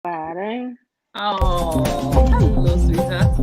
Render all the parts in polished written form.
Pare. Oh, hello, sweetheart.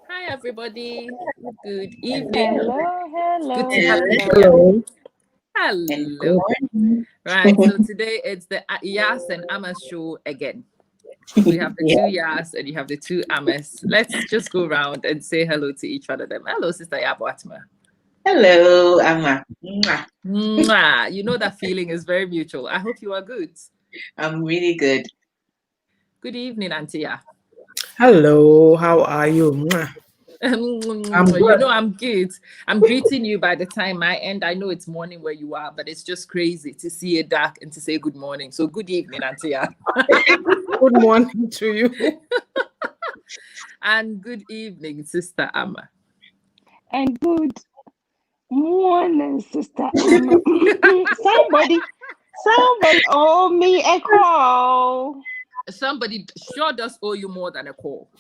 Hi, everybody. Good evening. Hello. Good to have you here. Hello. Hello. Right, so today it's the YAA'S and YAA'S show again. We have the two YAA'S and you have the two YAA'S. Let's just go around and say hello to each other. Hello, Sister Yabuatma. Hello, Amma. Mwah. You know that feeling is very mutual. I hope you are good. I'm really good. Good evening, Auntie Ya. Hello, how are you? You good. know I'm good. I'm greeting you by the time I end. I know it's morning where you are, but it's just crazy to see it dark and to say good morning. So good evening, Auntie Ya. Good morning to you. And good evening, Sister Amma. And good morning, Sister Amma. somebody owe me a call. Somebody sure does owe you more than a call.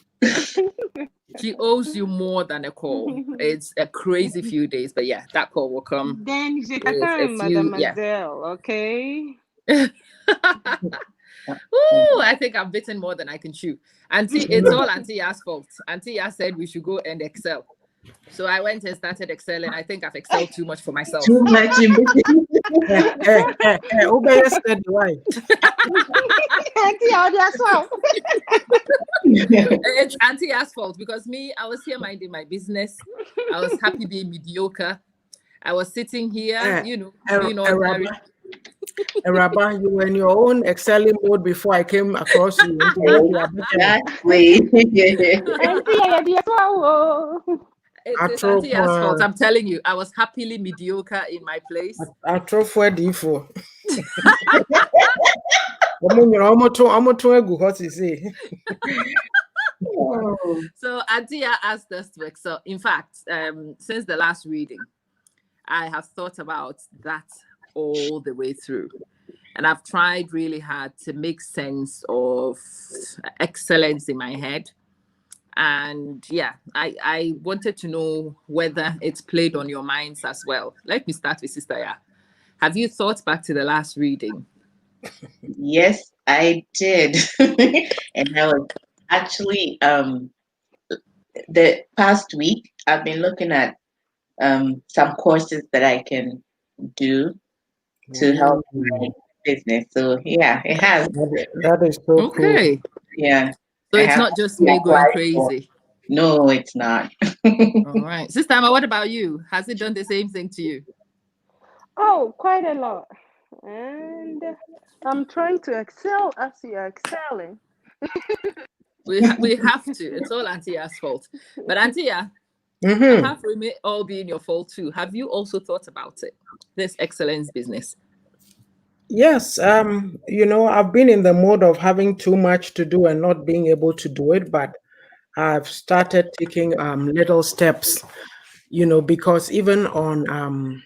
She owes you more than a call. It's a crazy few days, but yeah, that call will come. Then you with a few, mademoiselle, okay? Ooh, I think I've bitten more than I can chew. Auntie, it's all Auntie Ya's fault. Auntie Ya said we should go and excel. So I went and started excelling. I think I've excelled too much for myself. Too much. Obey said right. It's Auntie Ya's fault because me, I was here minding my business. I was happy being mediocre. I was sitting here, Rabba, you were in your own excelling mode before I came across you. Exactly. It's Auntie Ya's fault. I'm telling you, I was happily mediocre in my place. I throw for D4. What you say? So Auntie Ya asked us to excel. In fact, since the last reading, I have thought about that all the way through. And I've tried really hard to make sense of excellence in my head. And yeah, I wanted to know whether it's played on your minds as well. Let me start with Sister Ya. Have you thought back to the last reading? Yes, I did. And I was actually the past week I've been looking at some courses that I can do to help my business. So yeah, it has. That is so okay. Cool. Yeah. So it's not just me going crazy. No, it's not. All right. Sister Amma, what about you? Has it done the same thing to you? Oh, quite a lot. And I'm trying to excel as you're excelling. we have to. It's all Auntie Ya's fault. But Auntie Ya, apart from it all being your fault too, have you also thought about it? This excellence business? Yes, I've been in the mode of having too much to do and not being able to do it, but I've started taking little steps, because even on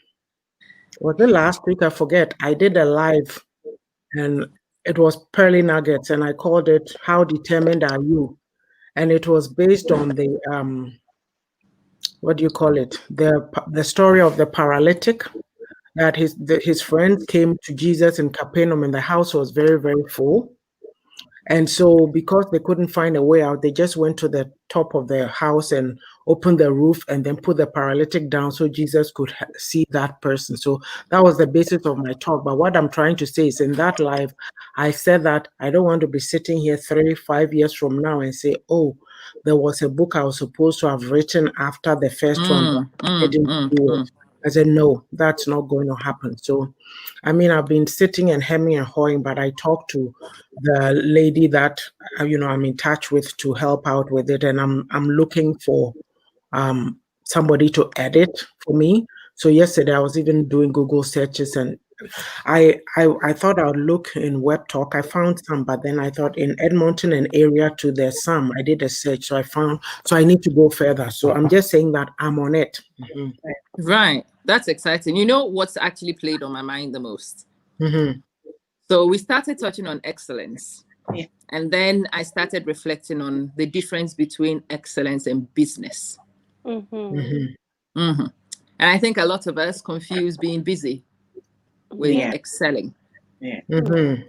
was it last week? I forget. I did a live and it was Pearly Nuggets and I called it How Determined Are You? And it was based on the what do you call it? The story of the paralytic. That his friends came to Jesus in Capernaum and the house was very, very full. And so because they couldn't find a way out, they just went to the top of the house and opened the roof and then put the paralytic down so Jesus could see that person. So that was the basis of my talk. But what I'm trying to say is in that live, I said that I don't want to be sitting here 3-5 years from now and say, oh, there was a book I was supposed to have written after the first one. But I didn't do it. I said, no, that's not going to happen. So, I mean, I've been sitting and hemming and hawing, but I talked to the lady that I'm in touch with to help out with it, and I'm looking for somebody to edit for me. So yesterday I was even doing Google searches, and I thought I would look in Web Talk. I found some, but then I thought in Edmonton and area too, there's some. I did a search, so I need to go further. So I'm just saying that I'm on it. Mm-hmm. Right. That's exciting. You know what's actually played on my mind the most? Mm-hmm. So we started touching on excellence. Yeah. And then I started reflecting on the difference between excellence and business. Mm-hmm. Mm-hmm. Mm-hmm. And I think a lot of us confuse being busy with Yeah. excelling. Yeah. Mm-hmm.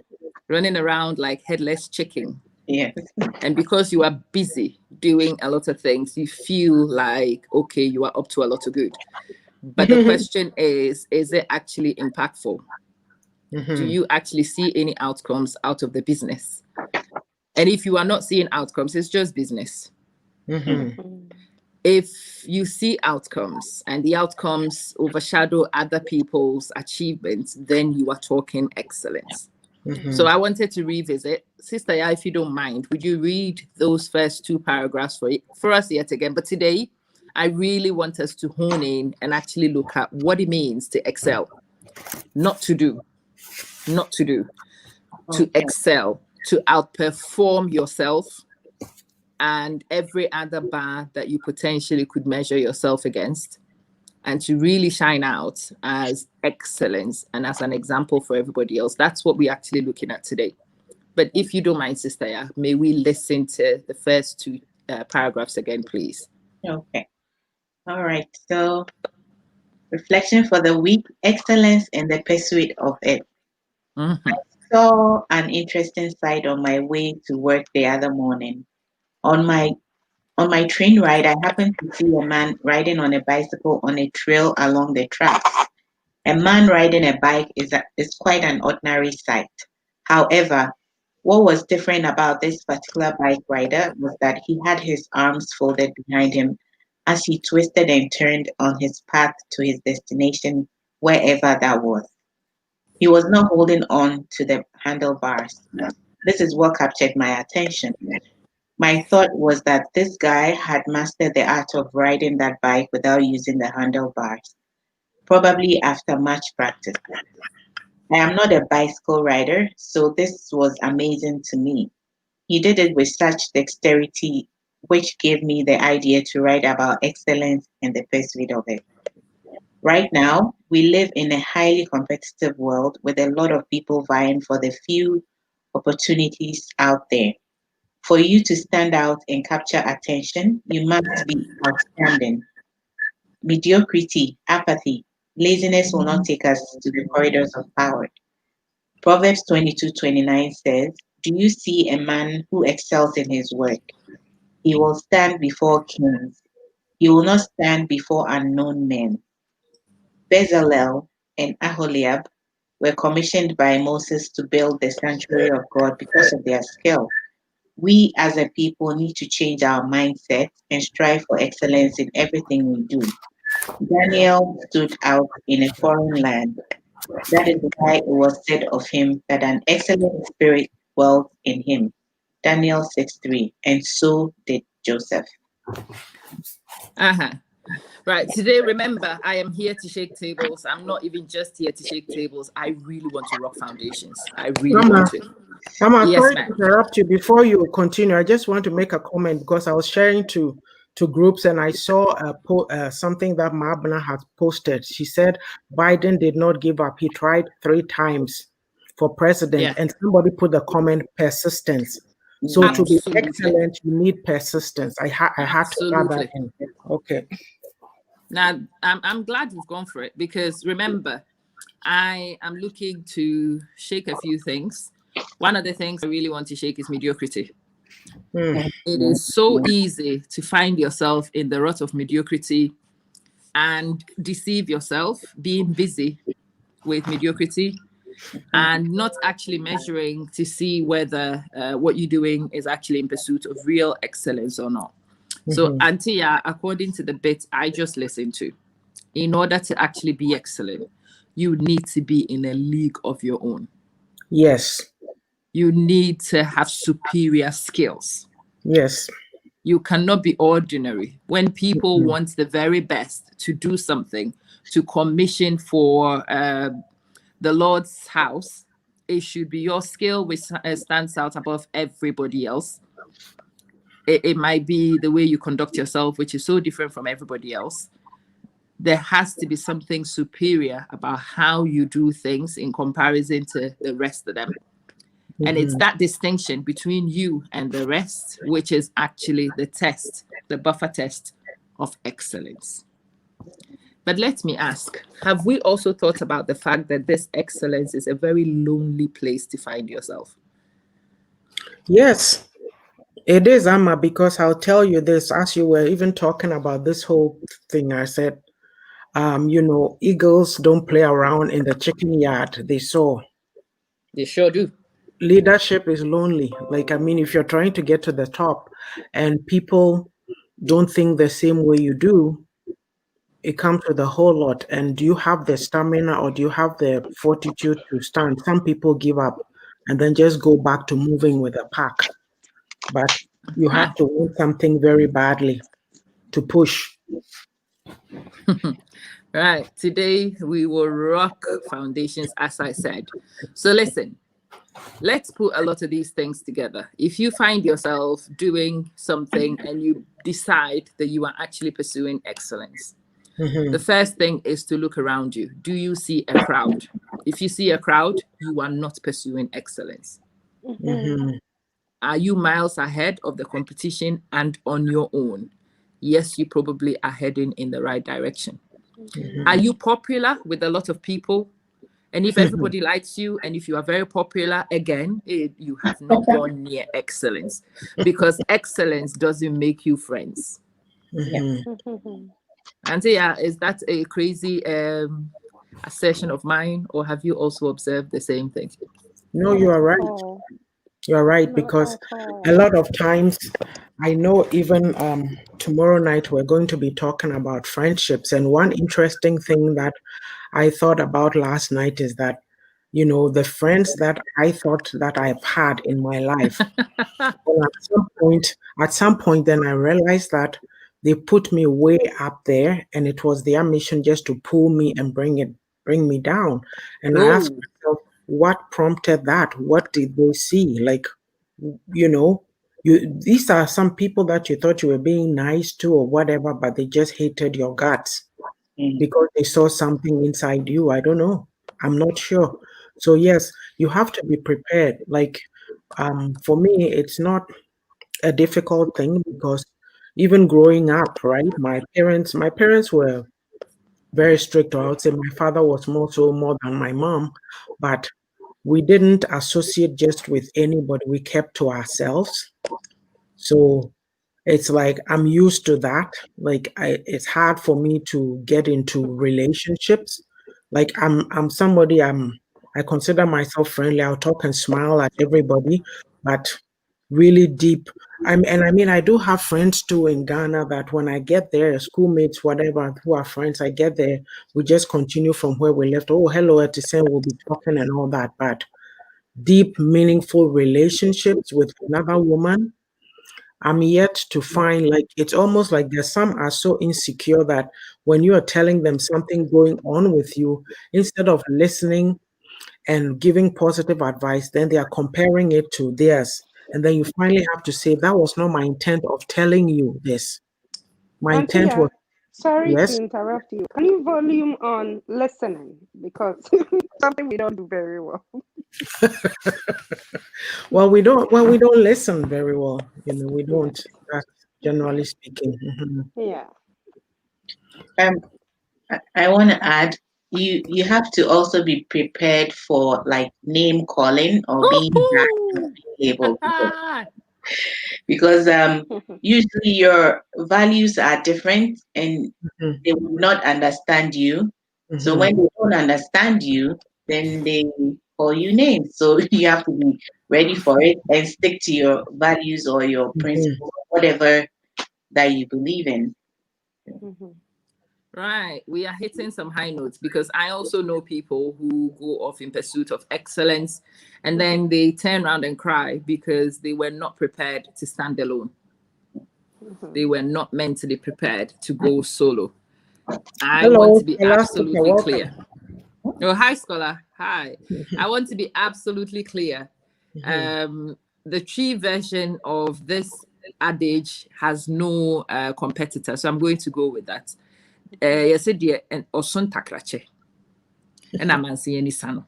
Running around like headless chicken. Yeah. And because you are busy doing a lot of things, you feel like, okay, you are up to a lot of good. But the question is it actually impactful? Mm-hmm. Do you actually see any outcomes out of the business? And if you are not seeing outcomes, it's just business. Mm-hmm. If you see outcomes and the outcomes overshadow other people's achievements, then you are talking excellence. Mm-hmm. So I wanted to revisit. Sister Ya, if you don't mind, would you read those first two paragraphs for us yet again? But today, I really want us to hone in and actually look at what it means to excel, not to do, to Okay. excel, to outperform yourself and every other bar that you potentially could measure yourself against, and to really shine out as excellence and as an example for everybody else. That's what we're actually looking at today. But if you don't mind, Sister Ya, may we listen to the first two paragraphs again, please? Okay. All right. So, reflection for the week: excellence in the pursuit of it. Mm-hmm. Saw an interesting sight on my way to work the other morning. On my train ride, I happened to see a man riding on a bicycle on a trail along the tracks. A man riding a bike is quite an ordinary sight. However, what was different about this particular bike rider was that he had his arms folded behind him as he twisted and turned on his path to his destination, wherever that was. He was not holding on to the handlebars. This is what captured my attention. My thought was that this guy had mastered the art of riding that bike without using the handlebars, probably after much practice. I am not a bicycle rider, so this was amazing to me. He did it with such dexterity, which gave me the idea to write about excellence in the pursuit of it. Right now, we live in a highly competitive world with a lot of people vying for the few opportunities out there. For you to stand out and capture attention, you must be outstanding. Mediocrity, apathy, laziness will not take us to the corridors of power. Proverbs 22:29 says, "Do you see a man who excels in his work? He will stand before kings. He will not stand before unknown men." Bezalel and Aholiab were commissioned by Moses to build the sanctuary of God because of their skill. We as a people need to change our mindset and strive for excellence in everything we do. Daniel stood out in a foreign land. That is why it was said of him that an excellent spirit dwelt in him. Daniel 6:3. And so did Joseph. Uh-huh. Right. Today, remember, I am here to shake tables. I'm not even just here to shake tables. I really want to rock foundations. I really Mama, want to. Mama, Yes, sorry to ma'am. interrupt you. Before you continue, I just want to make a comment because I was sharing to groups and I saw something that Mabna had posted. She said Biden did not give up. He tried 3 times for president, Yeah, and somebody put the comment persistence. So to be Yes. absolutely. excellent, you need persistence. I had to add that Absolutely. in. Okay. Now, I'm glad you've gone for it because remember, I am looking to shake a few things. One of the things I really want to shake is mediocrity. Mm. It is so easy to find yourself in the rut of mediocrity and deceive yourself, being busy with mediocrity and not actually measuring to see whether what you're doing is actually in pursuit of real excellence or not. So, Mhm. Auntie, according to the bit I just listened to, in order to actually be excellent, you need to be in a league of your own. Yes. You need to have superior skills. Yes. You cannot be ordinary. When people Mhm. want the very best to do something, to commission for the Lord's house, it should be your skill which stands out above everybody else. It might be the way you conduct yourself, which is so different from everybody else. There has to be something superior about how you do things in comparison to the rest of them. And it's Mhm. that distinction between you and the rest, which is actually the test, the buffer test of excellence. But let me ask, have we also thought about the fact that this excellence is a very lonely place to find yourself? Yes, it is, Amma, because I'll tell you this, as you were even talking about this whole thing, I said, eagles don't play around in the chicken yard. They soar. They sure do. Leadership is lonely. Like, I mean, if you're trying to get to the top and people don't think the same way you do, it comes with a whole lot. And do you have the stamina or do you have the fortitude to stand? Some people give up and then just go back to moving with the pack. But you have to want something very badly to push. Right. Today we will rock foundations, as I said. So listen, let's put a lot of these things together. If you find yourself doing something and you decide that you are actually pursuing excellence, Mhm. the first thing is to look around you. Do you see a crowd? If you see a crowd, you are not pursuing excellence. Mhm. Are you miles ahead of the competition and on your own? Yes, you probably are heading in the right direction. Are Mhm. you popular with a lot of people? And if everybody likes you, and if you are very popular, again, you have not gone near excellence, because excellence doesn't make you friends. Yeah. Mhm. Antia, is that a crazy assertion of mine, or have you also observed the same thing? No, Not you are at right. all. You are right Not because at a all. lot of times I know even tomorrow night we're going to be talking about friendships. And one interesting thing that I thought about last night is that, the friends that I thought that I've had in my life, well, at some point, then I realized that they put me way up there, and it was their mission just to pull me and bring me down. And I asked Oh, myself, what prompted that? What did they see? Like, you know, these are some people that you thought you were being nice to or whatever, but they just hated your guts Mm. because they saw something inside you. I don't know. I'm not sure. So yes, you have to be prepared. Like, for me, it's not a difficult thing because even growing up, right? My parents were very strict, or I would say my father was more than my mom, but we didn't associate just with anybody. We kept to ourselves. So it's like I'm used to that. Like it's hard for me to get into relationships. Like I'm somebody I consider myself friendly. I'll talk and smile at everybody, but really deep. I mean I do have friends too in Ghana that when I get there, schoolmates, whatever, who are friends, I get there, we just continue from where we left. Oh, hello, Etisen, we'll be talking and all that. But deep, meaningful relationships with another woman, I'm yet to find. Like it's almost like there's some are so insecure that when you are telling them something going on with you, instead of listening and giving positive advice, then they are comparing it to theirs. And then you finally have to say, that was not my intent of telling you this. My intent was, Antia, sorry to yes. interrupt you. Can you volume on listening? Because something we don't do very well. Well, we don't listen very well. We Yeah. don't. That's generally speaking. Mhm. Yeah. Um, I want to add, you have to also be prepared for like name calling or being dragged or woohoo! being labeled because usually your values are different and Mhm. they will not understand you. So when Mhm. they don't understand you, then they call you names. So you have to be ready for it and stick to your values or your Mhm. principles, whatever that you believe in. Mhm. Right. We are hitting some high notes because I also know people who go off in pursuit of excellence and then they turn around and cry because they were not prepared to stand alone. They were not mentally prepared to go solo. I want Hello, to be Elastica, absolutely welcome. clear. Oh, hi, Scholar. Hi. I want to be absolutely clear. The tree version of this adage has no competitor, so I'm going to go with that. Yes, dear, and Osun Takrache. And I'm seeing any son.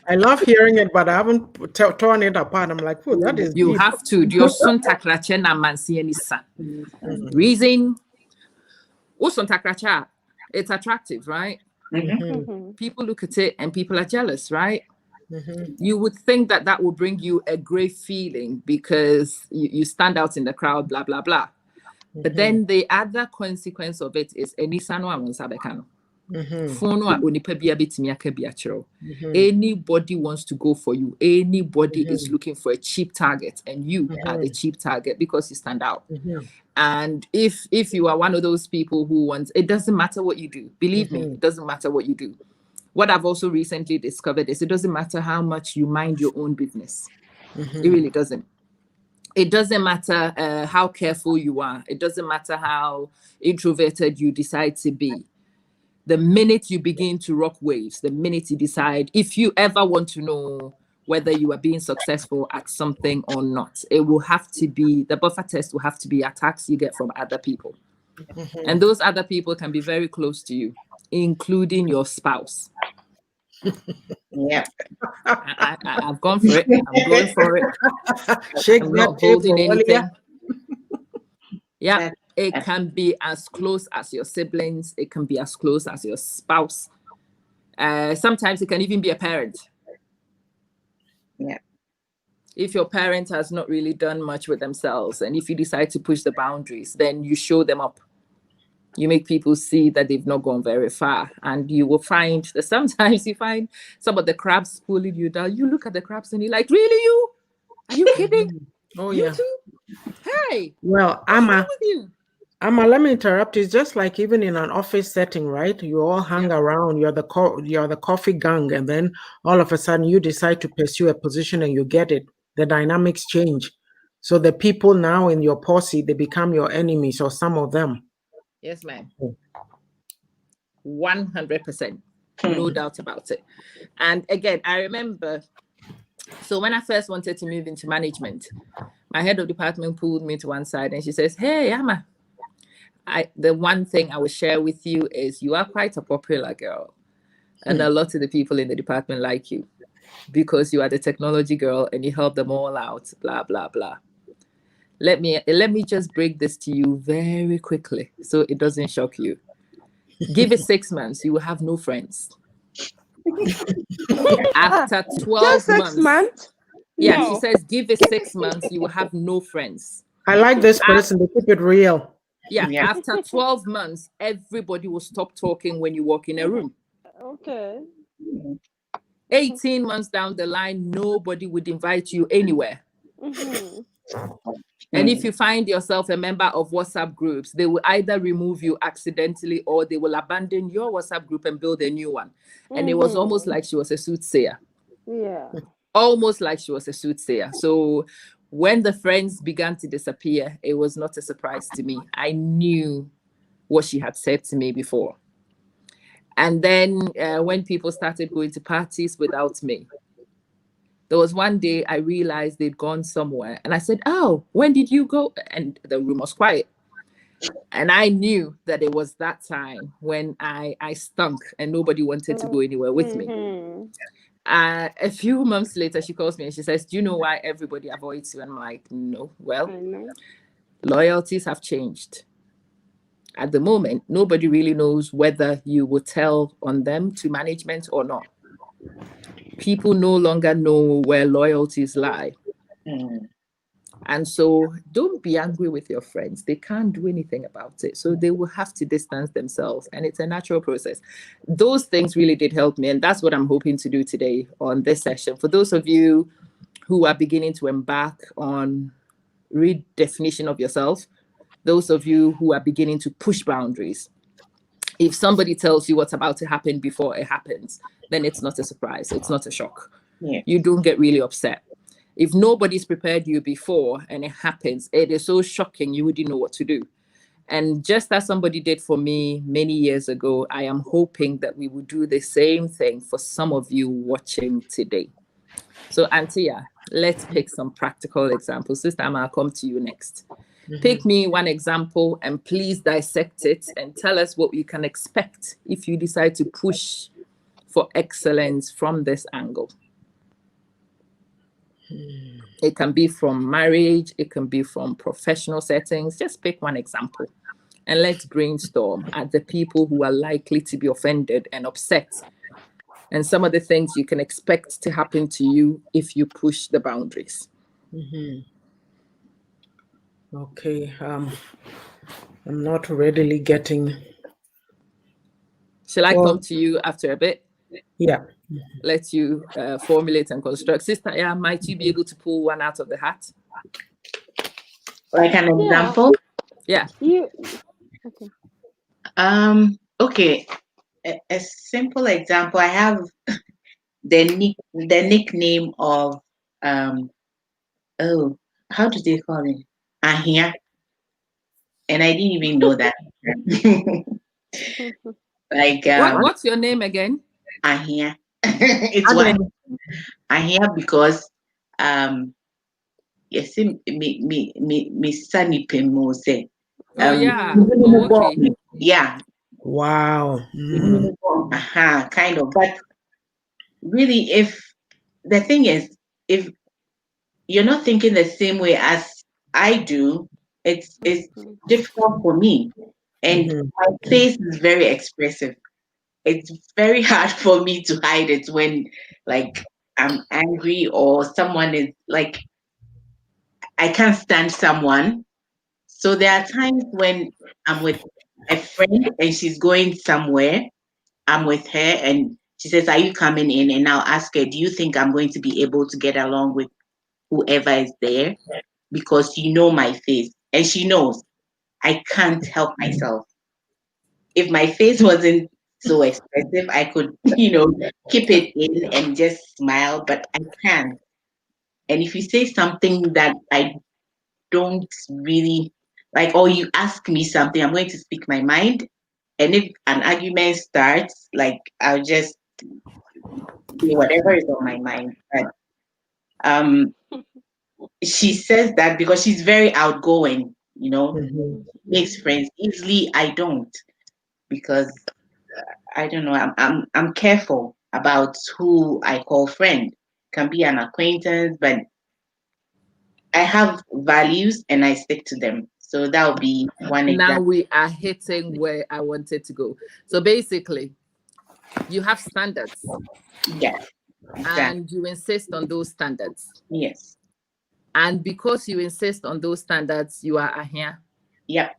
I love hearing it, but I haven't torn it apart. I'm like, oh, that is You deep. have to. Your son Takrache and I'm seeing any son. Reason Osun Takrache, it's attractive, right? People look at it and people are jealous, right? You would think that that will bring you a great feeling because you stand out in the crowd, blah, blah, blah. But then the other consequence of it is anybody wants to go for you. Anybody is looking for a cheap target, and you are the cheap target because you stand out. And if you are one of those people who wants, it doesn't matter what you do. Believe me, it doesn't matter what you do. What I've also recently discovered is it doesn't matter how much you mind your own business. It really doesn't. It doesn't matter how careful you are. It doesn't matter how introverted you decide to be. The minute you begin to rock waves, the minute you decide, if you ever want to know whether you are being successful at something or not, it will have to be, the buffer test will have to be attacks you get from other people. And those other people can be very close to you, including your spouse. Yeah. I've gone for it. I'm going for it. Shake I'm that not table, holding will anything. ya? Yeah, it can be as close as your siblings. It can be as close as your spouse. Sometimes it can even be a parent. Yeah. If your parent has not really done much with themselves, and if you decide to push the boundaries, then you show them up. You make people see that they've not gone very far. And you will find that sometimes you find some of the crabs pulling you down. You look at the crabs and you're like, really, you? Are you kidding? Oh, You yeah. too? Hey, Well, what's wrong with you? Amma, let me interrupt. It's just like even in an office setting, right? You all hang around. You're the coffee gang, and then all of a sudden you decide to pursue a position and you get it. The dynamics change. So the people now in your posse, they become your enemies, or some of them. Yes, ma'am. 100%. No doubt about it. And again, I remember, so when I first wanted to move into management, my head of department pulled me to one side and she says, hey, Amma, the one thing I will share with you is you are quite a popular girl. And a lot of the people in the department like you because you are the technology girl and you help them all out, blah, blah, blah. Let me just break this to you very quickly so it doesn't shock you. Give it 6 months, you will have no friends. After 12 Just 6 months. months? Yeah, No. she says, give it 6 months, you will have no friends. I like this person. They keep it real. Yeah, after 12 months, everybody will stop talking when you walk in a room. Okay. 18 months down the line, nobody would invite you anywhere. And if you find yourself a member of WhatsApp groups, they will either remove you accidentally or they will abandon your WhatsApp group and build a new one. And it was almost like she was a soothsayer. Yeah. Almost like she was a soothsayer. So when the friends began to disappear, it was not a surprise to me. I knew what she had said to me before. And then when people started going to parties without me, there was one day I realized they'd gone somewhere. And I said, oh, when did you go? And the room was quiet. And I knew that it was that time when I stunk and nobody wanted to go anywhere with me. A few months later, she calls me and she says, do you know why everybody avoids you? And I'm like, no. Well, loyalties have changed. At the moment, nobody really knows whether you will tell on them to management or not. People no longer know where loyalties lie. And so don't be angry with your friends. They can't do anything about it. So they will have to distance themselves. And it's a natural process. Those things really did help me. And that's what I'm hoping to do today on this session. For those of you who are beginning to embark on redefinition of yourself, those of you who are beginning to push boundaries. If somebody tells you what's about to happen before it happens, then it's not a surprise. It's not a shock. Yeah. You don't get really upset. If nobody's prepared you before and it happens, it is so shocking you wouldn't know what to do. And just as somebody did for me many years ago, I am hoping that we will do the same thing for some of you watching today. So, Antia, let's pick some practical examples. Sister Amma, I'll come to you next. Pick me one example and please dissect it and tell us what you can expect if you decide to push for excellence from this angle. It can be from marriage, it can be from professional settings. Just pick one example and let's brainstorm at the people who are likely to be offended and upset and some of the things you can expect to happen to you if you push the boundaries. Okay. I'm not readily getting. Shall I come to you after a bit? Yeah. Let you formulate and construct. Sister, yeah, might you be able to pull one out of the hat? Like an example? Yeah. Okay. A simple example. I have the nickname of how do they call it? Ahia. And I didn't even know that. Like what's your name again? Ahia. It's what Ahia because yes, me Sunny Pemose. Oh yeah. Oh, okay. Yeah. Wow. Kind of. But really, if the thing is, if you're not thinking the same way as I do, it's difficult for me. And my face is very expressive. It's very hard for me to hide it when like I'm angry or someone is like I can't stand someone. So there are times when I'm with a friend and she's going somewhere. I'm with her and she says, "Are you coming in?" And I'll ask her, "Do you think I'm going to be able to get along with whoever is there?" Because you know my face. And she knows I can't help myself. If my face wasn't so expressive, I could, keep it in and just smile, but I can't. And if you say something that I don't really like, or you ask me something, I'm going to speak my mind. And if an argument starts, like I'll just say whatever is on my mind. But she says that because she's very outgoing, makes friends easily. I don't because I don't know. I'm careful about who I call friend. Can be an acquaintance, but I have values and I stick to them. So that would be one example. Now we are hitting where I wanted to go. So basically, you have standards. Yes. Exactly. And you insist on those standards. Yes. And because you insist on those standards, you are ahia. Yep.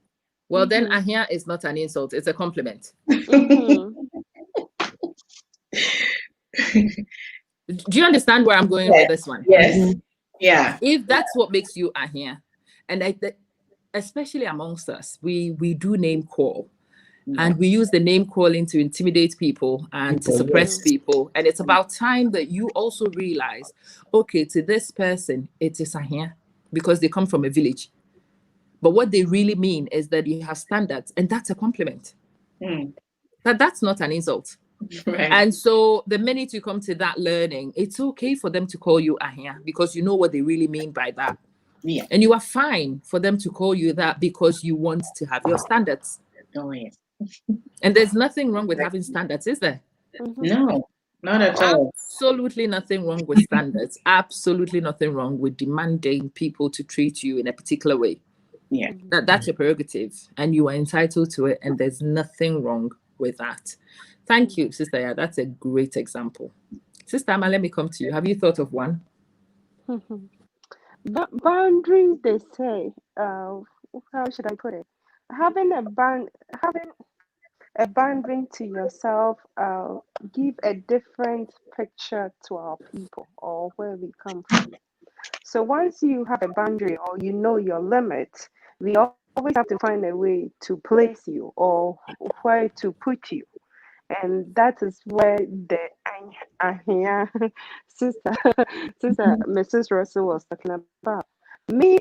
Well, then ahia is not an insult, it's a compliment. Do you understand where I'm going with this one? Yes. Yeah. If that's what makes you ahia, and especially amongst us, we do name call. And we use the name calling to intimidate people and to suppress people. And it's about time that you also realize, okay, to this person, it is ahia because they come from a village. But what they really mean is that you have standards, and that's a compliment. That's not an insult. Right. And so the minute you come to that learning, it's okay for them to call you ahia because you know what they really mean by that. Yeah. And you are fine for them to call you that because you want to have your standards. Oh, yes. And there's nothing wrong with having standards, is there? No, not at all. Absolutely nothing wrong with standards. Absolutely nothing wrong with demanding people to treat you in a particular way. Yeah. That's your prerogative and you are entitled to it. And there's nothing wrong with that. Thank you, Sister Ya. That's a great example. Sister Amma, let me come to you. Have you thought of one? Boundaries, they say, how should I put it? Having a boundary to yourself give a different picture to our people or where we come from. So once you have a boundary or you know your limit, we all always have to find a way to place you or where to put you. And that is where the Ahia sister, sister Mrs. Russell was talking about. Me,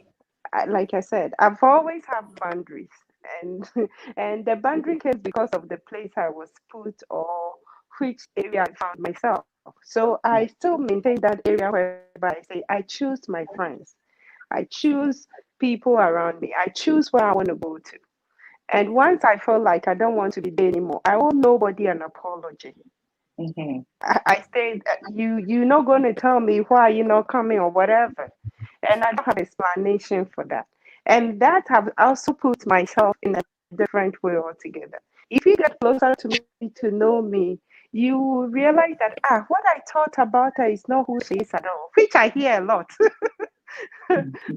like I said, I've always had boundaries, and and the boundary came because of the place I was put or which area I found myself. So I still maintain that area whereby I say I choose my friends, I choose people around me, I choose where I want to go to. And once I feel like I don't want to be there anymore, I owe nobody an apology. Mm-hmm. I stayed. You're not going to tell me why you're not coming or whatever, and I don't have explanation for that. And that have also put myself in a different way altogether. If you get closer to me to know me, you will realize that what I thought about her is not who she is at all, which I hear a lot.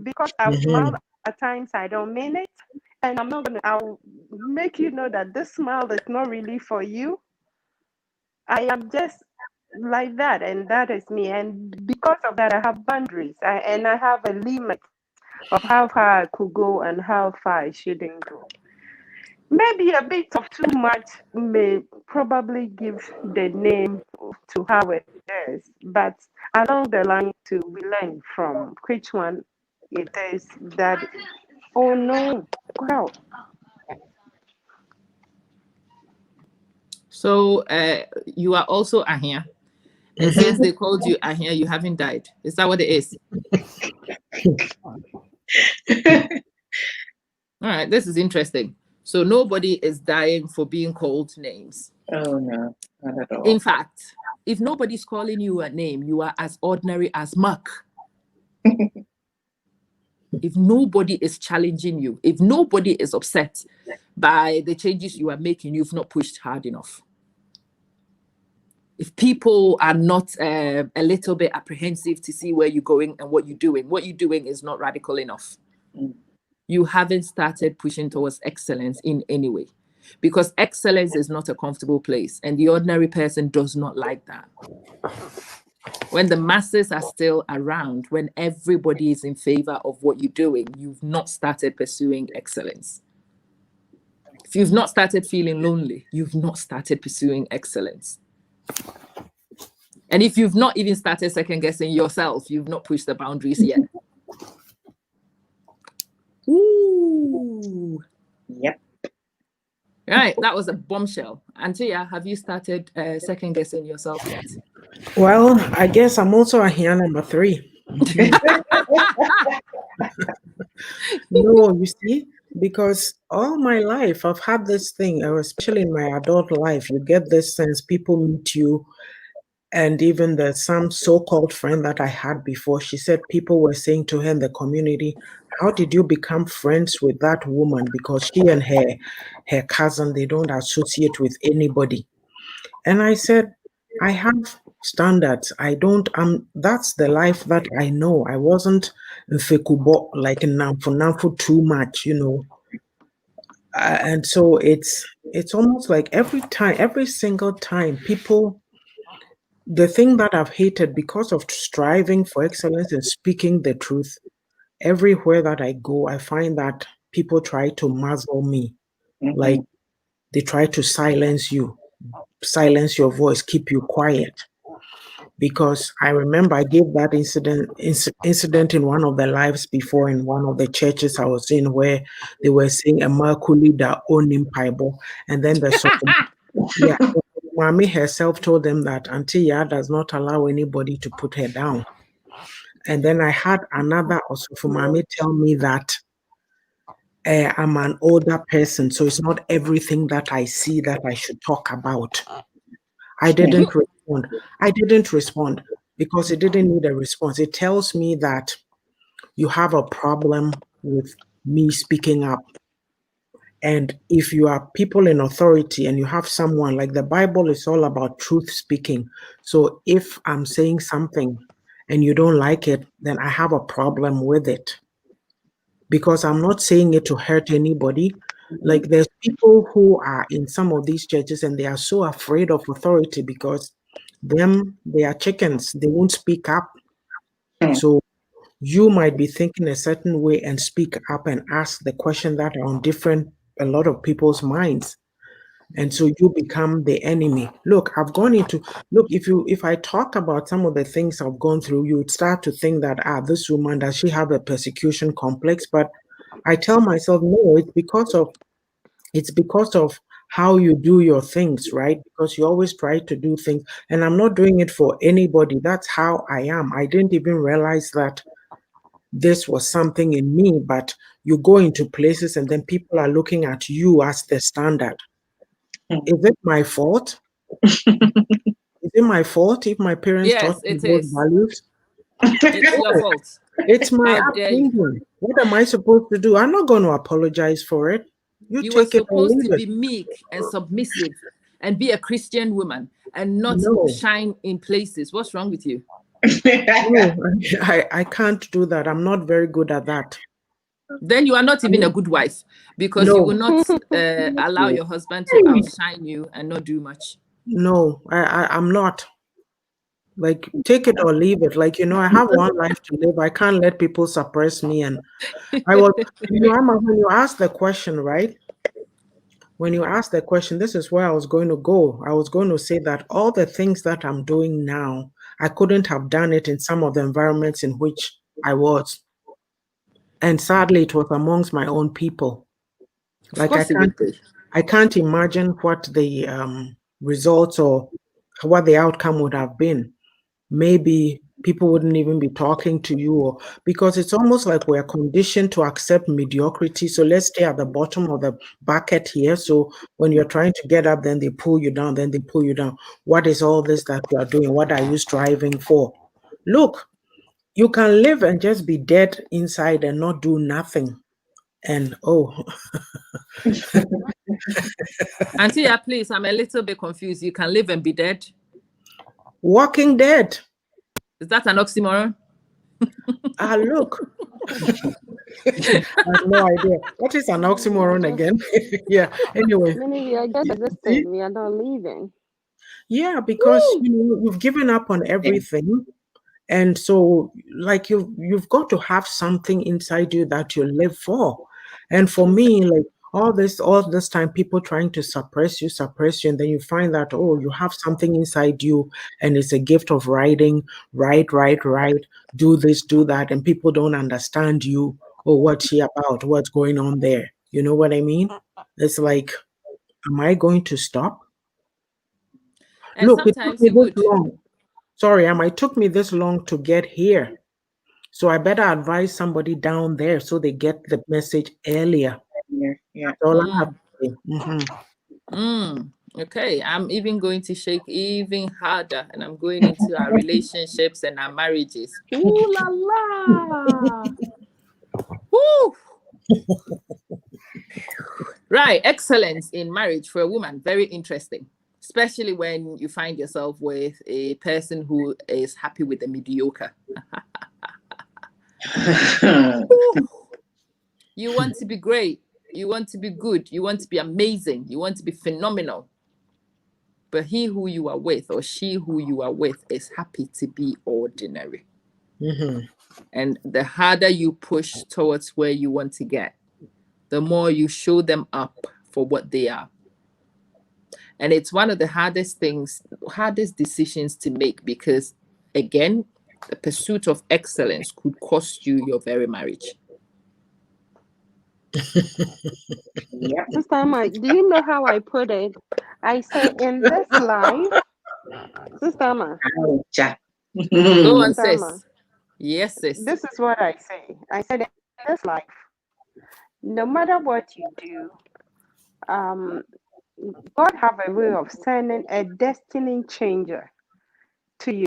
Because I'll smile Mhm. at times, I don't mean it, and I'm not gonna. I'll make you know that this smile is not really for you. I am just like that, and that is me. And because of that, I have boundaries, and I have a limit of how far I could go and how far I shouldn't go. Maybe a bit of too much may probably give the name to how it is, but along the line, to we learn from which one it is that. Oh no! Wow. So you are also Ahia. And since they called you Ahia, you haven't died. Is that what it is? All right, this is interesting. So nobody is dying for being called names. Oh no, not at In all. fact, if nobody's calling you a name, you are as ordinary as muck. If nobody is challenging you, if nobody is upset by the changes you are making, you've not pushed hard enough. If people are not a little bit apprehensive to see where you're going and what you're doing is not radical enough. Mm. You haven't started pushing towards excellence in any way, because excellence is not a comfortable place, and the ordinary person does not like that. When the masses are still around, when everybody is in favor of what you're doing, you've not started pursuing excellence. If you've not started feeling lonely, you've not started pursuing excellence. And if you've not even started second guessing yourself, you've not pushed the boundaries yet. Ooh. Yep. Right, that was a bombshell. Antia, have you started second guessing yourself yet? Well, I guess I'm also a here number 3. No, you see, because all my life I've had this thing, especially in my adult life, you get this sense people meet you. And even some so-called friend that I had before, she said people were saying to her in the community, how did you become friends with that woman? Because she and her cousin, they don't associate with anybody. And I said, I have standards. I don't that's the life that I know. I wasn't fekubo like namfu too much, and so it's almost like every single time people, the thing that I've hated because of striving for excellence and speaking the truth, everywhere that I go, I find that people try to muzzle me. Like Mm-hmm. they try to silence you, silence your voice, keep you quiet. Because I remember I gave that incident in one of the lives before in one of the churches I was in, where they were saying a Marco leader owning Bible, and then yeah, Mami herself told them that Auntie Ya does not allow anybody to put her down. And then I had another also for Mami tell me that I'm an older person, so it's not everything that I see that I should talk about. I didn't respond. I didn't respond because it didn't need a response. It tells me that you have a problem with me speaking up. And if you are people in authority and you have someone, like the Bible is all about truth speaking. So if I'm saying something and you don't like it, then I have a problem with it because I'm not saying it to hurt anybody. Like there's people who are in some of these churches and they are so afraid of authority because they are chickens. They won't speak up. Hmm. So you might be thinking a certain way and speak up and ask the question that are on different a lot of people's minds. And so you become the enemy. Look, I've gone into look, if I talk about some of the things I've gone through, you would start to think that this woman, does she have a persecution complex? But I tell myself, no, it's because of how you do your things, right? Because you always try to do things, and I'm not doing it for anybody. That's how I am. I didn't even realize that this was something in me, but you go into places and then people are looking at you as the standard. Is it my fault? Is it my fault if my parents taught Yes, me it those is. values? It's your No, fault. it's my How dare you? upbringing. What am I supposed to do? I'm not going to apologize for it. You You were take it or supposed to leave it. be meek and submissive and be a Christian woman and not No, shine in places. What's wrong with you? no, I can't do that. I'm not very good at that. Then you are not even a good wife because you will No, not allow your husband to outshine you and not do much. no, I'm not. Like, take it or leave it. Like, I have one life to live. I can't let people suppress me. And I was, Amma, when you ask the question, right? When you ask the question, this is where I was going to go. I was going to say that all the things that I'm doing now, I couldn't have done it in some of the environments in which I was. And sadly, it was amongst my own people. Of Like, course it would be. I can't imagine what the results or what the outcome would have been. Maybe people wouldn't even be talking to you, or because it's almost like we're conditioned to accept mediocrity. So let's stay at the bottom of the bucket here. So when you're trying to get up, then they pull you down, then they pull you down. What is all this that you are doing? What are you striving for? Look, you can live and just be dead inside and not do nothing. And Auntie, please, I'm a little bit confused. You can live and be dead. Walking Dead. Is that an oxymoron? Look. I have no idea. What is an oxymoron again? Yeah. Anyway, Meaning we are just see? existing, we are not living. Yeah, because Woo! you've given up on everything. And so, like, you've got to have something inside you that you live for. And for me, like, all this time, people trying to suppress you, and then you find that, you have something inside you, and it's a gift of writing, write, do this, do that, and people don't understand you. Oh, what's she about? What's going on there? You know what I mean? It's like, am I going to stop? And Look, it took sometimes me you this would. long. Sorry, it took me this long to get here. So I better advise somebody down there so they get the message earlier. Yeah. That's all I have Mm, to say. okay, I'm even going to shake even harder and I'm going into our relationships and our marriages. Ooh la la. Woo! Right, excellence in marriage for a woman, very interesting, especially when you find yourself with a person who is happy with the mediocre. Woo! You want to be great, you want to be good, you want to be amazing, you want to be phenomenal. But he who you are with or she who you are with is happy to be ordinary. And the harder you push towards where you want to get, the more you show them up for what they are. And it's one of the hardest decisions to make because, again, the pursuit of excellence could cost you your very marriage. Yep. Sister Mike, do you know how I put it? I say in this life, Sister Ma, Ouch. Go on, Sister Ma, sis. Yes, sis. this is what I say. I said in this life, no matter what you do, um, God have a way of sending a destiny changer to you.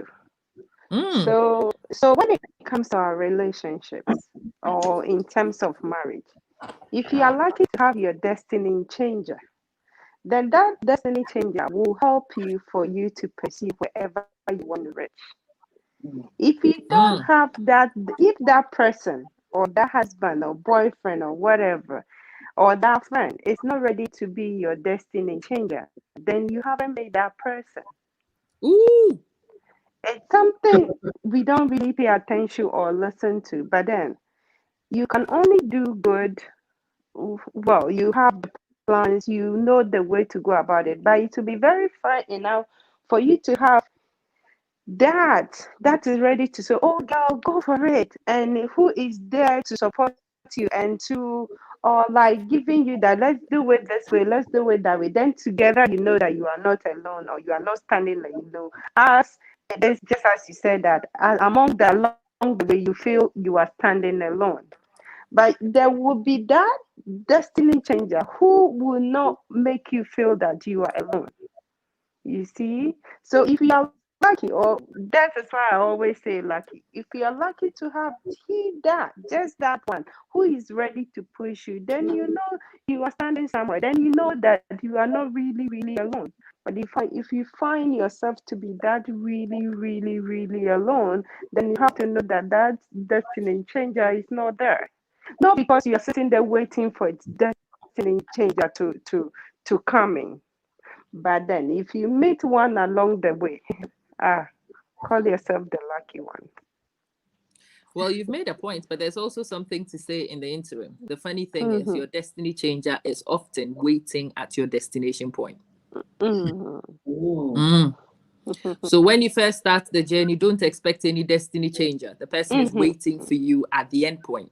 Mm, So when it comes to our relationships or in terms of marriage, if you are lucky to have your destiny changer, then that destiny changer will help you for you to pursue wherever you want to reach. If you don't mm. have that, if that person or that husband or boyfriend or whatever, or that friend is not ready to be your destiny changer, then you haven't made that person. Ooh. It's something we don't really pay attention or listen to, but then you can only do good. Well, you have the plans, you know the way to go about it, but it will be very fine enough for you to have that is ready to say, oh girl, go for it, and who is there to support you and to or like giving you that, let's do it this way, let's do it that way, then together you know that you are not alone or you are not standing alone. As it is, just as you said, that among the along the way you feel you are standing alone, but there will be that destiny changer who will not make you feel that you are alone, you see. So if you are lucky, or that is why I always say lucky, if you are lucky to have just that one who is ready to push you, then you know you are standing somewhere. Then you know that you are not really alone. But if you find yourself to be that really alone, then you have to know that that destiny changer is not there. Not because you're sitting there waiting for its destiny changer to come in. But then, if you meet one along the way, ah, call yourself the lucky one. Well, you've made a point, but there's also something to say in the interim. The funny thing is, Mm-hmm. your destiny changer is often waiting at your destination point. Mm-hmm. Ooh. Mm. So when you first start the journey, don't expect any destiny changer. The person is Mm-hmm. waiting for you at the end point.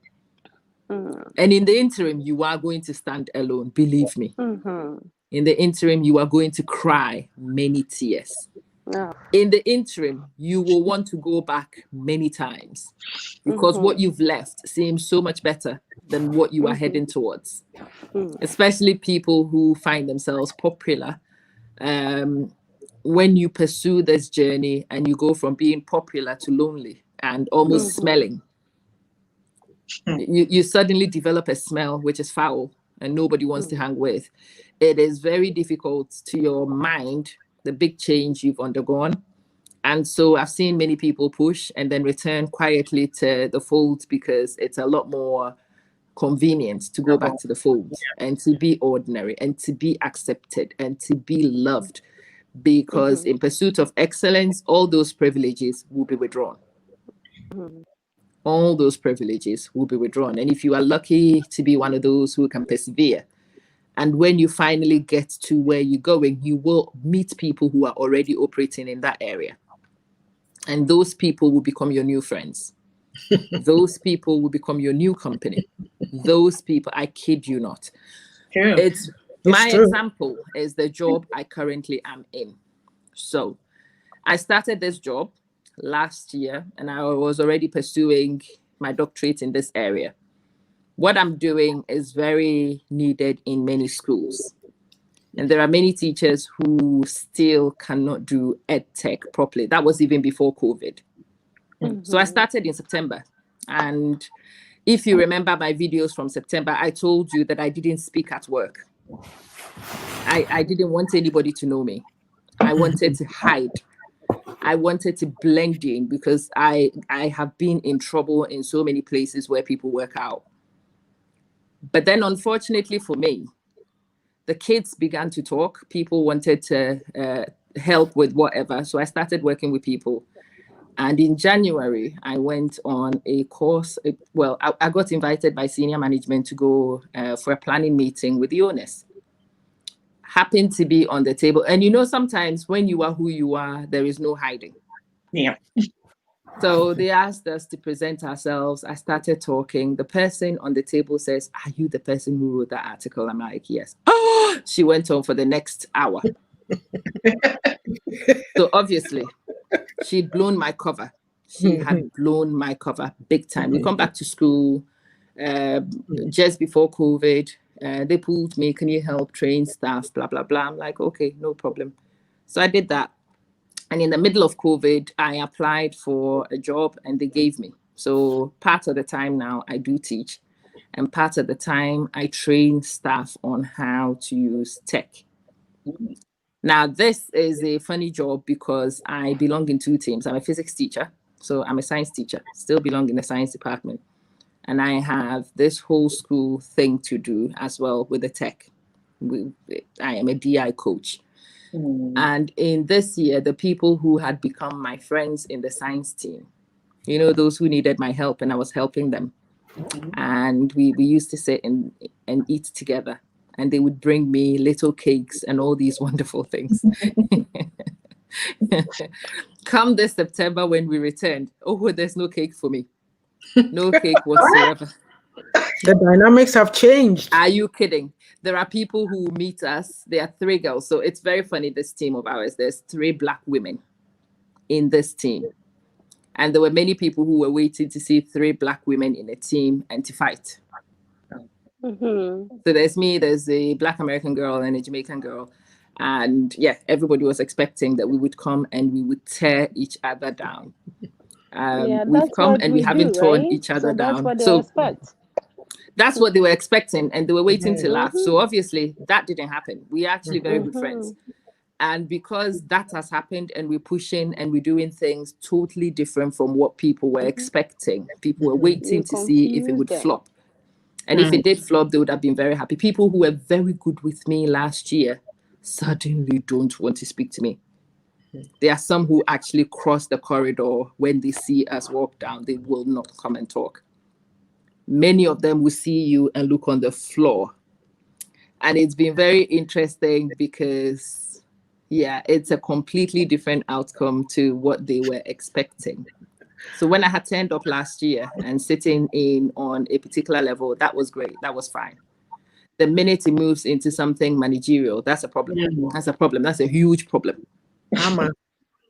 Mm-hmm. And in the interim, you are going to stand alone, believe me. Mm-hmm. In the interim, you are going to cry many tears. Yeah. In the interim, you will want to go back many times because what Mm-hmm. you've left seems so much better than what you are heading towards, especially people who find themselves popular. When you pursue this journey and you go from being popular to lonely and almost Mm-hmm. smelling, you suddenly develop a smell which is foul and nobody wants to hang with. It is very difficult to your mind, the big change you've undergone. And so I've seen many people push and then return quietly to the fold because it's a lot more convenient to go back to the fold and to be ordinary and to be accepted and to be loved. Because Mm-hmm. in pursuit of excellence, all those privileges will be withdrawn. All those privileges will be withdrawn. And if you are lucky to be one of those who can persevere, and when you finally get to where you're going, you will meet people who are already operating in that area. And those people will become your new friends. Those people will become your new company. Those people, I kid you not. True. It's It's my true. example is the job I currently am in. So I started this job last year and I was already pursuing my doctorate in this area. What I'm doing is very needed in many schools. And there are many teachers who still cannot do ed tech properly. That was even before COVID. So I started in September. And if you remember my videos from September, I told you that I didn't speak at work. I didn't want anybody to know me. I wanted to hide. I wanted to blend in because I have been in trouble in so many places where people work out. But then, unfortunately for me, the kids began to talk. People wanted to help with whatever. So I started working with people. And in January, I went on a course. Well, I got invited by senior management to go for a planning meeting with the owners. Happened to be on the table. And you know, sometimes when you are who you are, there is no hiding. Yeah. So they asked us to present ourselves. I started talking. The person on the table says, "Are you the person who wrote that article?" I'm like, "Yes." Oh, she went on for the next hour. So obviously, she'd blown my cover. She had blown my cover big time. We come back to school just before COVID. They pulled me, "Can you help train staff?" Blah, blah, blah. I'm like, okay, no problem. So I did that. And in the middle of COVID, I applied for a job and they gave me. So part of the time now I do teach. And part of the time I train staff on how to use tech. Now, this is a funny job because I belong in two teams. I'm a physics teacher, so I'm a science teacher, still belong in the science department. And I have this whole school thing to do as well with the tech. I am a DI coach. And in this year, the people who had become my friends in the science team, those who needed my help and I was helping them. And we used to sit and eat together. And they would bring me little cakes and all these wonderful things. Come this September when we returned, there's no cake for me. No cake whatsoever. The dynamics have changed. Are you kidding? There are people who meet us. There are 3 girls. So it's very funny, this team of ours. There's 3 Black women in this team. And there were many people who were waiting to see 3 Black women in a team and to fight. So there's me, there's a Black American girl and a Jamaican girl. And yeah, everybody was expecting that we would come and we would tear each other down. We've come and we haven't torn each other down. That's what they were expecting, and they were waiting to laugh. So obviously that didn't happen. We're actually very good friends. And because that has happened and we're pushing and we're doing things totally different from what people were expecting, people were waiting to see if it would flop. And if it did flop, they would have been very happy. People who were very good with me last year suddenly don't want to speak to me. There are some who actually cross the corridor when they see us walk down. They will not come and talk. Many of them will see you and look on the floor. And it's been very interesting because, it's a completely different outcome to what they were expecting. So when I had turned up last year and sitting in on a particular level, that was great. That was fine. The minute it moves into something managerial, that's a problem. That's a problem. That's a huge problem. Ama.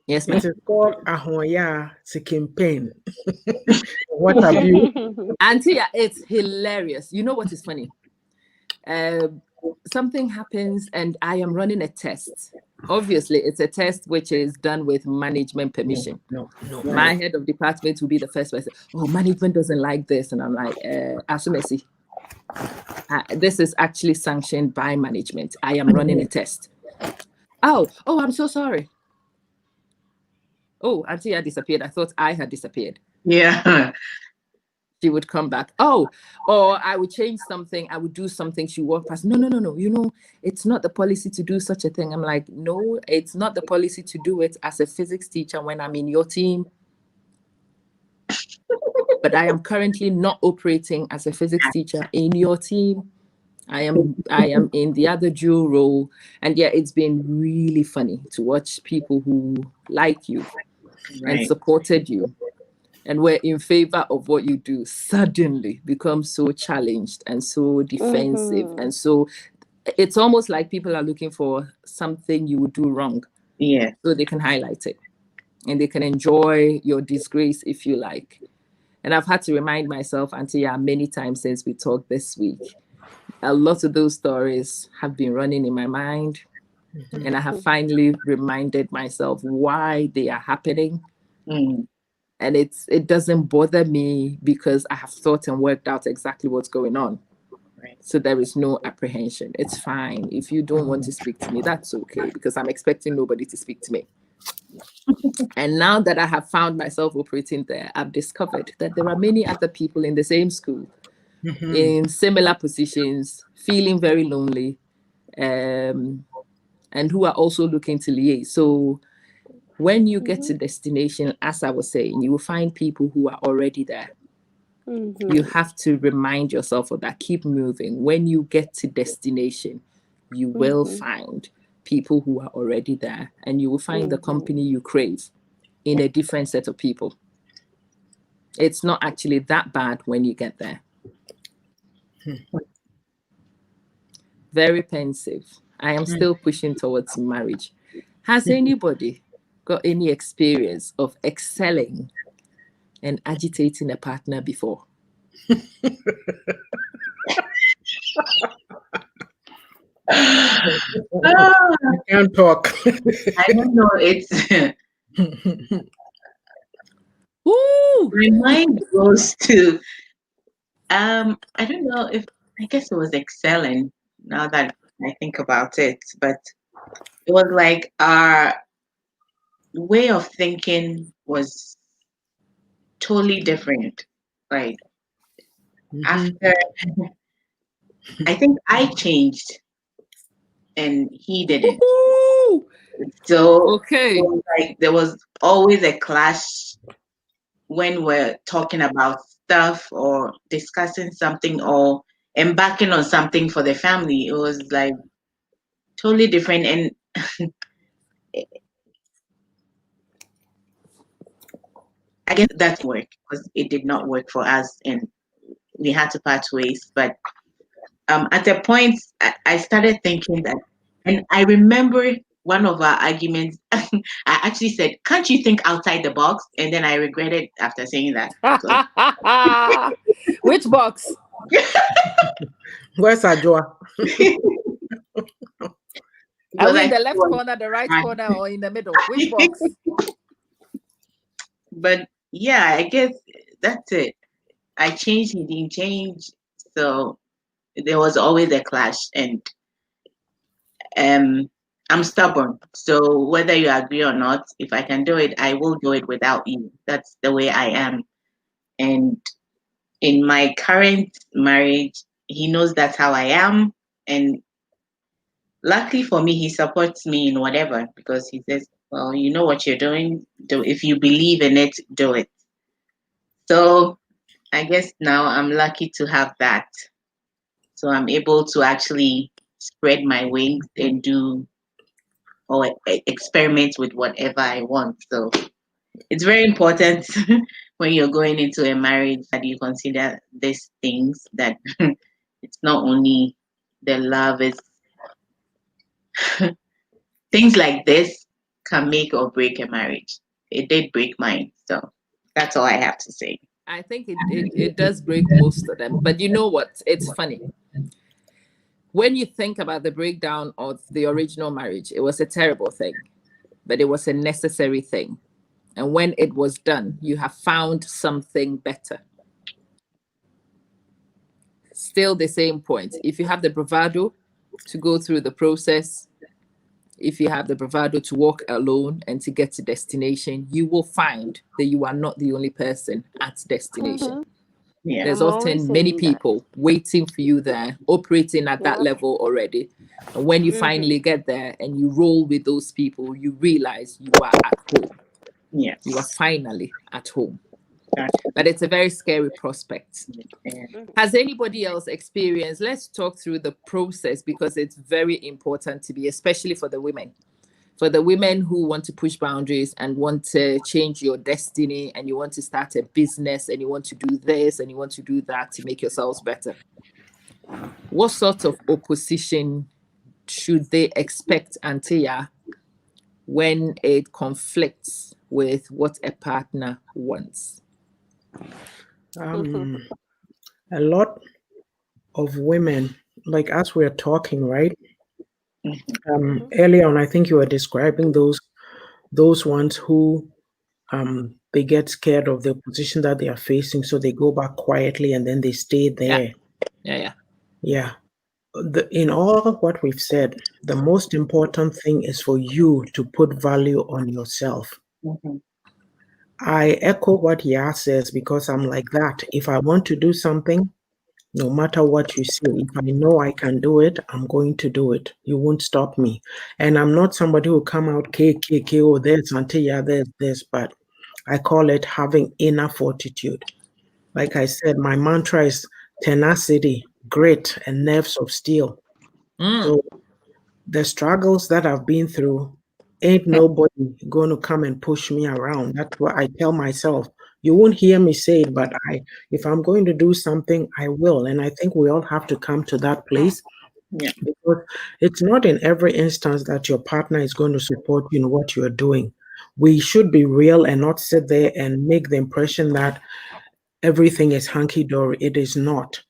Yes, ma'am. It is called Ahoya to campaign. What have you? Auntie, it's hilarious. You know what is funny? Something happens and I am running a test. Obviously, it's a test which is done with management permission. No. My head of department will be the first person. Oh, management doesn't like this. And I'm like, Asumesi, this is actually sanctioned by management. I am running a test. Oh, I'm so sorry. Oh, Auntie had disappeared. I thought I had disappeared. Yeah. She would come back. Oh, or I would change something. I would do something. She walked past. No. It's not the policy to do such a thing. I'm like, no, it's not the policy to do it as a physics teacher when I'm in your team. But I am currently not operating as a physics teacher in your team. I am in the other dual role. And it's been really funny to watch people who like you and supported you and were in favor of what you do suddenly become so challenged and so defensive. And so it's almost like people are looking for something you would do wrong. Yeah. So they can highlight it and they can enjoy your disgrace if you like. And I've had to remind myself, Auntie, many times since we talked this week, a lot of those stories have been running in my mind. And I have finally reminded myself why they are happening. And it doesn't bother me because I have thought and worked out exactly what's going on. So there is no apprehension. It's fine. If you don't want to speak to me, that's okay, because I'm expecting nobody to speak to me. And now that I have found myself operating there, I've discovered that there are many other people in the same school, in similar positions, feeling very lonely, and who are also looking to liaise. So when you get to destination, as I was saying, you will find people who are already there. You have to remind yourself of that. Keep moving. When you get to destination, you will find people who are already there, and you will find the company you crave in a different set of people. It's not actually that bad when you get there. Very pensive. I am still pushing towards marriage. Has anybody got any experience of excelling and agitating a partner before? I can't talk. I don't know. It's Ooh! my mind goes to I don't know if I guess it was excelling now that I think about it, but it was like our way of thinking was totally different. Like after I think I changed and he didn't. So Okay. like there was always a clash when we're talking about stuff or discussing something or embarking on something for the family. It was like totally different, and I guess that worked because it did not work for us, and we had to part ways. But at a point, I started thinking that, and I remember one of our arguments. I actually said, "Can't you think outside the box?" And then I regretted after saying that. So Which box? Where's Ajua? Are because we I in the left was corner, the right right. corner, or in the middle? Which box? But yeah, I guess that's it. I changed, he didn't change, so there was always a clash, and um, I'm stubborn. So whether you agree or not, if I can do it, I will do it without you. That's the way I am. And in my current marriage, he knows that's how I am, and luckily for me, he supports me in whatever because he says, "Well, you know what you're doing. Do if you believe in it, do it." So I guess now I'm lucky to have that. So I'm able to actually spread my wings and do or experiment with whatever I want. So it's very important when you're going into a marriage that you consider these things, that it's not only the love, it's things like this can make or break a marriage. It did break mine. So that's all I have to say. I think it does break most of them. But you know what? It's funny. When you think about the breakdown of the original marriage, it was a terrible thing, but it was a necessary thing. And when it was done, you have found something better. Still the same point. If you have the bravado to go through the process, if you have the bravado to walk alone and to get to destination, you will find that you are not the only person at destination. Mm-hmm. Yeah. There's I'm always often many saying that. people waiting for you there, operating at that Yeah. level already. And when you Mm-hmm. finally get there and you roll with those people, you realize you are at home. You are Yes. finally at home. That's But it's a very scary prospect. it. Has anybody else experienced? Let's talk through the process because it's very important to be, especially for the women. For the women who want to push boundaries and want to change your destiny, and you want to start a business, and you want to do this and you want to do that to make yourselves better. What sort of opposition should they expect, Antia, when it conflicts with what a partner wants? Um, a lot of women, like as we're talking, right? Mm-hmm. Earlier on, I think you were describing those ones who they get scared of the position that they are facing, so they go back quietly and then they stay Yeah, there. yeah. Yeah. In all of what we've said, the most important thing is for you to put value on yourself. Mm-hmm. I echo what Ya says because I'm like that. If I want to do something, no matter what you say, if I know I can do it, I'm going to do it. You won't stop me. And I'm not somebody who come out KKK or this until yeah, there's this, but I call it having inner fortitude. Like I said, my mantra is tenacity, grit, and nerves of steel. Mm. So the struggles that I've been through, ain't nobody going to come and push me around. That's what I tell myself. You won't hear me say it, but if I'm going to do something, I will. And I think we all have to come to that place Yeah. because it's not in every instance that your partner is going to support you in what you're doing. We should be real and not sit there and make the impression that everything is hunky dory. It is not.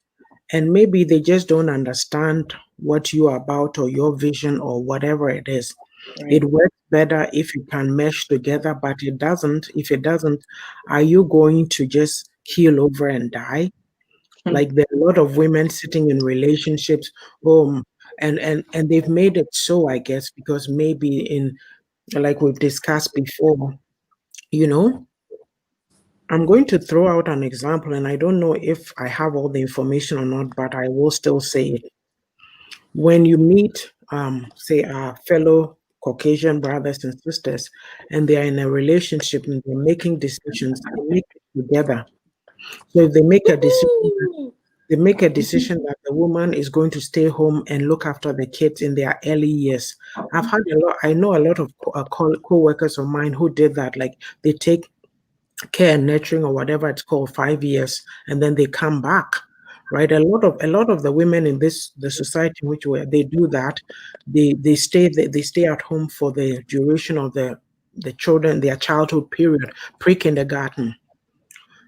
And maybe they just don't understand what you are about or your vision or whatever it is. Right. It works better if you can mesh together, but it doesn't. If it doesn't, are you going to just keel over and die? Like there are a lot of women sitting in relationships, and they've made it so, I guess, because maybe in like we've discussed before, you know, I'm going to throw out an example, and I don't know if I have all the information or not, but I will still say it. When you meet, say, a fellow Caucasian brothers and sisters, and they are in a relationship and they're making decisions, they make it together. So if Woohoo! they make a decision that the woman is going to stay home and look after the kids in their early years. I've had a lot. I know a lot of co-workers of mine who did that. Like they take care and nurturing or whatever it's called 5 years, and then they come back. Right, a lot of the women in the society in which they do that, they stay at home for the duration of the children, their childhood period, pre-kindergarten.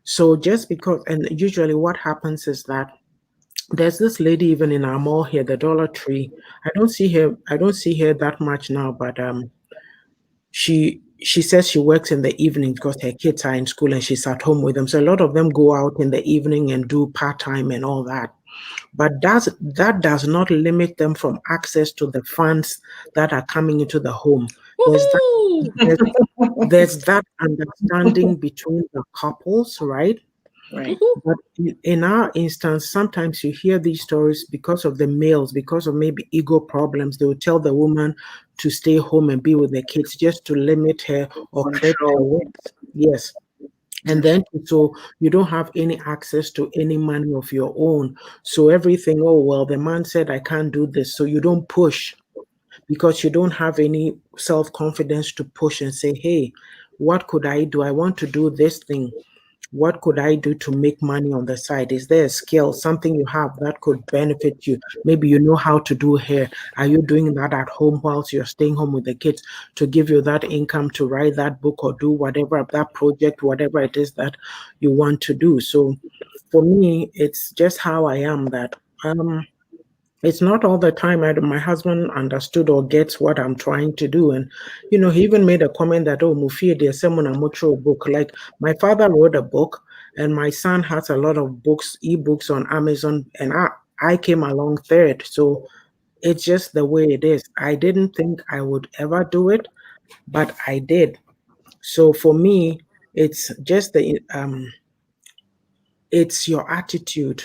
So just because, and usually what happens is that there's this lady even in our mall here, the Dollar Tree. I don't see her that much now, but she says she works in the evening because her kids are in school and she's at home with them. So a lot of them go out in the evening and do part-time and all that. But that does not limit them from access to the funds that are coming into the home. There's that Woohoo! there's, there's that understanding between the couples, right? Right. But in our instance, sometimes you hear these stories because of the males, because of maybe ego problems. They will tell the woman to stay home and be with the kids just to limit her or curb her Control. work. Yes. And then so you don't have any access to any money of your own. So everything, oh well, the man said I can't do this. So you don't push because you don't have any self-confidence to push and say, hey, what could I do? I want to do this thing. What could I do to make money on the side? Is there a skill, something you have that could benefit you? Maybe you know how to do hair. Are you doing that at home whilst you're staying home with the kids to give you that income to write that book or do whatever, that project, whatever it is that you want to do? So for me, it's just how I am that it's not all the time my husband understood or gets what I'm trying to do. And, he even made a comment that, oh, Mufie, there's someone a mutual book. Like my father wrote a book and my son has a lot of books, ebooks on Amazon, and I came along third. So it's just the way it is. I didn't think I would ever do it, but I did. So for me, it's just it's your attitude.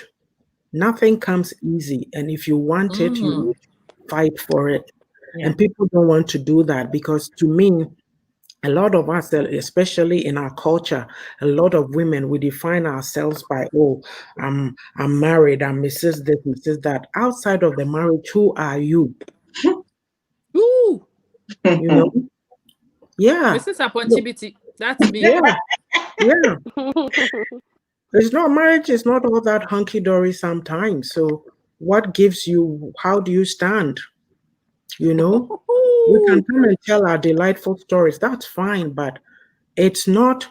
Nothing comes easy. And if you want it, you Mm. need to fight for it. Yeah. And people don't want to do that because to me, a lot of us, especially in our culture, a lot of women, we define ourselves by, oh, I'm married, I'm Mrs. This, Mrs. That. Outside of the marriage, who are you? Woo! You know? Yeah. Mrs. Look, Aponchibiti, that's me. yeah. Yeah. It's not marriage, is not all that hunky-dory sometimes. So what gives you, how do you stand? You know? We can come and tell our delightful stories. That's fine, but it's not,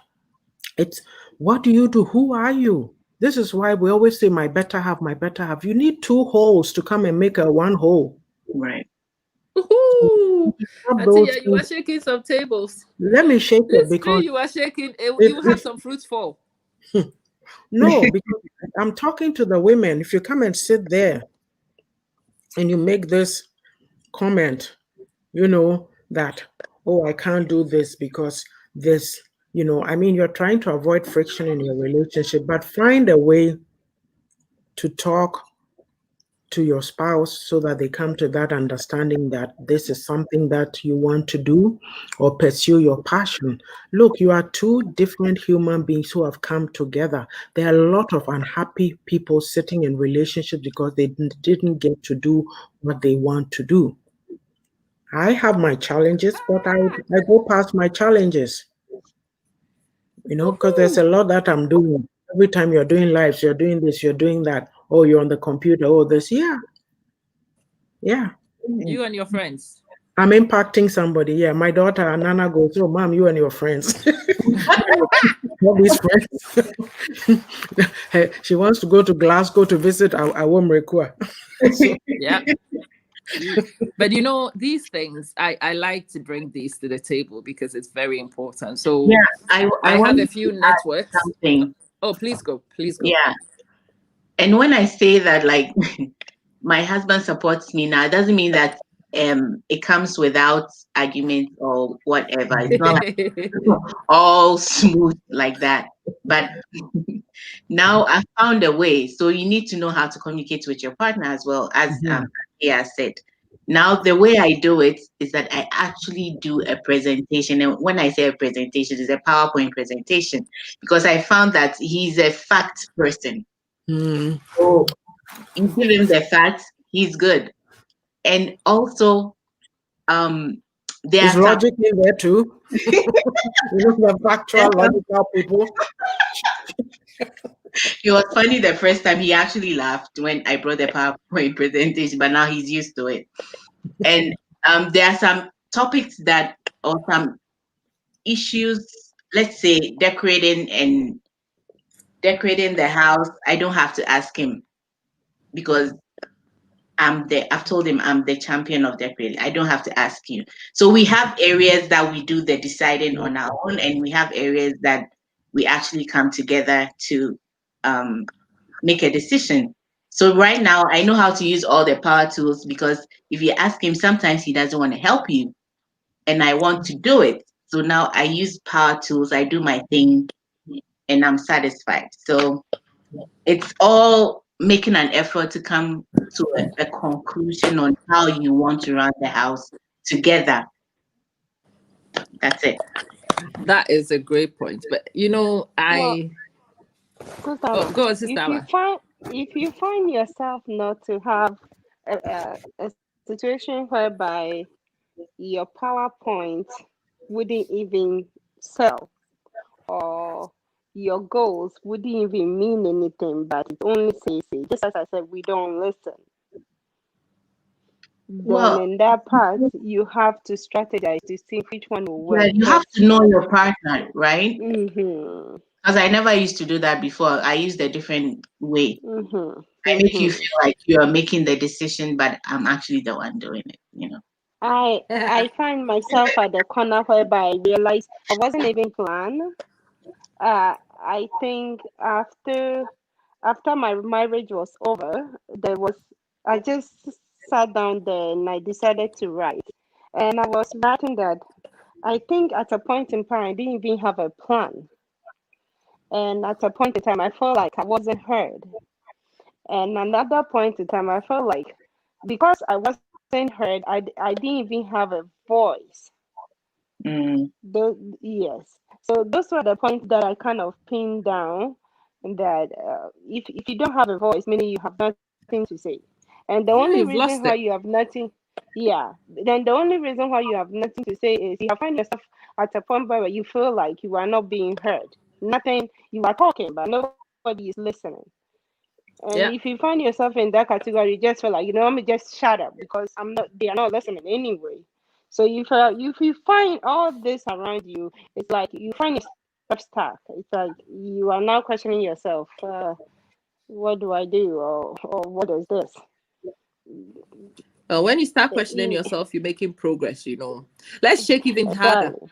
it's what do you do? Who are you? This is why we always say, my better half, my better half. You need two holes to come and make a one hole. Right. Woohoo! Stop I tell you, those you are things. shaking some tables. Let me shake it This tree because you are shaking, if, you have if some fruits fall. no, because I'm talking to the women. If you come and sit there and you make this comment, that, oh, I can't do this because this, I mean, you're trying to avoid friction in your relationship, but find a way to talk to your spouse so that they come to that understanding that this is something that you want to do or pursue your passion. Look, you are two different human beings who have come together. There are a lot of unhappy people sitting in relationships because they didn't get to do what they want to do. I have my challenges, but I go past my challenges, because there's a Woohoo! lot that I'm doing. Every time you're doing lives, you're doing this, you're doing that. Oh, you're on the computer. Oh, this. Yeah, yeah. You and your friends. I'm impacting somebody. Yeah, my daughter Nana goes, "Oh, mom, you and your friends, all these friends." Hey, she wants to go to Glasgow to visit our Rekua. So, Yeah. But these things, I like to bring these to the table because it's very important. So Yeah. I I have a wanted few to add networks. something. Oh, please go. Please go. Yeah. And when I say that, like, my husband supports me now, it doesn't mean that it comes without argument or whatever. It's not like all smooth like that. But now I found a way. So you need to know how to communicate with your partner as well, as mhm, yeah said. Now, the way I do it is that I actually do a presentation. And when I say a presentation, it's a PowerPoint presentation because I found that he's a fact person. Hmm. So you give him the facts, he's good. And also, um, there Is are some, logic in there too? The factual, logical people. it was funny the first time he actually laughed when I brought the PowerPoint presentation, but now he's used to it. And there are some topics that, or some issues, let's say decorating the house. I don't have to ask him because I've told him I'm the champion of decorating. I don't have to ask you. So we have areas that we do the deciding on our own, and we have areas that we actually come together to um, make a decision. So right now, I know how to use all the power tools because if you ask him, sometimes he doesn't want to help you, and I want to do it. So now I use power tools. I do my thing, and I'm satisfied. So it's all making an effort to come to a conclusion on how you want to run the house together. That's it. That is a great point. But you know, Well, I oh Susanna, go on, Sister Ava. if you find yourself not to have a situation whereby your PowerPoint wouldn't even sell, or your goals wouldn't even mean anything, but it only say, just as I said, we don't listen. Then Well, in that part, you have to strategize to see which one will yeah, work. you have to know your partner, right? Mm-hmm, Because I never used to do that before. I used a different way. mm-hmm, I make you mm-hmm. feel like you are making the decision, but I'm actually the one doing it. I find myself at the corner whereby I realized I wasn't even planned. I think after my marriage was over, I just sat down there and I decided to write. And I was writing that I think at a point in time I didn't even have a plan. And at a point in time I felt like I wasn't heard. And another point in time I felt like because I wasn't heard, I didn't even have a voice. Mm, Yes. So those were the points that I kind of pinned down, and that if you don't have a voice, meaning you have nothing to say. And the only Yeah, you've reason lost why it. you have nothing, yeah, then the only reason why you have nothing to say is you find yourself at a point where you feel like you are not being heard. Nothing, you are talking, but nobody is listening. And if Yeah. you find yourself in that category, you just feel like, let me just shut up because they are not listening anyway. So if you find all this around you, it's like you find yourself stuck. It's like you are now questioning yourself, what do I do, or what is this? When you start questioning Eh, yourself, you're making progress. You know. Let's shake even harder. exactly.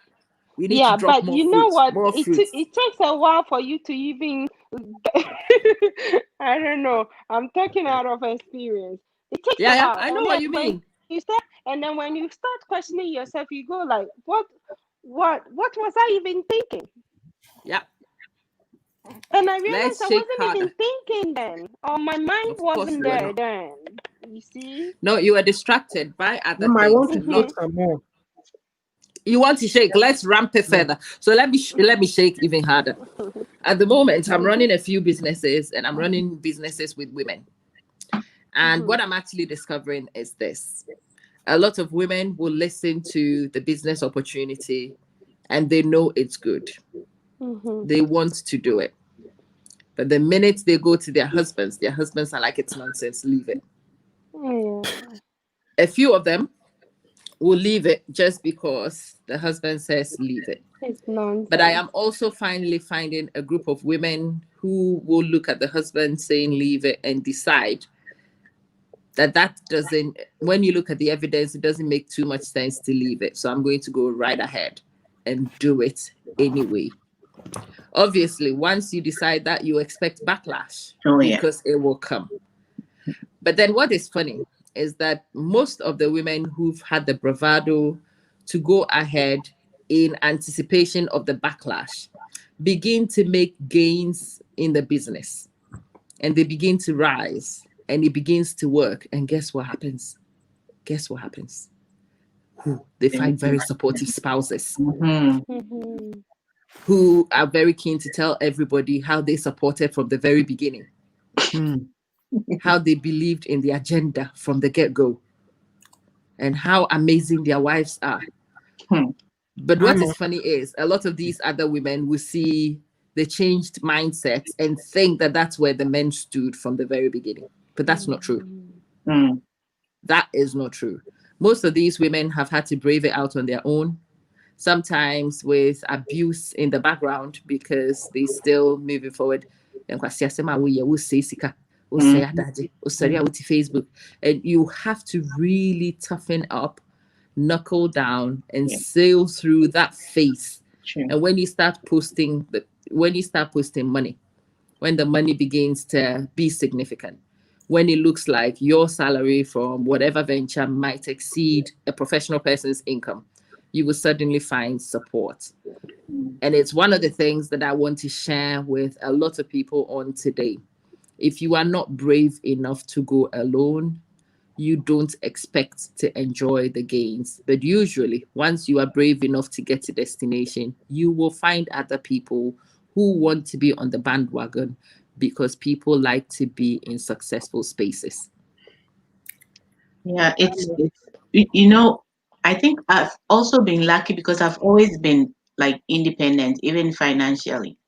We need to Yeah, drop but more you know fruits. what? More fruits. It takes a while for you to even. I don't know. I'm talking out of experience. It takes Yeah, a yeah. while, I know and what then you mean. when you start questioning yourself, you go like, what was I even thinking? Yeah. And I Let's realized I shake wasn't even harder. thinking then, or my mind Of course, wasn't you are there not. then. You see? No, you are distracted by other I things want to and take not. Mm-hmm. some more. You want to shake? Let's ramp it Yeah. further. So let me shake even harder. At the moment, I'm Mm-hmm. running a few businesses, and I'm running businesses with women. And Mm-hmm. what I'm actually discovering is this: a lot of women will listen to the business opportunity, and they know it's good. Mm-hmm. They want to do it. But the minute they go to their husbands are like, it's nonsense, leave it. Yeah, A few of them will leave it just because the husband says leave it. it's But I nonsense. am also finally finding a group of women who will look at the husband saying leave it and decide that doesn't, when you look at the evidence, it doesn't make too much sense to leave it. So I'm going to go right ahead and do it anyway. Obviously, once you decide that, you expect backlash oh yeah. because it will come. But then what is funny is that most of the women who've had the bravado to go ahead in anticipation of the backlash begin to make gains in the business, and they begin to rise and it begins to work. And guess what happens? guess what happens? They find very supportive spouses who are very keen to tell everybody how they supported from the very beginning, how they believed in the agenda from the get-go, and how amazing their wives are. But what is funny is a lot of these other women will see the changed mindset and think that that's where the men stood from the very beginning. But that's not true. That is not true. Most of these women have had to brave it out on their own, sometimes with abuse in the background because they still moving forward. Facebook, and you have to really toughen up, knuckle down, and sail through that phase. And when you start posting money, when the money begins to be significant, when it looks like your salary from whatever venture might exceed a professional person's income, you will suddenly find support. And it's one of the things that I want to share with a lot of people on today. If you are not brave enough to go alone, you don't expect to enjoy the gains. But usually, once you are brave enough to get to destination, you will find other people who want to be on the bandwagon because people like to be in successful spaces. Yeah, it's I think I've also been lucky because I've always been like independent, even financially.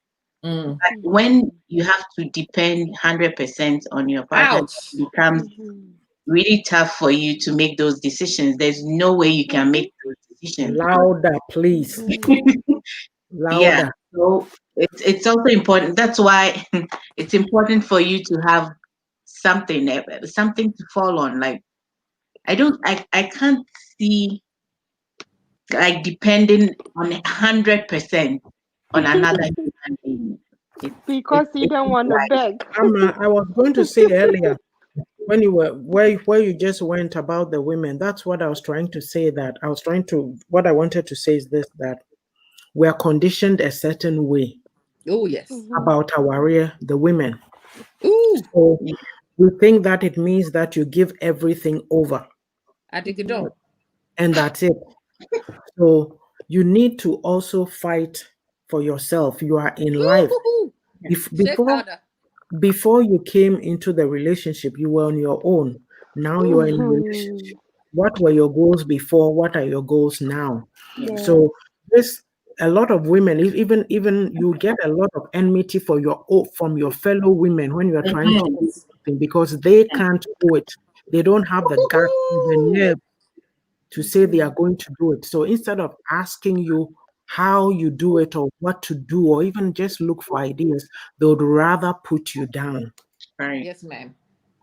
But when you have to depend 100% on your partner, it becomes really tough for you to make those decisions. There's no way you can make those decisions. Louder, please. Yeah, Louder. so it's also important. That's why it's important for you to have something to fall on. Like I can't see like depending on 100% on another human being. Because you don't want to beg. I was going to say earlier when you were where you just went about the women. That's what I was trying to say. What I wanted to say is this: that we are conditioned a certain way. Oh yes. About our the women. Ooh. So we think that it means that you give everything over. I think you don't. And that's it. So you need to also fight for yourself. You are in life. Before you came into the relationship, you were on your own. Now you are in a relationship. What were your goals before? What are your goals now? Yeah. So a lot of women, even you get a lot of enmity from your fellow women when you are trying to do something because they can't do it. They don't have the guts, the nerve to say they are going to do it. So instead of asking you how you do it or what to do or even just look for ideas, they would rather put you down. Right. Yes, ma'am.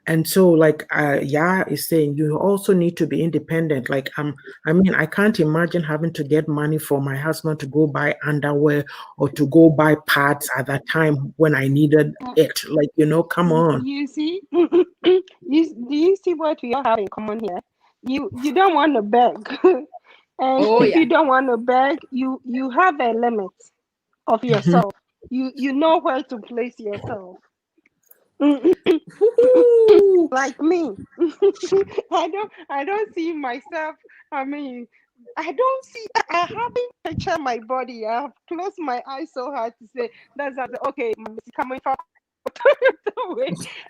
And so, like Ya is saying, you also need to be independent. Like I can't imagine having to get money for my husband to go buy underwear or to go buy pads at that time when I needed it. Like, come on. You see, do you see what we all have in common here? You don't want to beg, and if you don't want to beg, you have a limit of yourself. You know where to place yourself. Like me, I don't see myself. I mean, I haven't pictured my body. I have closed my eyes so hard to say okay, coming from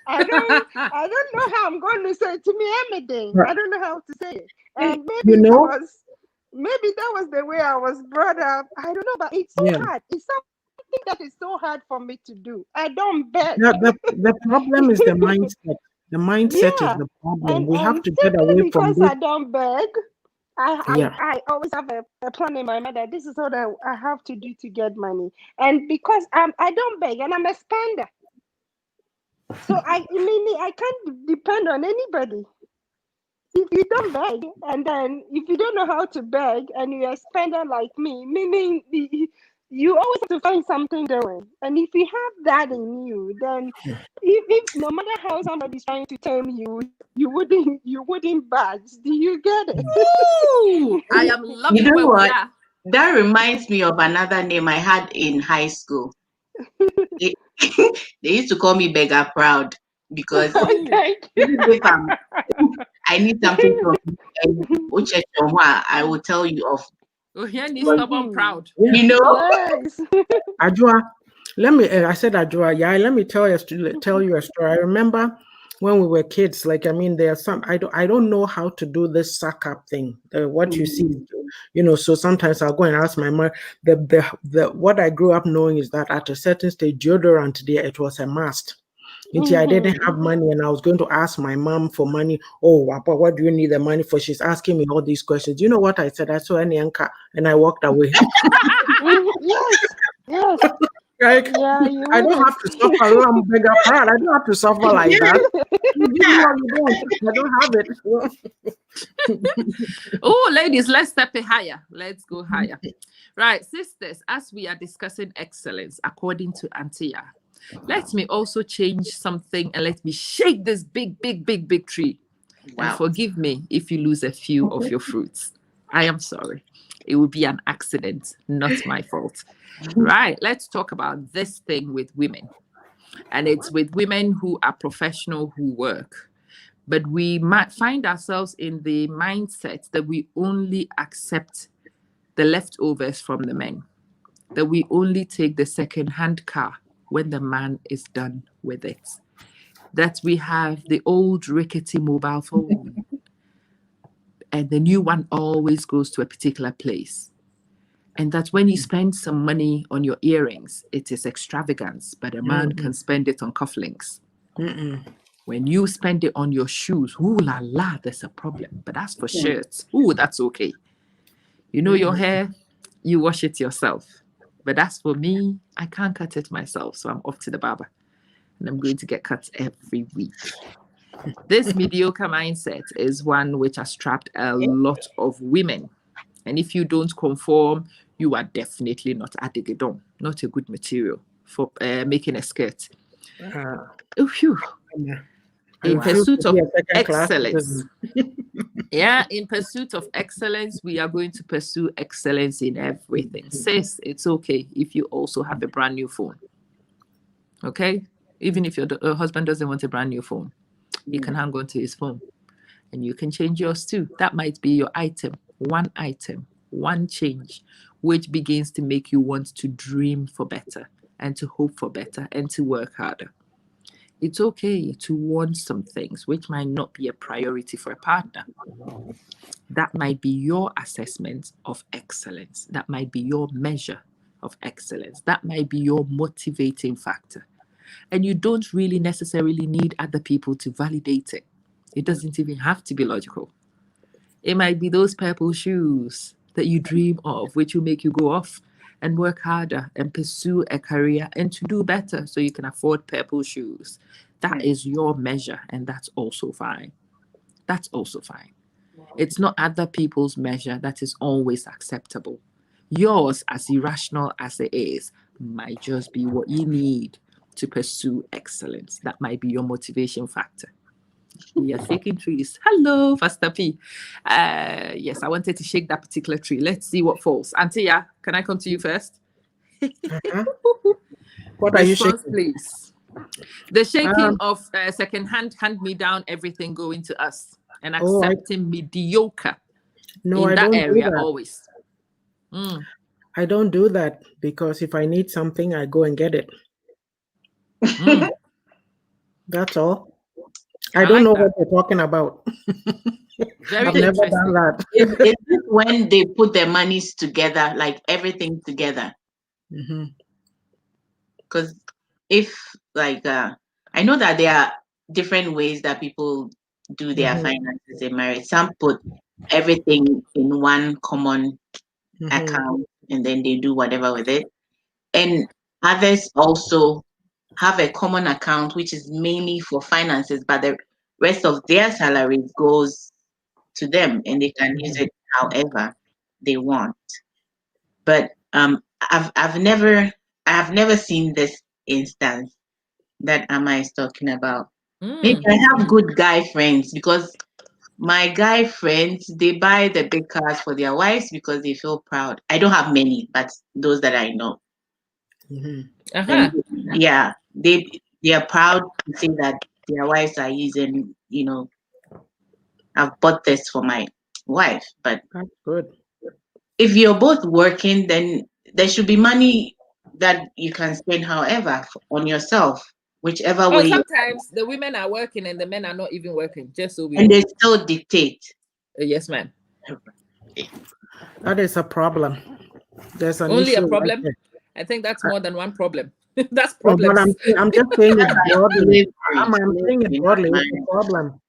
I don't know how I'm going to say it. To me, everything. I don't know how to say it. And maybe that was the way I was brought up. I don't know, but it's so hard. It's something that is so hard for me to do. I don't beg. The problem is the mindset. The mindset is the problem. We have to get away from this. Because I don't beg. I always have a plan in my mind that this is what I have to do to get money. And because I don't beg and I'm a spender. So I can't depend on anybody. If you don't beg, and then if you don't know how to beg, and you're a spender like me, meaning you always have to find something doing. And if you have that in you, then if no matter how somebody's trying to tame you, you wouldn't budge. Do you get it? Ooh, I am loving what? That reminds me of another name I had in high school. They used to call me beggar proud because I need something from you, and which I will tell you of. Oh, here needs stubborn Mhm. proud. Yeah. You know? Yes. Ajua, let me. I said Ajua. Yeah, let me tell you a story. I remember when we were kids. Like, I mean, there's some. I don't know how to do this suck up thing. What you see, Mm. So sometimes I'll go and ask my mom. The what I grew up knowing is that at a certain stage, deodorant there it was a must. Until I didn't Mhm. have money and I was going to ask my mom for money. Oh, Papa, what do you need the money for? She's asking me all these questions. You know what I said? I saw any anchor and I walked away. Mhm. Yes. Yes. Like, Yeah, you I don't have wouldn't. to suffer. I'm bigger proud. I don't have to suffer like that. You give me Yeah. or you don't. I don't have it. Oh, ladies, let's step it higher. Let's go higher. Right, sisters, as we are discussing excellence according to Antia, let me also change something and let me shake this big, big, big, big tree. And Wow. forgive me if you lose a few of your fruits. I am sorry. It will be an accident, not my fault. Right, let's talk about this thing with women. And it's with women who are professional who work. But we might find ourselves in the mindset that we only accept the leftovers from the men, that we only take the second-hand car when the man is done with it, that we have the old rickety mobile phone and the new one always goes to a particular place. And that when you spend some money on your earrings, it is extravagance, but a man can spend it on cufflinks. Mm-mm. When you spend it on your shoes, ooh la la, there's a problem. But as for shirts, ooh, that's okay. You know your hair, you wash it yourself. But as for me, I can't cut it myself. So I'm off to the barber and I'm going to get cut every week. This mediocre mindset is one which has trapped a lot of women. And if you don't conform, you are definitely not adigidon, not a good material for making a skirt. Oh, phew. I In refuse pursuit to be of a second class excellence, citizen. yeah, in pursuit of excellence, we are going to pursue excellence in everything. Sis, it's okay if you also have a brand new phone. Okay? Even if your husband doesn't want a brand new phone, he can hang on to his phone and you can change yours too. That might be your item, one change, which begins to make you want to dream for better and to hope for better and to work harder. It's okay to want some things which might not be a priority for a partner. That might be your assessment of excellence. That might be your measure of excellence. That might be your motivating factor. And you don't really necessarily need other people to validate it. It doesn't even have to be logical. It might be those purple shoes that you dream of, which will make you go off and work harder and pursue a career and to do better so you can afford purple shoes. That is your measure, and that's also fine. That's also fine. It's not other people's measure that is always acceptable. Yours, as irrational as it is, might just be what you need to pursue excellence. That might be your motivation factor. We are shaking trees. Hello, Pastor P. Yes, I wanted to shake that particular tree. Let's see what falls. Antia, can I come to you first? Uh-huh. What are you Response, shaking? please. The shaking Um, of second-hand, hand-me-down, everything going to us and oh, accepting mediocre no, in I that don't do area that. always. Mm. I don't do that because if I need something, I go and get it. Mm. That's all. I I don't know like what that. you're talking about. Very I've never done interesting. that. Is this when they put their monies together, like everything together? Hmm. Because if like I know that there are different ways that people do their Hmm. finances in marriage. Some put everything in one common Hmm. account and then they do whatever with it. And others also have a common account which is mainly for finances, but the rest of their salary goes to them and they can use it however they want. But I've never seen this instance that Amma is talking about. Maybe Mm. I have good guy friends because my guy friends they buy the big cars for their wives because they feel proud. I don't have many, but those that I know. Hmm. And Uh-huh. yeah, they are proud to say that their wives are using, I've bought this for my wife. But That's good. if you're both working, then there should be money that you can spend however on yourself, whichever Oh, way you, sometimes the women are working and the men are not even working, just so we and know. they still dictate. Yes, ma'am. That is a problem. There's an Only a issue right problem? there. I think that's more than one problem. That's No, but problems. I'm just saying it broadly. Slavery, I'm saying it slavery, not broadly. It's marriage. a problem.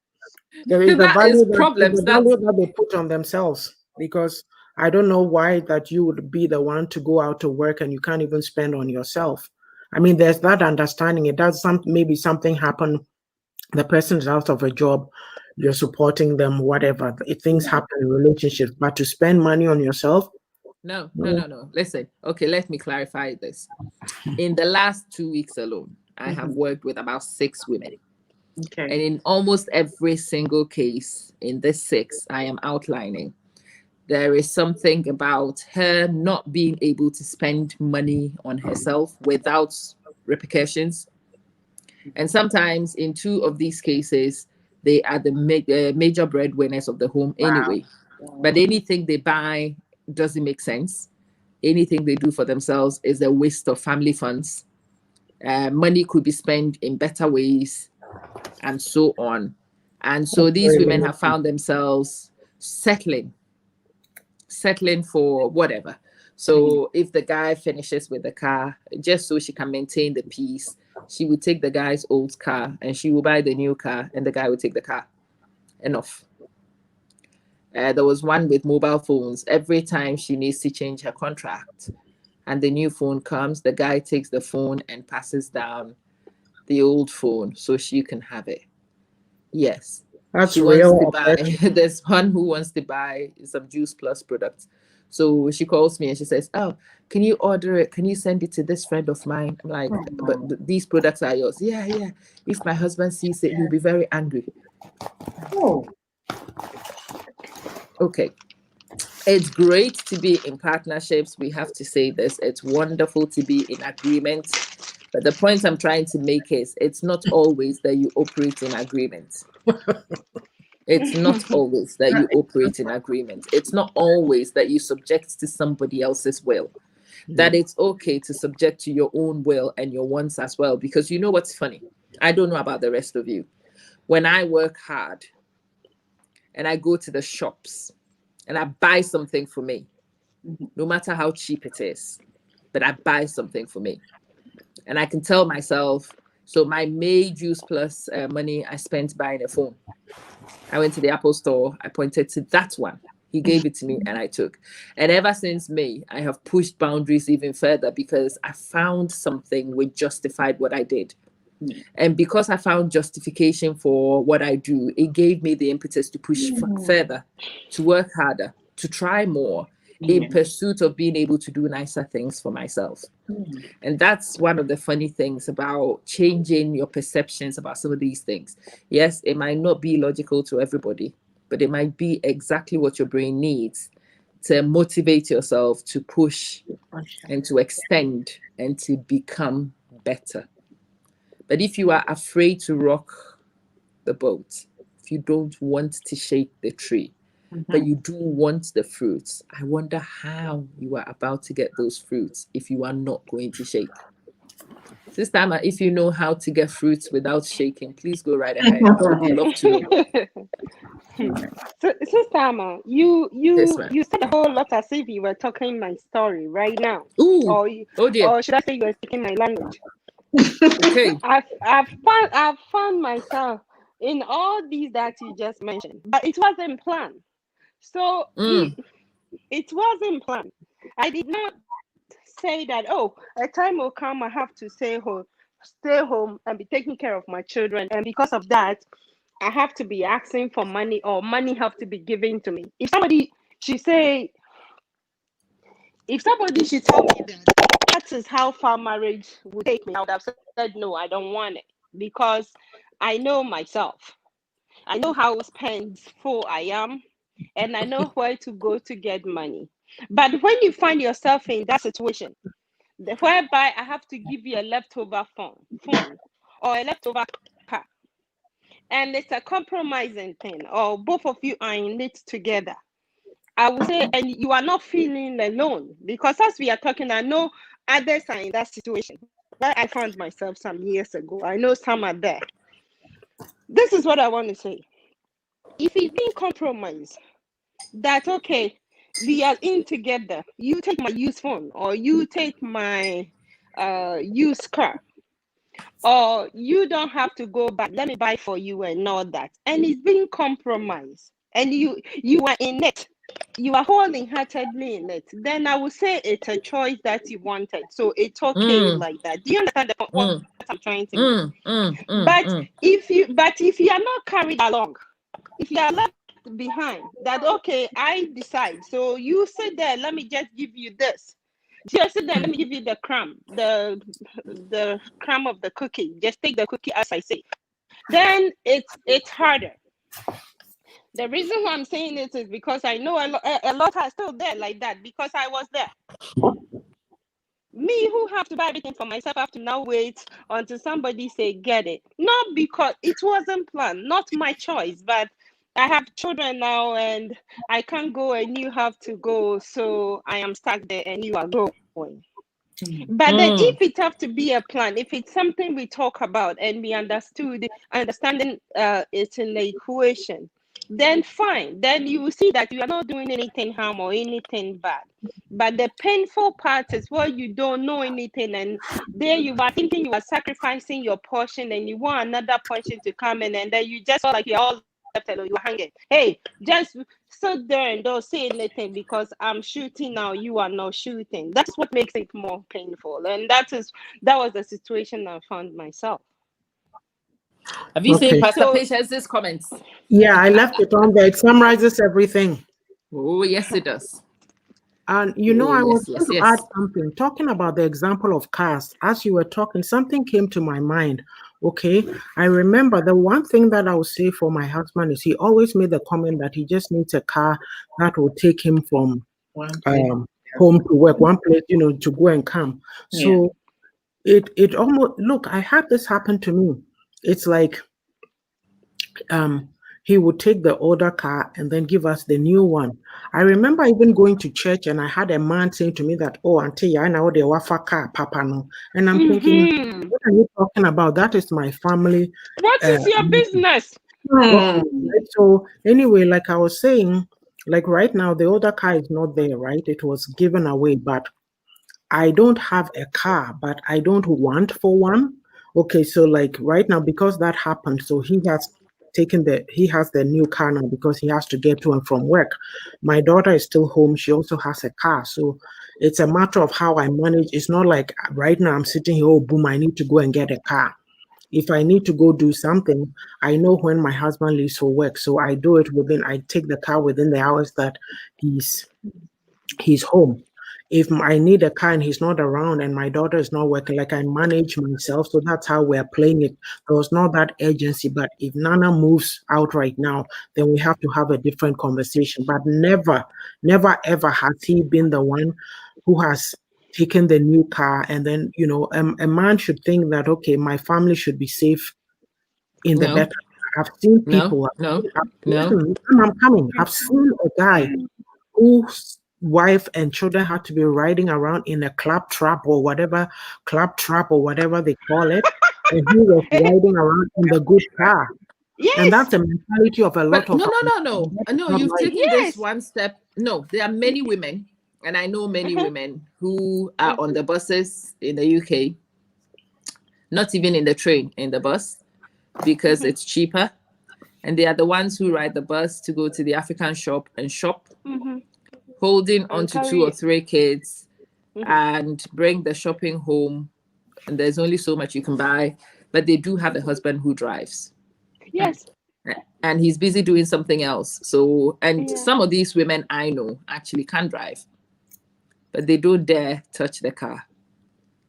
There is a That is value that is problems. the value That's that they put on themselves, because I don't know why that you would be the one to go out to work and you can't even spend on yourself. I mean, there's that understanding. It does maybe something happen. The person is out of a job. You're supporting them, whatever. Things Yeah. happen in relationships, but to spend money on yourself, no, no, no. no, no. Listen, okay, let me clarify this. In the last 2 weeks alone, I have worked with about 6 women. Okay. And in almost every single case in this 6 I am outlining, there is something about her not being able to spend money on herself without repercussions. And sometimes in 2 of these cases, they are the major breadwinners of the home Wow. anyway. But anything they buy doesn't make sense. Anything they do for themselves is a waste of family funds. Money could be spent in better ways, and so on. And so these Very women have limited. found themselves settling for whatever. So if the guy finishes with the car, just so she can maintain the peace, she would take the guy's old car and she will buy the new car, and the guy will take the car. Enough. There was one with mobile phones. Every time she needs to change her contract and the new phone comes, the guy takes the phone and passes down the old phone so she can have it. Yes. That's She wants to real. buy, there's one who wants to buy some Juice Plus products. So she calls me and she says, "Oh, can you order it? Can you send it to this friend of mine?" I'm like, "But these products are yours." "Yeah, yeah. If my husband sees it, he'll be very angry." Oh, Okay. It's great to be in partnerships. We have to say this. It's wonderful to be in agreement. But the point I'm trying to make is it's not always that you operate in agreement. It's not always that you operate in agreement. It's not always that you subject to somebody else's will. That it's okay to subject to your own will and your wants as well. Because you know what's funny? I don't know about the rest of you. When I work hard and I go to the shops and I buy something for me, no matter how cheap it is, but I buy something for me. And I can tell myself, so my May Juice Plus money I spent buying a phone. I went to the Apple store, I pointed to that one. He gave it to me and I took. And ever since May, I have pushed boundaries even further because I found something which justified what I did. And because I found justification for what I do, it gave me the impetus to push further, to work harder, to try more in pursuit of being able to do nicer things for myself. And that's one of the funny things about changing your perceptions about some of these things. Yes, it might not be logical to everybody, but it might be exactly what your brain needs to motivate yourself to push and to extend and to become better. But if you are afraid to rock the boat, if you don't want to shake the tree, but you do want the fruits, I wonder how you are about to get those fruits if you are not going to shake. Sister Amma, if you know how to get fruits without shaking, please go right ahead. We would love to know. So, Sister Amma, you Yes, you ma'am. you said a whole lot as if you were talking my story right now, Ooh, or oh dear. or should I say you were speaking my language? Okay. I've found myself in all these that you just mentioned, but it wasn't planned. So Mm, it wasn't planned. I did not say that, oh, a time will come I have to stay home and be taking care of my children, and because of that I have to be asking for money, or money have to be given to me. Should say if somebody should tell me that that is how far marriage would take me, I would have said no, I don't want it, because I know myself. I know how spendful I am, and I know where to go to get money. But when you find yourself in that situation, whereby I have to give you a leftover phone or a leftover car, and it's a compromising thing, or both of you are in it together, I would say, and you are not feeling alone, because as we are talking, I know others are in that situation where I found myself some years ago. I know some are there. This is what I want to say. If it's being compromised, that okay, we are in together. You take my used phone, or you take my used car, or you don't have to go back. Let me buy for you and all that. And it's being compromised, and you are in it. You are wholeheartedly in it. Then I would say it's a choice that you wanted, so it's okay Mm, like that. Do you understand what mm, I'm trying to make? mm, But if you are not carried along, if you are left behind, that okay, I decide. So you sit there, let me just give you this. Just sit there, let me give you the crumb, the crumb of the cookie. Just take the cookie as I say. Then it's harder. The reason why I'm saying it is because I know a lot are still there like that, because I was there. Me who have to buy everything for myself have to now wait until somebody say get it. Not because it wasn't planned, not my choice, but I have children now and I can't go and you have to go, so I am stuck there and you are going. But then if it have to be a plan, if it's something we talk about and we understanding it's in the equation, then fine. Then you will see that you are not doing anything harm or anything bad. But the painful part is where you don't know anything, and there you are thinking you are sacrificing your portion and you want another portion to come in, and then you just feel like you're all left alone, you're hanging. Hey, just sit there and don't say anything because I'm shooting now, you are not shooting. That's what makes it more painful. And that was the situation I found myself. Have you seen Okay. Pastor So Patience's comments? Yeah, I left it on there. It summarizes everything. Oh, yes, it does. And Oh, I was yes, going yes, to add yes. something. Talking about the example of cars, as you were talking, something came to my mind. Okay. I remember the one thing that I would say for my husband is he always made the comment that he just needs a car that will take him from One place. home to work, one place, to go and come. Yeah. So it almost, look, I had this happen to me. It's like um he would take the older car and then give us the new one. I remember even going to church and I had a man saying to me that, oh, auntie, I know the wafa car, papa no. And I'm thinking, mhm. what are you talking about? That is my family. What Uh, is your business? okay. Hmm. Right? So anyway, like I was saying, like right now, the older car is not there, right? It was given away, but I don't have a car, but I don't want for one. Okay, so like right now, because that happened, so he has the new car now because he has to get to and from work. My daughter is still home. She also has a car. So it's a matter of how I manage. It's not like right now I'm sitting here, oh boom, I need to go and get a car. If I need to go do something, I know when my husband leaves for work. So I take the car within the hours that he's he's home. If I need a car and he's not around and my daughter is not working, like I manage myself. So that's how we're playing it. There was not that urgency. But if Nana moves out right now, then we have to have a different conversation. But never, never, ever has he been the one who has taken the new car. And then, a man should think that, okay, my family should be safe in the No, better. I've seen no, people, no, no. listen, I'm coming. I've seen a guy whose wife and children had to be riding around in a clap trap or whatever they call it. And he was riding around in the good car. And Yes, that's the mentality of a lot But of no, no, no, no. that is No, not you've right. taken this yes. one step. No, there are many women, and I know many Uh-huh. women who are on the buses in the UK, not even in the train, in the bus, because Mhm, it's cheaper. And they are the ones who ride the bus to go to the African shop and shop, mhm. holding And onto two or carry. three kids Mhm. and bring the shopping home. And there's only so much you can buy. But they do have a husband who drives, Yes. and he's busy doing something else. So, and Yeah. some of these women I know actually can drive, but they don't dare touch the car.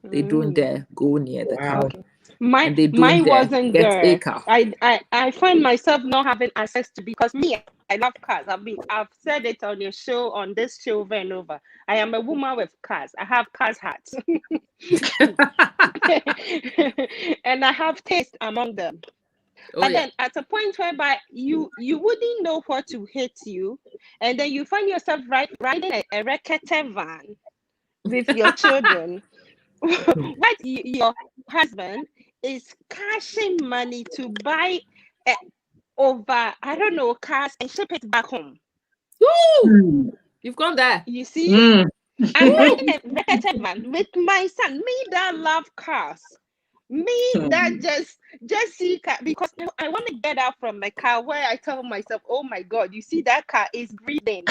They don't Mm. dare go near the car, Wow. Okay. My and they don't mine dare wasn't get a there. car. I find myself not having access to, because me, I love cars. I've said it on your show, on this show over and over. I am a woman with cars. I have cars hats. And I have taste among them. Oh But yeah. then at a point whereby you wouldn't know what to hit you, and then you find yourself riding a Rekete van with your children, what your husband is cashing money to buy over, I don't know, cars and ship it back home. Woo! Mm. You've gone there. You see, Mm. I'm riding a Rekete van with my son, me that love cars. Me that just see car, because I want to get out from my car where I tell myself, oh my God, you see that car is breathing.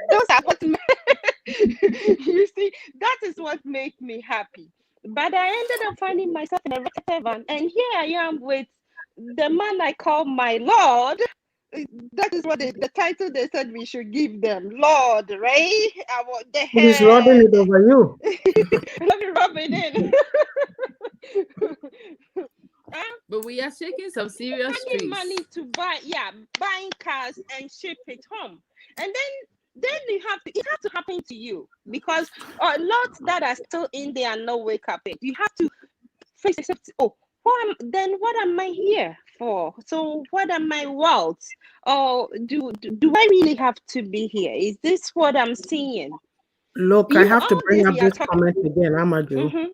Those are what you see, that is what make me happy. But I ended up finding myself in a Rekete van, and here I am with the man I call my Lord. That is what the title they said we should give them, Lord, right? I want the Who is lording head. it over you? Let me rub it in. But we are shaking some serious Having trees. money to buying cars and ship it home, and then it has to happen to you, because lots that are still in there and not wake up yet. You have to face yourself. Oh, what am I here for? So what are my wealth? Or do I really have to be here? Is this what I'm seeing? Look, I You have to all bring this up we are this talking. comment again, Amaju.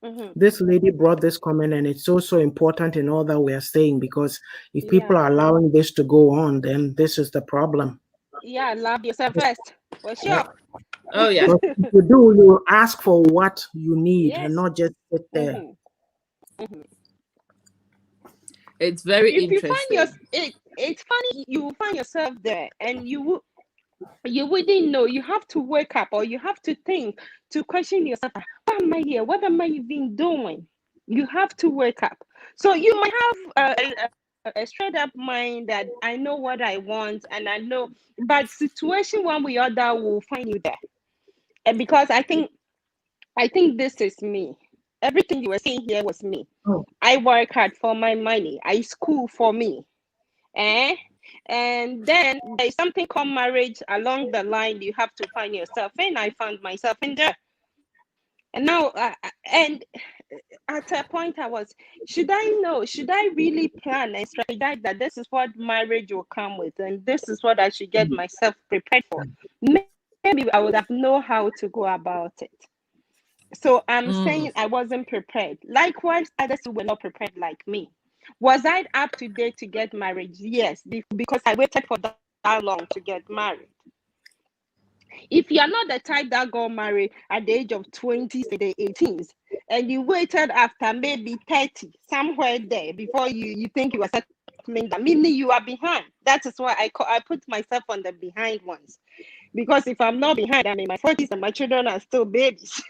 Mm-hmm. This lady brought this comment, and it's so important in all that we are saying, because if people Yeah. are allowing this to go on, then this is the problem. Yeah, love yourself first. For Yeah. sure. Oh yeah. But if you do, you ask for what you need and Yes. not just sit there. Mm-hmm. It's very If you find interesting. it's funny, you find yourself there, and you wouldn't know. You have to wake up, or you have to think, to question yourself, why am I here? What am I even doing? You have to wake up. So you might have a straight up mind that I know what I want, and I know, but situation one way or other will find you there. And because I think this is me. Everything you were saying here was me. Oh. I work hard for my money. I school for me. Eh? And then there's something called marriage along the line. You have to find yourself in. I found myself in there. And now, and at a point, I was, should I know? Should I really plan and strategize that this is what marriage will come with, and this is what I should get myself prepared for? Maybe I would have known how to go about it. So I'm saying I wasn't prepared. Likewise, others who were not prepared like me. Was I up to date to get married? Yes, because I waited for that long to get married. If you're not the type that got married at the age of 20s and the 18s, and you waited after maybe 30, somewhere there, before you think you were settling down, meaning you are behind. That is why I put myself on the behind ones. Because if I'm not behind, I'm in my 40s and my children are still babies.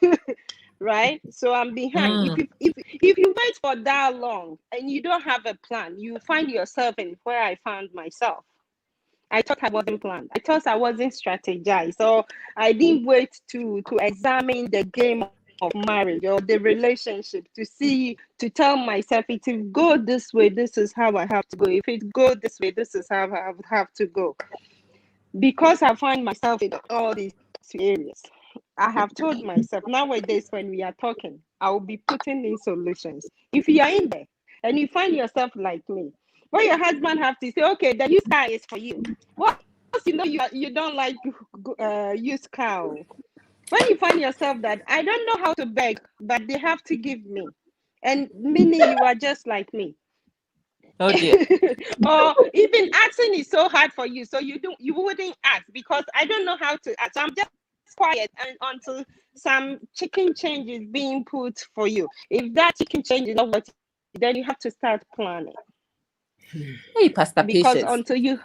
Right? So I'm behind. If you wait for that long and you don't have a plan, you find yourself in where I found myself. I thought I wasn't planned. I thought I wasn't strategized. So I didn't wait to examine the game of marriage or the relationship to tell myself, if it go this way, this is how I have to go. If it go this way, this is how I have to go. Because I find myself in all these areas, I have told myself nowadays when we are talking, I will be putting in solutions. If you are in there and you find yourself like me, when your husband have to say, okay, the used car is for you. Once you know you don't like used car. When you find yourself that I don't know how to beg, but they have to give me, and meaning you are just like me. Oh dear. Or even asking is so hard for you, so you wouldn't ask because I don't know how to ask. So I'm just quiet and until some chicken change is being put for you. If that chicken change is not what, then you have to start planning. Hey, Pastor Because Patience. until you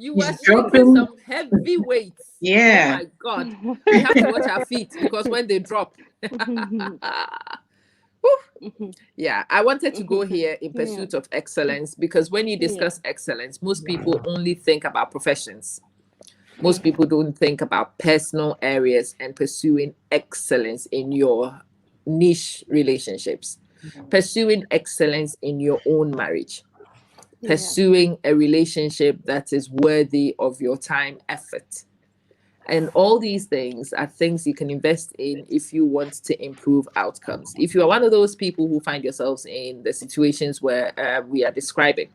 You were He's shaking dropping. some heavy weights. Yeah. Oh my God. We have to watch our feet because when they drop. Yeah, I wanted to go here in pursuit of excellence because when you discuss excellence, most people only think about professions. Most people don't think about personal areas and pursuing excellence in your niche relationships, pursuing excellence in your own marriage, pursuing a relationship that is worthy of your time, effort, And all these things are things you can invest in if you want to improve outcomes. If you are one of those people who find yourselves in the situations where we are describing,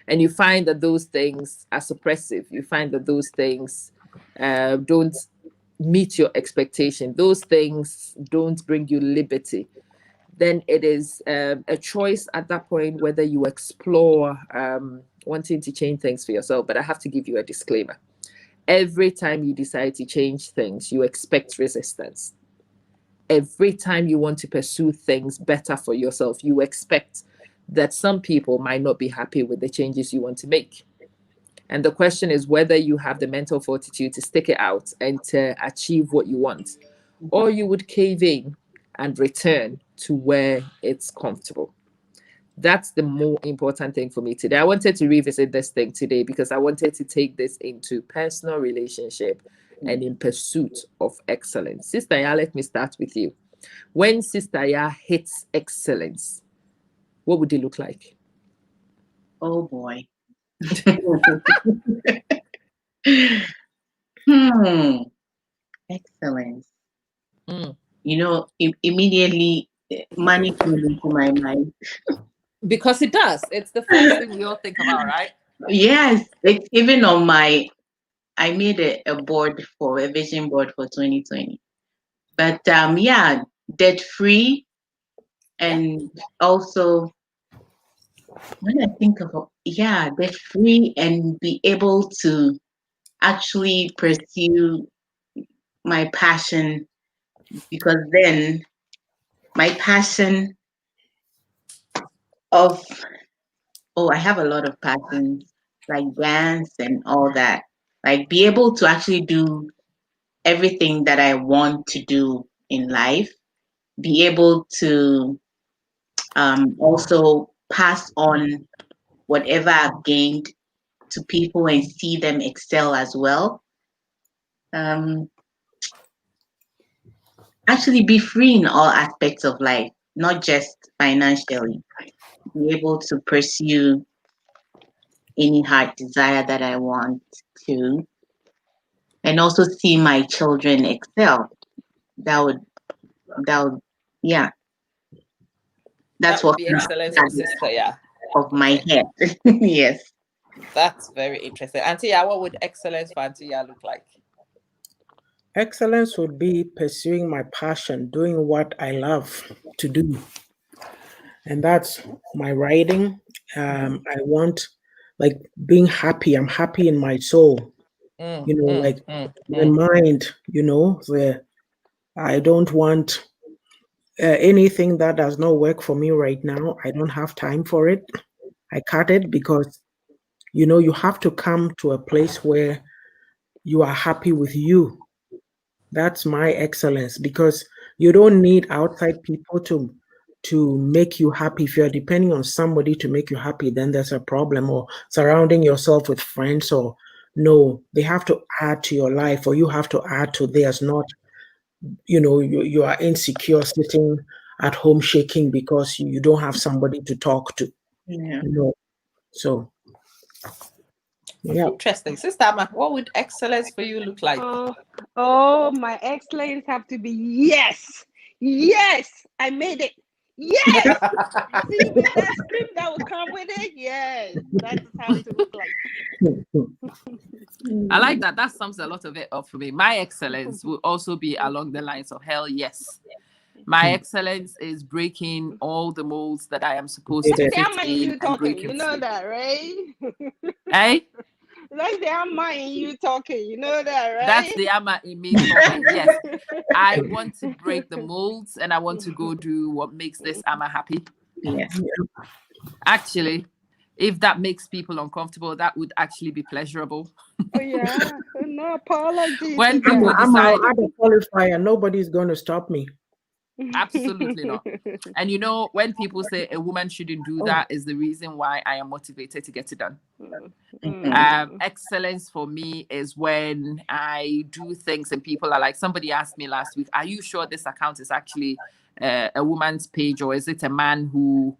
and you find that those things are suppressive, you find that those things don't meet your expectation, those things don't bring you liberty, then it is a choice at that point whether you explore wanting to change things for yourself. But I have to give you a disclaimer. Every time you decide to change things, you expect resistance. Every time you want to pursue things better for yourself, you expect that some people might not be happy with the changes you want to make. And the question is whether you have the mental fortitude to stick it out and to achieve what you want, or you would cave in and return to where it's comfortable. That's the more important thing for me today. I wanted to revisit this thing today because I wanted to take this into personal relationship and in pursuit of excellence. Sister Ya, let me start with you. When Sister Ya hits excellence, what would it look like? Oh boy. Excellence. Mm. Immediately money came into my mind. Because it does. It's the first thing we all think about, right? Yes, it's even on my. I made a board for a vision board for 2020. But yeah, debt free, Yeah. and also when I think about, yeah, debt free and be able to actually pursue my passion, because then my passion of, oh, I have a lot of passions like dance and all that. Like be able to actually do everything that I want to do in life, be able to also pass on whatever I've gained to people and see them excel as well. Um, Actually, be free in all aspects of life, not just financially. Be able to pursue any heart desire that I want to, and also see my children excel. That would, that would, yeah, That that's would what be comes excellence out for Sister Ya. of my Okay. head. Yes. That's very interesting. Auntie Ya, what would excellence for Auntie Ya look like? Excellence would be pursuing my passion, doing what I love to do. And that's my writing. I want like being happy. I'm happy in my soul, like my mind, the I don't want anything that does not work for me right now. I don't have time for it. I cut it because, you have to come to a place where you are happy with you. That's my excellence because you don't need outside people to make you happy. If you're depending on somebody to make you happy, then there's a problem. Or surrounding yourself with friends, or no, they have to add to your life, or you have to add to theirs. Not, you are insecure sitting at home shaking because you don't have somebody to talk to. Yeah. So yeah. Interesting. Sister Amma, what would excellence for you look like? Oh, my excellence have to be yes, yes, I made it. Yes, see with that scream that will come with it. Yes, that is how to look like. I like that. That sums a lot of it up for me. My excellence will also be along the lines of hell yes. My excellence is breaking all the molds that I am supposed to That's the fit Amma in in you and talking. You breaking know free. that, right? Eh? That's the Amma in you talking. You know that, That's right? the Amma in me talking. Yes. I want to break the molds and I want to go do what makes this Amma happy. Yes. Actually, if that makes people uncomfortable, that would actually be pleasurable. Oh yeah, no apology, When people sister. decide, I'm a qualifier. Nobody's going to stop me. absolutely not. And when people say a woman shouldn't do that, is the reason why I am motivated to get it done. Excellence for me is when I do things and people are like, somebody asked me last week, are you sure this account is actually a woman's page, or is it a man who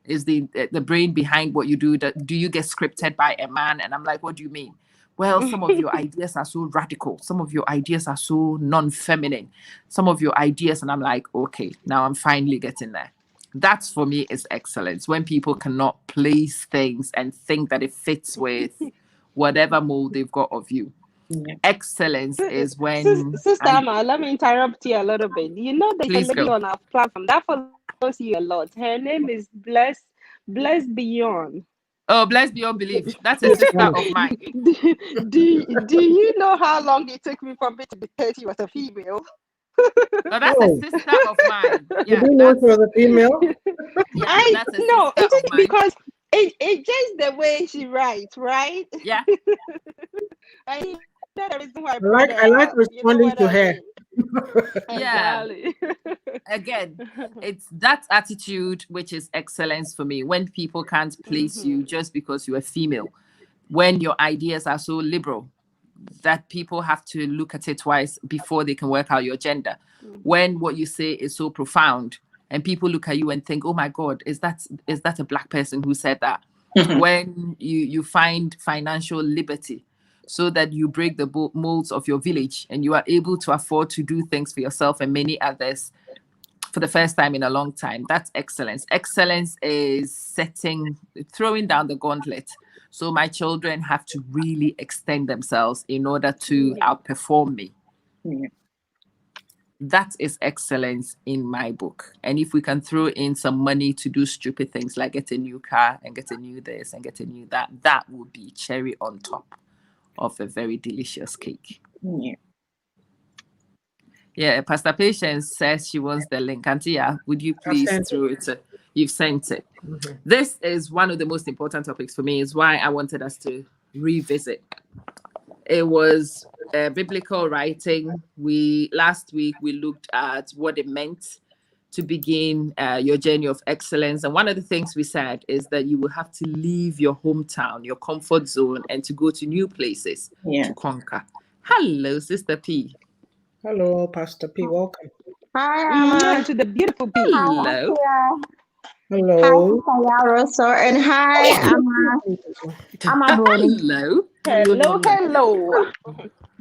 is the brain behind what you do? Do you get scripted by a man? And I'm like, what do you mean? well, some of your ideas are so radical. Some of your ideas are so non-feminine. Some of your ideas, and I'm like, okay, now I'm finally getting there. That's for me is excellence. When people cannot place things and think that it fits with whatever mold they've got of you. Yeah. Excellence is when Sister Amma, let me interrupt you a little bit. You know, there's a please lady go. on our platform that follows you a lot. Her name is Bless Beyond. Oh, blessed beyond belief. That's a sister of mine. Do you know how long it took me for me to detect you as a female? Oh, that's a Oh, sister of mine. you Yeah, didn't know she was a female? yeah, I that's a no, sister it's of just mine. because it just the way she writes, right? Yeah, I know the reason why I I brought like her I like up. You know responding what to I her. mean? yeah. Exactly. Again, it's that attitude which is excellence for me. When people can't place you just because you're a female, when your ideas are so liberal that people have to look at it twice before they can work out your gender. When what you say is so profound and people look at you and think, oh my God, is that a black person who said that? When you find financial liberty so that you break the molds of your village and you are able to afford to do things for yourself and many others for the first time in a long time. That's excellence. Excellence is throwing down the gauntlet. So my children have to really extend themselves in order to outperform me. Yeah. That is excellence in my book. And if we can throw in some money to do stupid things like get a new car and get a new this and get a new that, that would be cherry on top of a very delicious cake. Yeah. Yeah, Pastor Patience says she wants the link. Antia, would you I've please sent it. throw it? You've sent it. Mhm. This is one of the most important topics for me. Is why I wanted us to revisit. It was biblical writing. Last week we looked at what it meant to begin your journey of excellence, and one of the things we said is that you will have to leave your hometown, your comfort zone, and to go to new places Yeah. to conquer. Hello, Sister P. Hello, Pastor P. Welcome. Hi, Amma. To the beautiful P. Hi, Hello. Akia. Hi, Hello. Sister Yaroso. And hi, Amma Brody. Hello. Hello.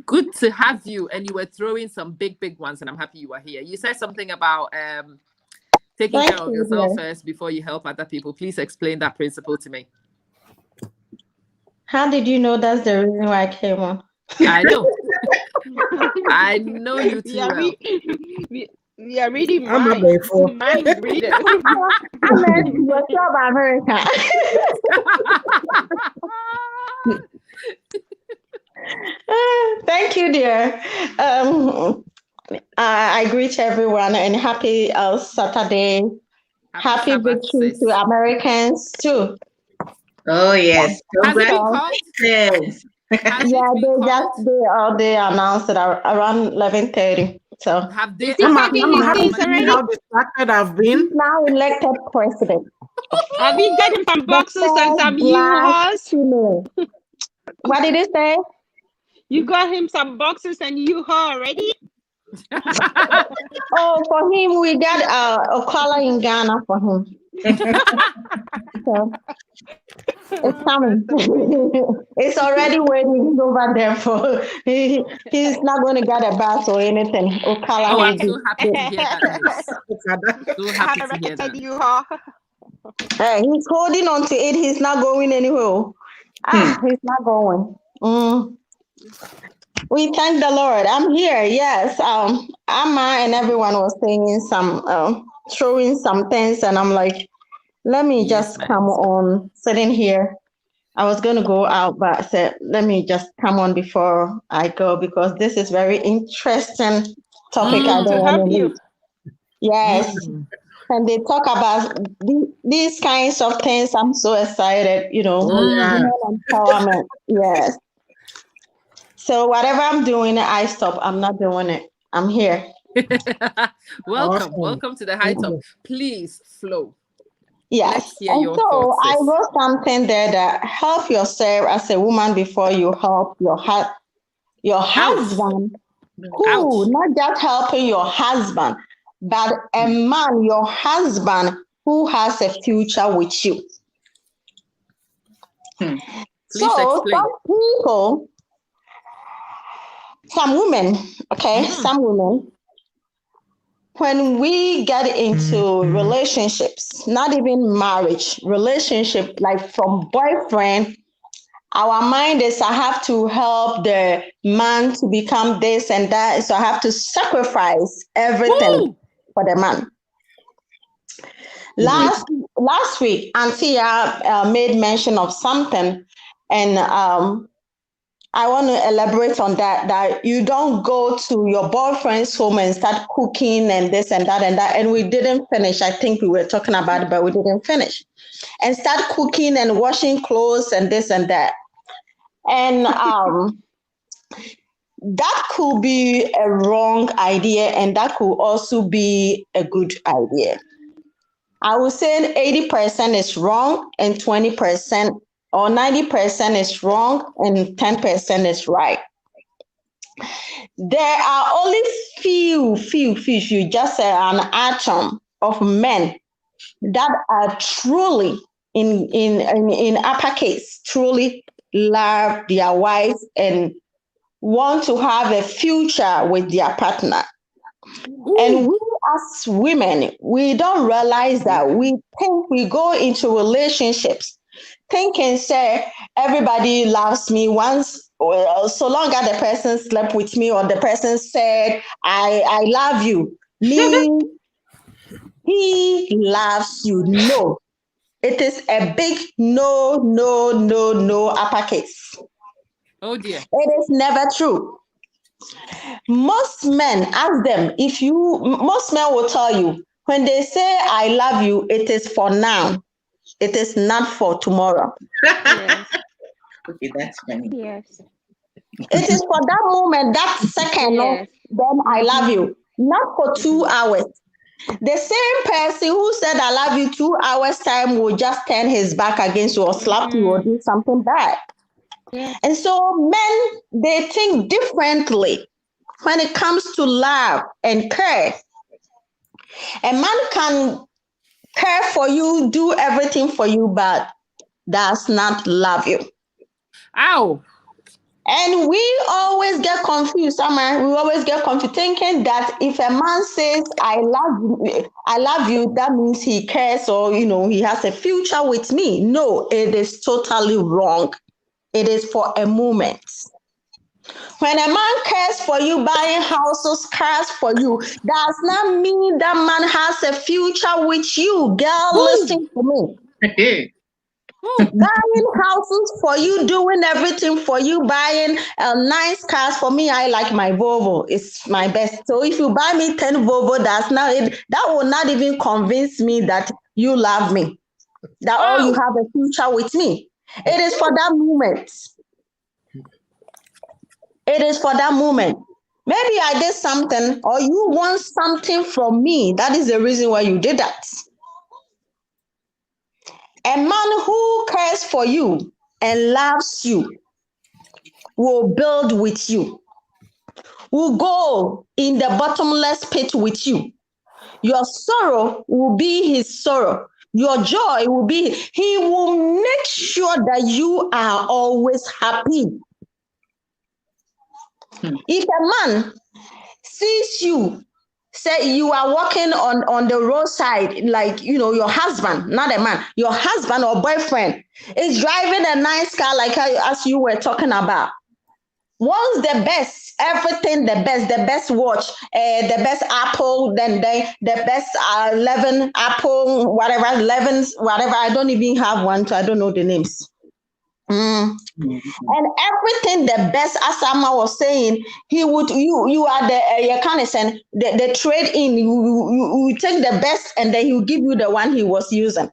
Good to have you. And you were throwing some big ones, and I'm happy you are here. You said something about taking Thank care of you, yourself dear. first before you help other people. Please explain that principle to me. How did you know that's the reason why I came on? I know. I know you too well. We are reading I'm a minds. for. Mind readers. I meant you're from America. Thank you, dear. I greet everyone and happy Saturday. Happy Sabbath, victory sis. to Americans too. Oh yes. Has it been Congratulations. called? Has Yeah, it been called? they announced it around 11:30. So Have they Is he announced packing his how things much? You see already? how distracted I've he's been? now elected president. Have you got him some The boxes and some first black U-Hauls? female. What did he say? You got him some boxes and U-Haul already? Oh, for him, we got a collar in Ghana for him. So it's coming. It's already waiting over there for. He's not going to get a bus or anything. Okala Oh, will I'm be. so happy to hear that news. So happy to hear that. U-Haul. He's holding on to it. He's not going anywhere. He's not going. We thank the Lord. I'm here. Yes. Amma and everyone was saying throwing some things, and I'm like, let me Yes, just ma'am. come on. Sitting here, I was going to go out, but I said, let me just come on before I go because this is very interesting topic. I don't To want help to you. leave. Yes. And they talk about these kinds of things. I'm so excited, Oh, yeah. women empowerment. Yes. So whatever I'm doing, I stop. I'm not doing it. I'm here. Welcome. Awesome. Welcome to the high Thank top. you. Please flow. Yes. Let's hear And your so thoughts, I sis. wrote something there that help yourself as a woman before you help your husband, who Ouch. not just helping your husband, but a man, your husband, who has a future with you. Please So explain. some people some women, okay, some women, when we get into relationships, not even marriage, relationship, like from boyfriend, our mind is I have to help the man to become this and that. So I have to sacrifice everything Woo! for the man. Last week, Auntie made mention of something, and I want to elaborate on that. That you don't go to your boyfriend's home and start cooking and this and that and that. And we didn't finish. I think we were talking about it, but we didn't finish. And start cooking and washing clothes and this and that. And that could be a wrong idea, and that could also be a good idea. I would say 80% is wrong, and 20% or 90% is wrong, and 10% is right. There are only few, just an atom of men that are truly, in uppercase, truly love their wives and want to have a future with their partner. And we as women, we don't realize that. We think we go into relationships thinking, say, everybody loves me once, so long as the person slept with me or the person said, I love you, meaning he loves you. No, it is a big no, no, no, no, uppercase. Oh dear. It is never true. Most men, ask them, most men will tell you, when they say I love you, it is for now. It is not for tomorrow. Yes. Okay, that's funny. Yes. It is for that moment, that second, Yes. then I love you. Not for 2 hours. The same person who said I love you 2 hours time will just turn his back against you or slap you or do something bad. Yes. And so men, they think differently when it comes to love and care. A man can care for you, do everything for you, but does not love you. Ow. And we always get confused, Summer. We always get confused thinking that if a man says I love you, that means he cares or he has a future with me. No, it is totally wrong. It is for a moment. When a man cares for you, buying houses, cars for you, does not mean that man has a future with you. Girl, listen to me. Buying houses for you, doing everything for you, buying nice cars for me. I like my Volvo. It's my best. So if you buy me 10 Volvo, that will not even convince me that you love me, that you have a future with me. It is for that moment. It is for that moment. Maybe I did something or you want something from me. That is the reason why you did that. A man who cares for you and loves you will build with you, will go in the bottomless pit with you. Your sorrow will be his sorrow. Your joy will be, he will make sure that you are always happy. If a man sees you, say you are walking on the roadside, like your husband, not a man, your husband or boyfriend is driving a nice car, like as you were talking about, wants the best, everything, the best watch, the best Apple, then the best 11 Apple, whatever 11, whatever. I don't even have one, so I don't know the names. And everything the best, as Amma was saying, he would you are the Yakanison, the trade in, you take the best and then he will give you the one he was using.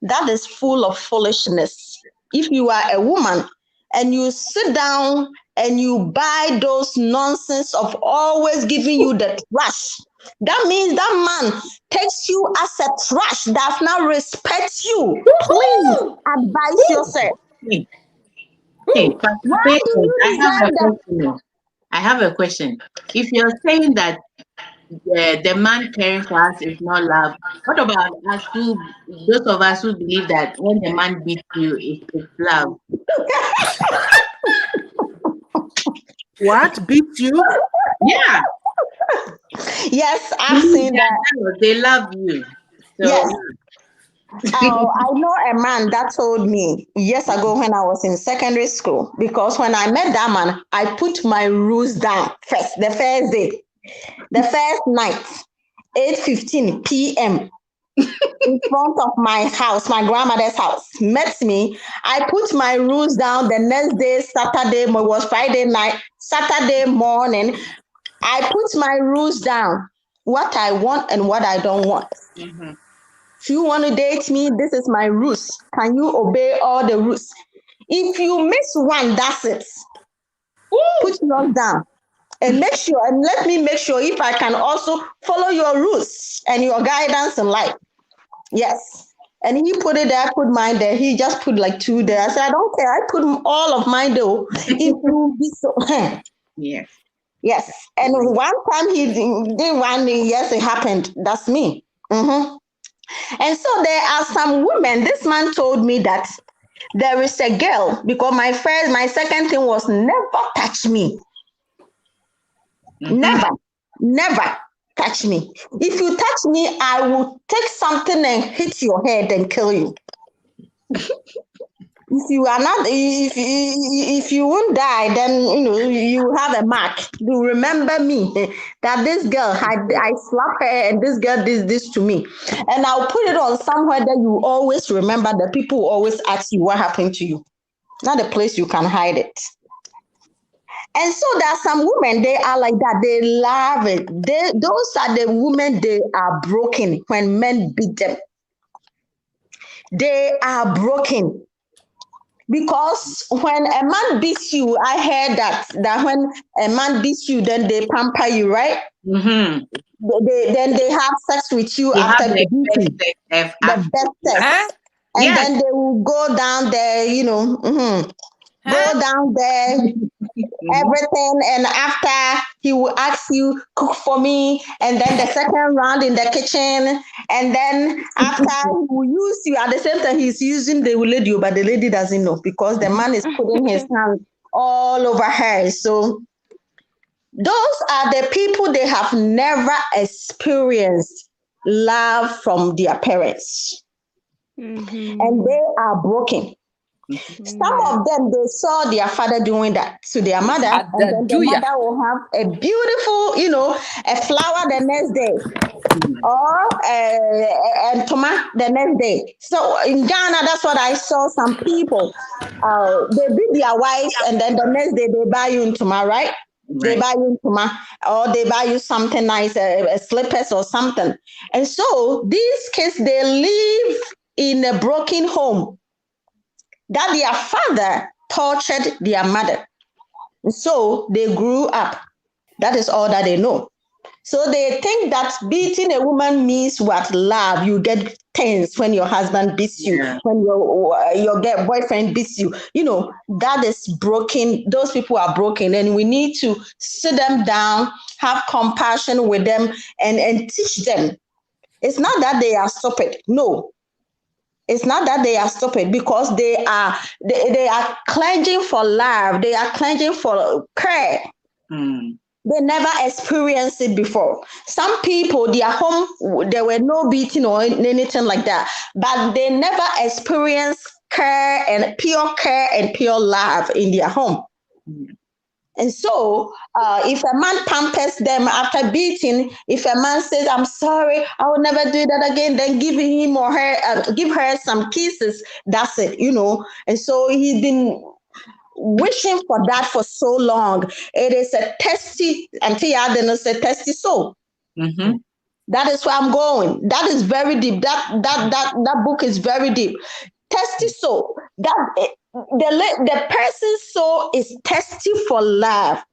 That is full of foolishness. If you are a woman and you sit down and you buy those nonsense of always giving you the trash, that means that man takes you as a trash, does not respect you. Please advise yourself. Hey, Why do you I have a question. If you're saying that the man caring for us is not love, what about those of us who believe that when the man beats you, it's love? What? Beat you? Yeah. Yes, I've seen that. They love you. So Yes. I know a man that told me years ago when I was in secondary school, because when I met that man, I put my rules down first, the first day, the first night, 8:15 p.m. in front of my house, my grandmother's house. Met me. I put my rules down the next day, Saturday, it was Friday night, Saturday morning. I put my rules down, what I want and what I don't want. mhm. If you want to date me, this is my rules. Can you obey all the rules? If you miss one, that's it. Put yours down and make sure, and let me make sure if I can also follow your rules and your guidance in life. Yes. And he put it there, I put mine there. He just put like two there. I said, I don't care. I put all of mine though. If you be so, Yes. yes. And one time he did one, yes, it happened. That's me. Mhm. And so there are some women. This man told me that there is a girl, because my second thing was never touch me. Mhm. Never, never touch me. If you touch me, I will take something and hit your head and kill you. If you are not, if you won't die, then you have a mark. You remember me that this girl I slapped her and this girl did this to me, and I'll put it on somewhere that you always remember. The people will always ask you what happened to you. Not a place you can hide it. And so there are some women, they are like that. They love it. Those are the women, they are broken when men beat them. They are broken. Because when a man beats you, I heard that when a man beats you, then they pamper you, right? Mhm. Then they have sex with you They have after the the beating, best sex the after. best sex. Huh? And Yes. then they will go down there, Huh? go down there, Mhm. everything. And after he will ask you, cook for me. And then the second round in the kitchen. And then after he will use you, at the same time, he's using the lady, but the lady doesn't know because the man is putting his hand all over her. So those are the people, they have never experienced love from their parents. And Mm-hmm. they are broken. Mhm. Some Yeah. of them, they saw their father doing that to their mother, and then the Adaduya. mother will have a beautiful, a flower the next day, Mhm. or and tomato the next day. So in Ghana, that's what I saw. Some people, they beat their wives, and then the next day they buy you in tomato, right? They Right. buy you tomato, or they buy you something nice, slippers or something. And so these kids, they live in a broken home that their father tortured their mother. So they grew up. That is all that they know. So they think that beating a woman means what? Love. You get tense when your husband beats you, Yeah. when your boyfriend beats you. That is broken. Those people are broken, and we need to sit them down, have compassion with them, and teach them. It's not that they are stupid. No, it's not that they are stupid, because they are cleansing for love. They are cleansing for care. Mm. They never experienced it before. Some people, their home, there were no beating or anything like that, but they never experienced care and pure love in their home. Mm. And so, if a man pampers them after beating, if a man says, "I'm sorry, I will never do that again," then give her some kisses. That's it. And so he's been wishing for that for so long. It is a testy, until you add a testy soul. Mhm. That is where I'm going. That is very deep. That book is very deep. Testy soul. The person's soul is testy for love.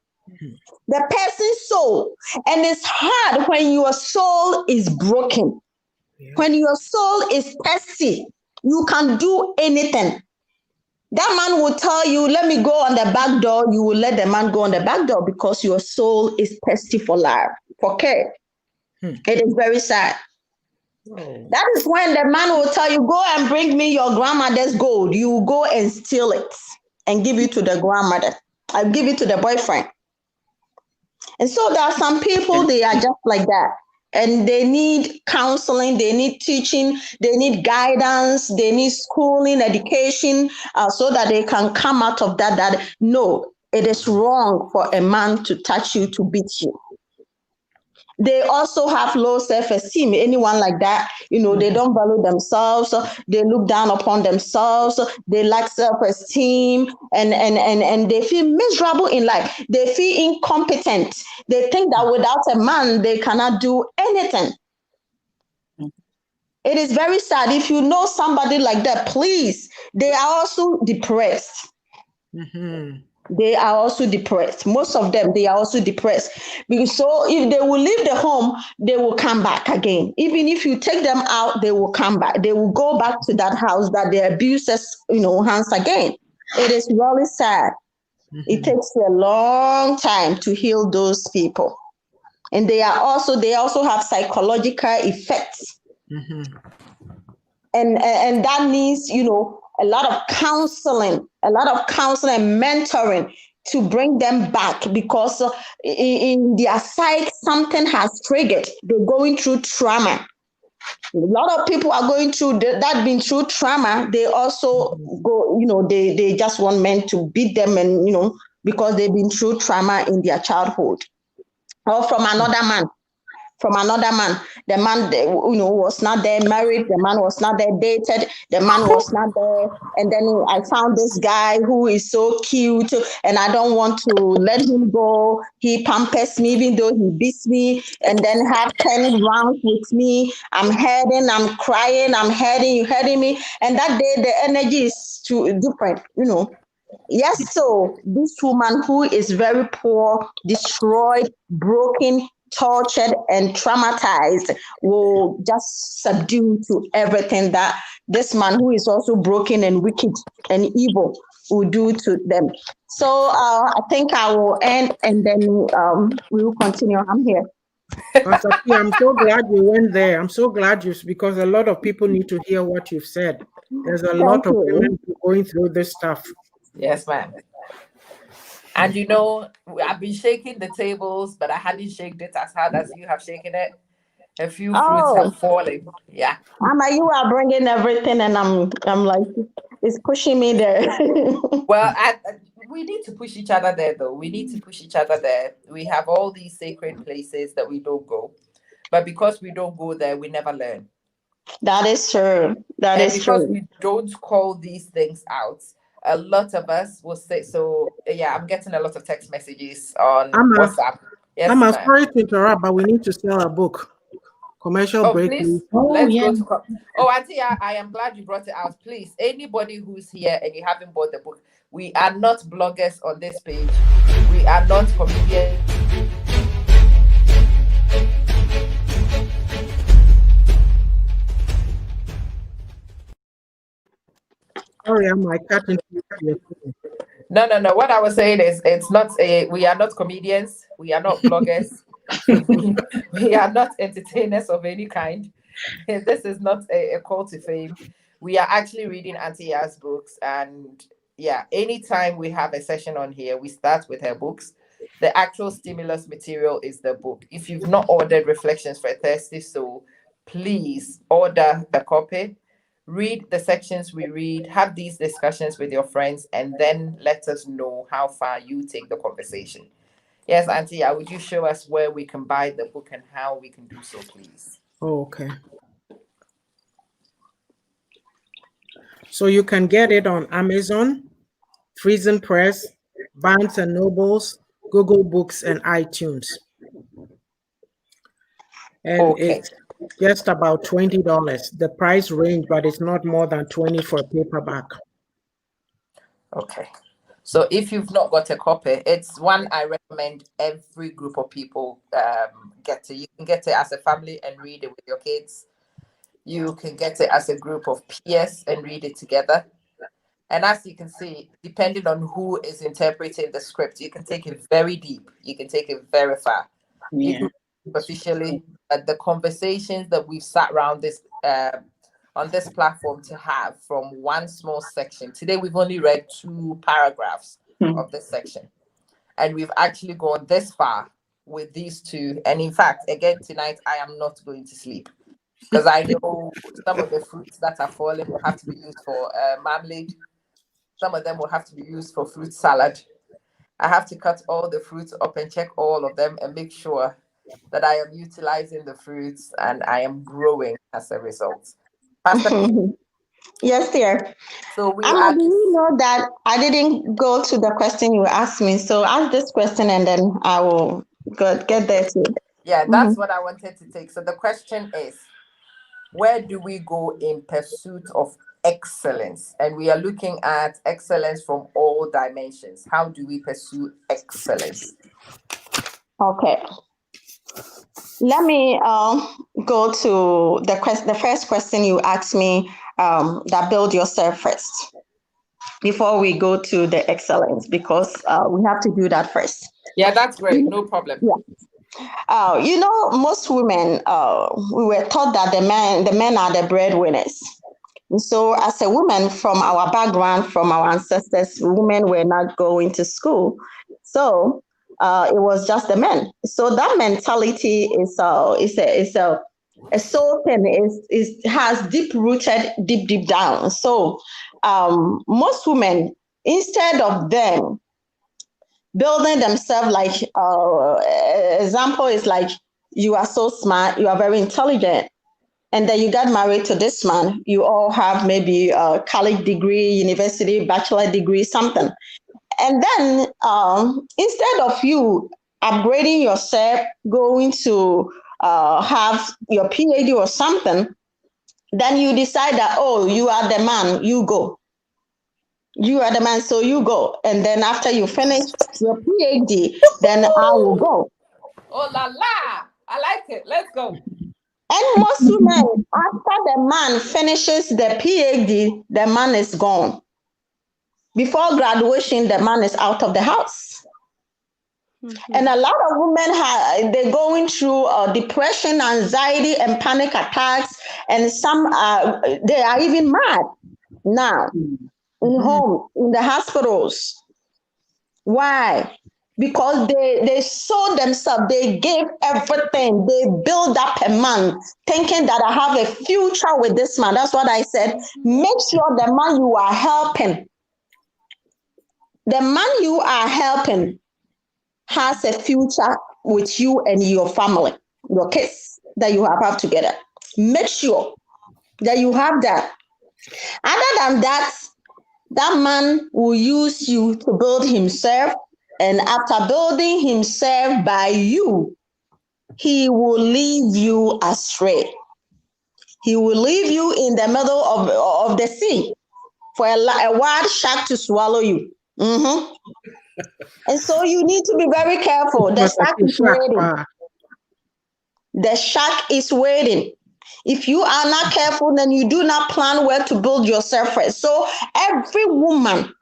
The person's soul, and it's hard when your soul is broken. Yeah. When your soul is testy, you can do anything. That man will tell you, let me go on the back door. You will let the man go on the back door because your soul is thirsty for love, for care. Hmm. It is very sad. Oh. That is when the man will tell you, go and bring me your grandmother's gold. You go and steal it and give it to the grandmother. I'll give it to the boyfriend. And so there are some people, they are just like that. And they need counseling, they need teaching, they need guidance, they need schooling, education, so that they can come out of that. That no, it is wrong for a man to touch you, to beat you. They also have low self-esteem. Anyone like that, they don't value themselves. They look down upon themselves. They lack self-esteem, and they feel miserable in life. They feel incompetent. They think that without a man, they cannot do anything. It is very sad. If you know somebody like that, please, they are also depressed. They are also depressed. Most of them, they are also depressed. Because so if they will leave the home, they will come back again. Even if you take them out, they will come back. They will go back to that house that they abusers, hands again. It is really sad. It takes a long time to heal those people. And they also have psychological effects. And that needs, a lot of counseling and mentoring to bring them back, because in their psyche, something has triggered. They're going through trauma. A lot of people are going through that, been through trauma. They also go, they just want men to beat them, and, because they've been through trauma in their childhood, or from another man. The man, was not there married. The man was not there dated. The man was not there. And then I found this guy who is so cute, and I don't want to let him go. He pampers me even though he beats me, and then have 10 rounds with me. I'm hurting, I'm crying, I'm hurting, you hurting me. And that day the energy is too different, Yes, so this woman who is very poor, destroyed, broken, tortured, and traumatized will just subdue to everything that this man who is also broken and wicked and evil will do to them. So I think I will end, and then we will continue. I'm here. Pastor P, I'm so glad you went there. I'm so glad because a lot of people need to hear what you've said. There's a lot of women going through this stuff. Yes, ma'am. And I've been shaking the tables, but I hadn't shaken it as hard as you have shaken it. A few fruits have fallen. Yeah. Amma, you are bringing everything, and I'm like, it's pushing me there. Well, we need to push each other there, though. We need to push each other there. We have all these sacred places that we don't go, but because we don't go there, we never learn. That is true. Because we don't call these things out, a lot of us will say, so yeah, I'm getting a lot of text messages on WhatsApp. Yes, I'm sorry to interrupt, but we need to sell a book. Commercial break. Please, let's go to. Auntie, I am glad you brought it out. Please, anybody who's here and you haven't bought the book, we are not bloggers on this page. We are not comedians. Sorry, I'm like cutting. No. What I was saying is, we are not comedians. We are not bloggers. we are not entertainers of any kind. This is not a call to fame. We are actually reading Auntie YAA'S books, and yeah, anytime we have a session on here, we start with her books. The actual stimulus material is the book. If you've not ordered Reflections for a Thirsty Soul, please order a copy. Read the sections we read, have these discussions with your friends, and then let us know how far you take the conversation. Yes, Auntie, would you show us where we can buy the book and how we can do so, please? Oh, okay. So you can get it on Amazon, Friesen Press, Barnes and Nobles, Google Books, and iTunes. And it's just about $20. The price range, but it's not more than $20 for a paperback. Okay. So if you've not got a copy, it's one I recommend every group of people get to. You can get it as a family and read it with your kids. You can get it as a group of peers and read it together. And as you can see, depending on who is interpreting the script, you can take it very deep. You can take it very far. Yeah. You can superficially, the conversations that we've sat around this on this platform to have from one small section. Today, we've only read 2 paragraphs of this section. And we've actually gone this far with these two. And in fact, again tonight, I am not going to sleep because I know some of the fruits that are falling will have to be used for marmalade. Some of them will have to be used for fruit salad. I have to cut all the fruits up and check all of them and make sure that I am utilizing the fruits and I am growing as a result. Pastor P, Yes, dear. so we Amma, are do you know that I didn't go to the question you asked me? So ask this question and then I will get there too. yeah, Mhm. that's what I wanted to take. So the question is, where do we go in pursuit of excellence? And we are looking at excellence from all dimensions. How do we pursue excellence? Okay. Let me go to the first question you asked me, that build yourself first before we go to the excellence, because we have to do that first. Yeah, that's great. No problem. Yeah. Most women, we were taught that the men are the breadwinners. And so, as a woman, from our background, from our ancestors, women were not going to school. So it was just the men. So that mentality is a soul thing. Is has deep rooted, deep down. So most women, instead of them building themselves, like example is like, you are so smart, you are very intelligent, and then you got married to this man, you all have maybe a college degree, university, bachelor degree, something. And then instead of you upgrading yourself, going to have your PhD or something, then you decide that, oh, you are the man, you go. You are the man, so you go. And then after you finish your PhD, then I will go. Oh la la! I like it. Let's go. And most women, after the man finishes the PhD, the man is gone. Before graduation, the man is out of the house. And a lot of women they're going through depression, anxiety, and panic attacks, and some they are even mad now in home, in the hospitals. Why? Because they sold themselves, they gave everything, they built up a man, thinking that I have a future with this man. That's what I said. Make sure the man you are helping, the man you are helping has a future with you and your family, your kids that you have together. Make sure that you have that. Other than that, that man will use you to build himself. And after building himself by you, he will leave you astray. He will leave you in the middle of the sea for a wild shark to swallow you. Mhm. And so you need to be very careful. The shark is waiting. The shark is waiting. If you are not careful, then you do not plan where to build yourself first. So every woman,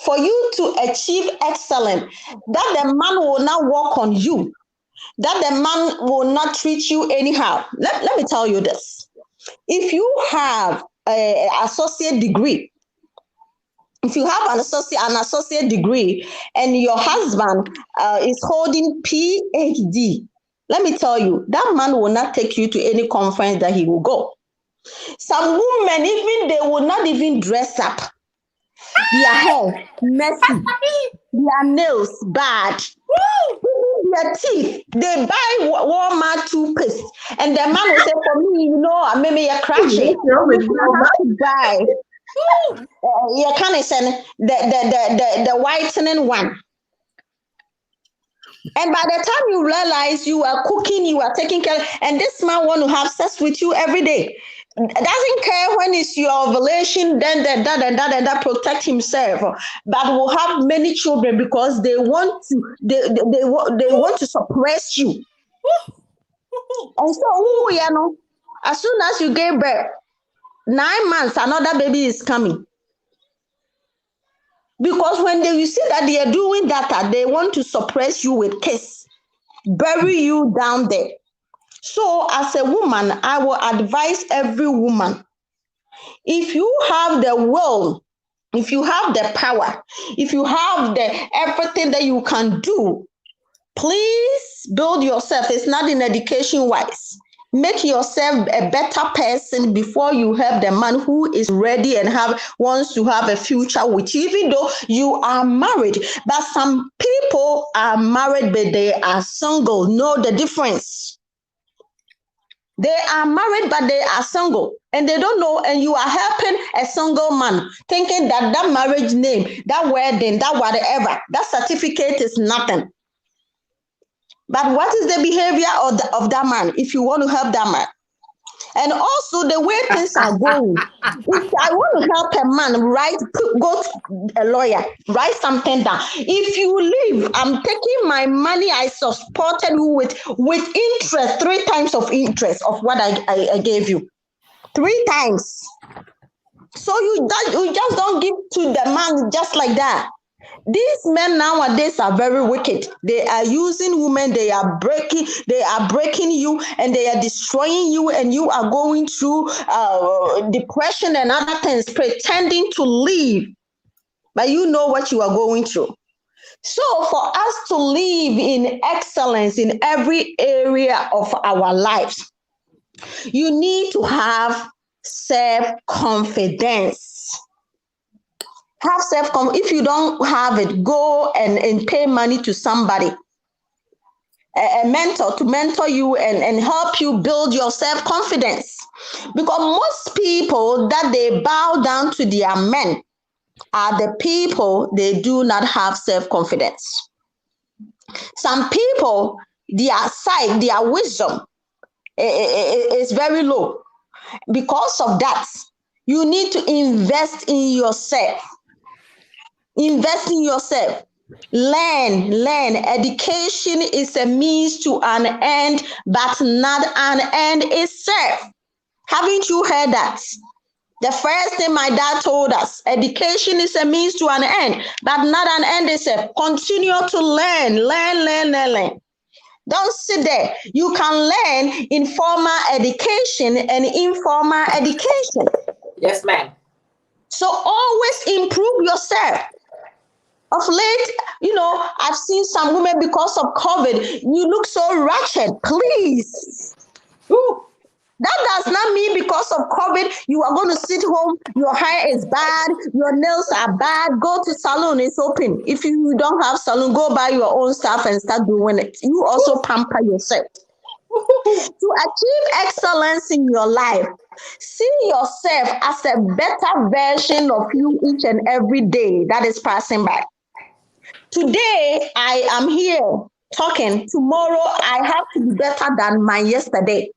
for you to achieve excellence, that the man will not work on you, that the man will not treat you anyhow. Let me tell you this. If you have an associate degree, if you have an associate degree and your husband is holding PhD, let me tell you, that man will not take you to any conference that he will go. Some women, even they will not even dress up. Their hair messy, their nails bad, their teeth. They buy Walmart toothpaste, and the man will say, "For me, maybe a crutchy. I have to buy." You can't say the whitening one. And by the time you realize you are cooking, you are taking care, and this man want to have sex with you every day. Doesn't care when it's your ovulation, then that protect himself, but will have many children because they want to they want to suppress you. And so as soon as you give birth, 9 months, another baby is coming. Because when you see that they are doing that, they want to suppress you with kiss, bury you down there. So as a woman, I will advise every woman, if you have the will, if you have the power, if you have the everything that you can do Please build yourself. It's not in education wise. Make yourself a better person before you have the man who is ready and wants to have a future with you, even though you are married. But some people are married, but they are single. Know the difference. They are married, but they are single, and they don't know. And you are helping a single man, thinking that marriage name, that wedding, that whatever, that certificate is nothing. But what is the behavior of that man if you want to help that man? And also the way things are going. If I want to help a man, go to a lawyer, write something down. If you leave, I'm taking my money I supported you with interest, 3 times of interest of what I gave you. 3 times. So you just don't give to the man just like that. These men nowadays are very wicked. They are using women. They are breaking you, and they are destroying you, and you are going through depression and other things, pretending to live, but you know what you are going through. So for us to live in excellence in every area of our lives, you need to have self-confidence. Have self-confidence. If you don't have it, go and pay money to somebody, a mentor, to mentor you and help you build your self-confidence. Because most people that they bow down to their men are the people they do not have self-confidence. Some people, their sight, their wisdom is very low. Because of that, you need to invest in yourself. Invest in yourself. Learn. Education is a means to an end, but not an end itself. Haven't you heard that? The first thing my dad told us, education is a means to an end, but not an end itself. Continue to learn. Don't sit there. You can learn in formal education and informal education. Yes, ma'am. So always improve yourself. Of late, I've seen some women, because of COVID, you look so wretched. Please. Ooh. That does not mean because of COVID, you are going to sit home, your hair is bad, your nails are bad, go to salon, it's open. If you don't have salon, go buy your own stuff and start doing it. You also pamper yourself. To achieve excellence in your life, see yourself as a better version of you each and every day that is passing by. Today, I am here talking. Tomorrow, I have to be better than my yesterday.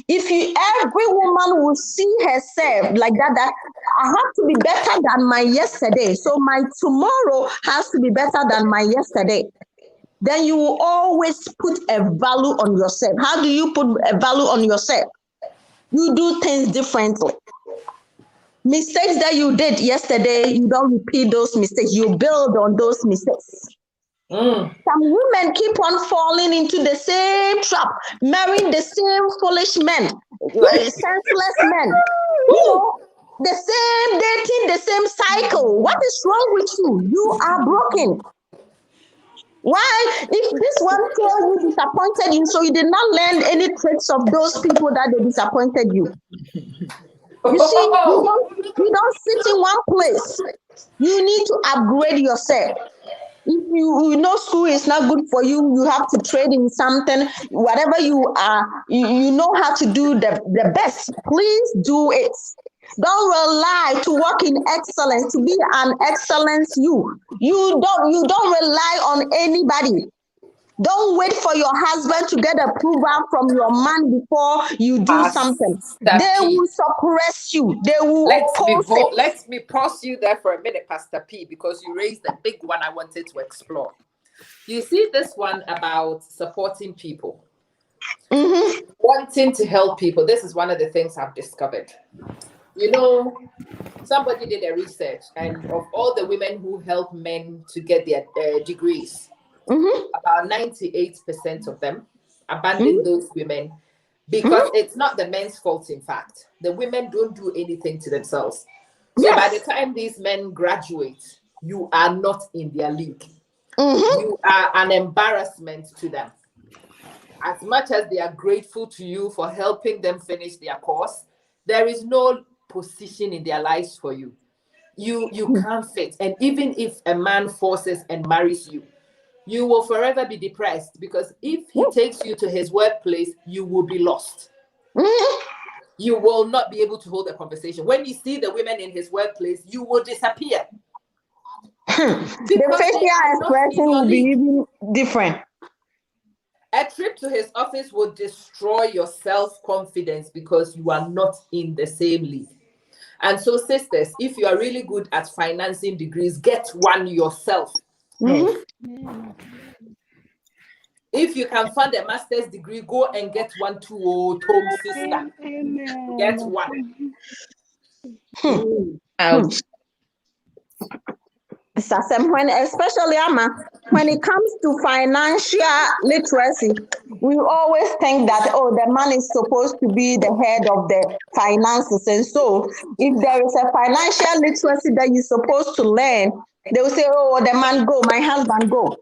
If every woman will see herself like that I have to be better than my yesterday, so my tomorrow has to be better than my yesterday, then you will always put a value on yourself. How do you put a value on yourself? You do things differently. Mistakes that you did yesterday, you don't repeat those mistakes. You build on those mistakes. Some women keep on falling into the same trap, marrying the same foolish men, senseless men. The same dating, the same cycle. What is wrong with you? You are broken. Why? If this one failed you, disappointed you, so you did not learn any traits of those people that they disappointed you. You see, you don't sit in one place. You need to upgrade yourself. If you know school is not good for you, you have to trade in something. Whatever you are, you know how to do the best. Please do it. Don't rely to work in excellence, to be an excellence you. You don't rely on anybody. Don't wait for your husband to get approval from your man before you do something. They will suppress you. They will oppose it. Let me pause you there for a minute, Pastor P, because you raised a big one I wanted to explore. You see this one about supporting people, wanting to help people. This is one of the things I've discovered. Somebody did a research, and of all the women who help men to get their degrees, about 98% of them abandon those women because it's not the men's fault. In fact, the women don't do anything to themselves. So by the time these men graduate, you are not in their league. You are an embarrassment to them. As much as they are grateful to you for helping them finish their course, there is no position in their lives for you. You can't fit. And even if a man forces and marries you, you will forever be depressed, because if he takes you to his workplace, you will be lost. You will not be able to hold a conversation. When you see the women in his workplace, you will disappear. The facial expression will be even different. A trip to his office will destroy your self-confidence because you are not in the same league. And so, sisters, if you are really good at financing degrees, get one yourself. If you can fund a master's degree, go and get one too, Tom, sister. Get one. Ouch. Especially Amma, when it comes to financial literacy, we always think that, oh, the man is supposed to be the head of the finances. And so if there is a financial literacy that you're supposed to learn, they will say, oh, the man go, my husband go.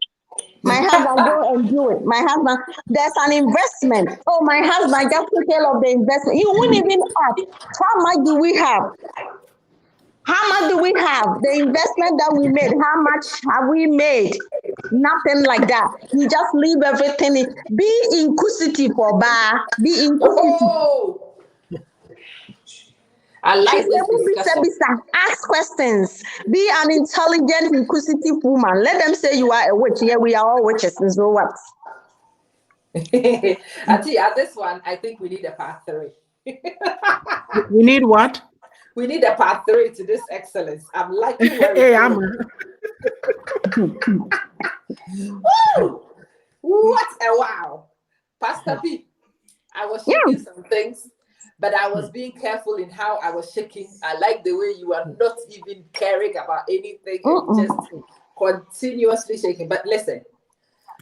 My husband go and do it. My husband, there's an investment. Oh, my husband just take care of the investment. You wouldn't even ask, how much do we have? How much do we have? The investment that we made, how much have we made? Nothing like that. You just leave everything. Be inquisitive, Oba. Be inquisitive. Oh, I like this discussion. Ask questions. Be an intelligent, inquisitive woman. Let them say you are a witch. Yeah, we are all witches. So what? Actually, at this one, I think we need a part 3. We need what? We need a part 3 to this excellence. I'm liking where Hey, Woo! What a wow. Pastor P, I was shaking some things, but I was being careful in how I was shaking. I like the way you are not even caring about anything and just continuously shaking. But listen,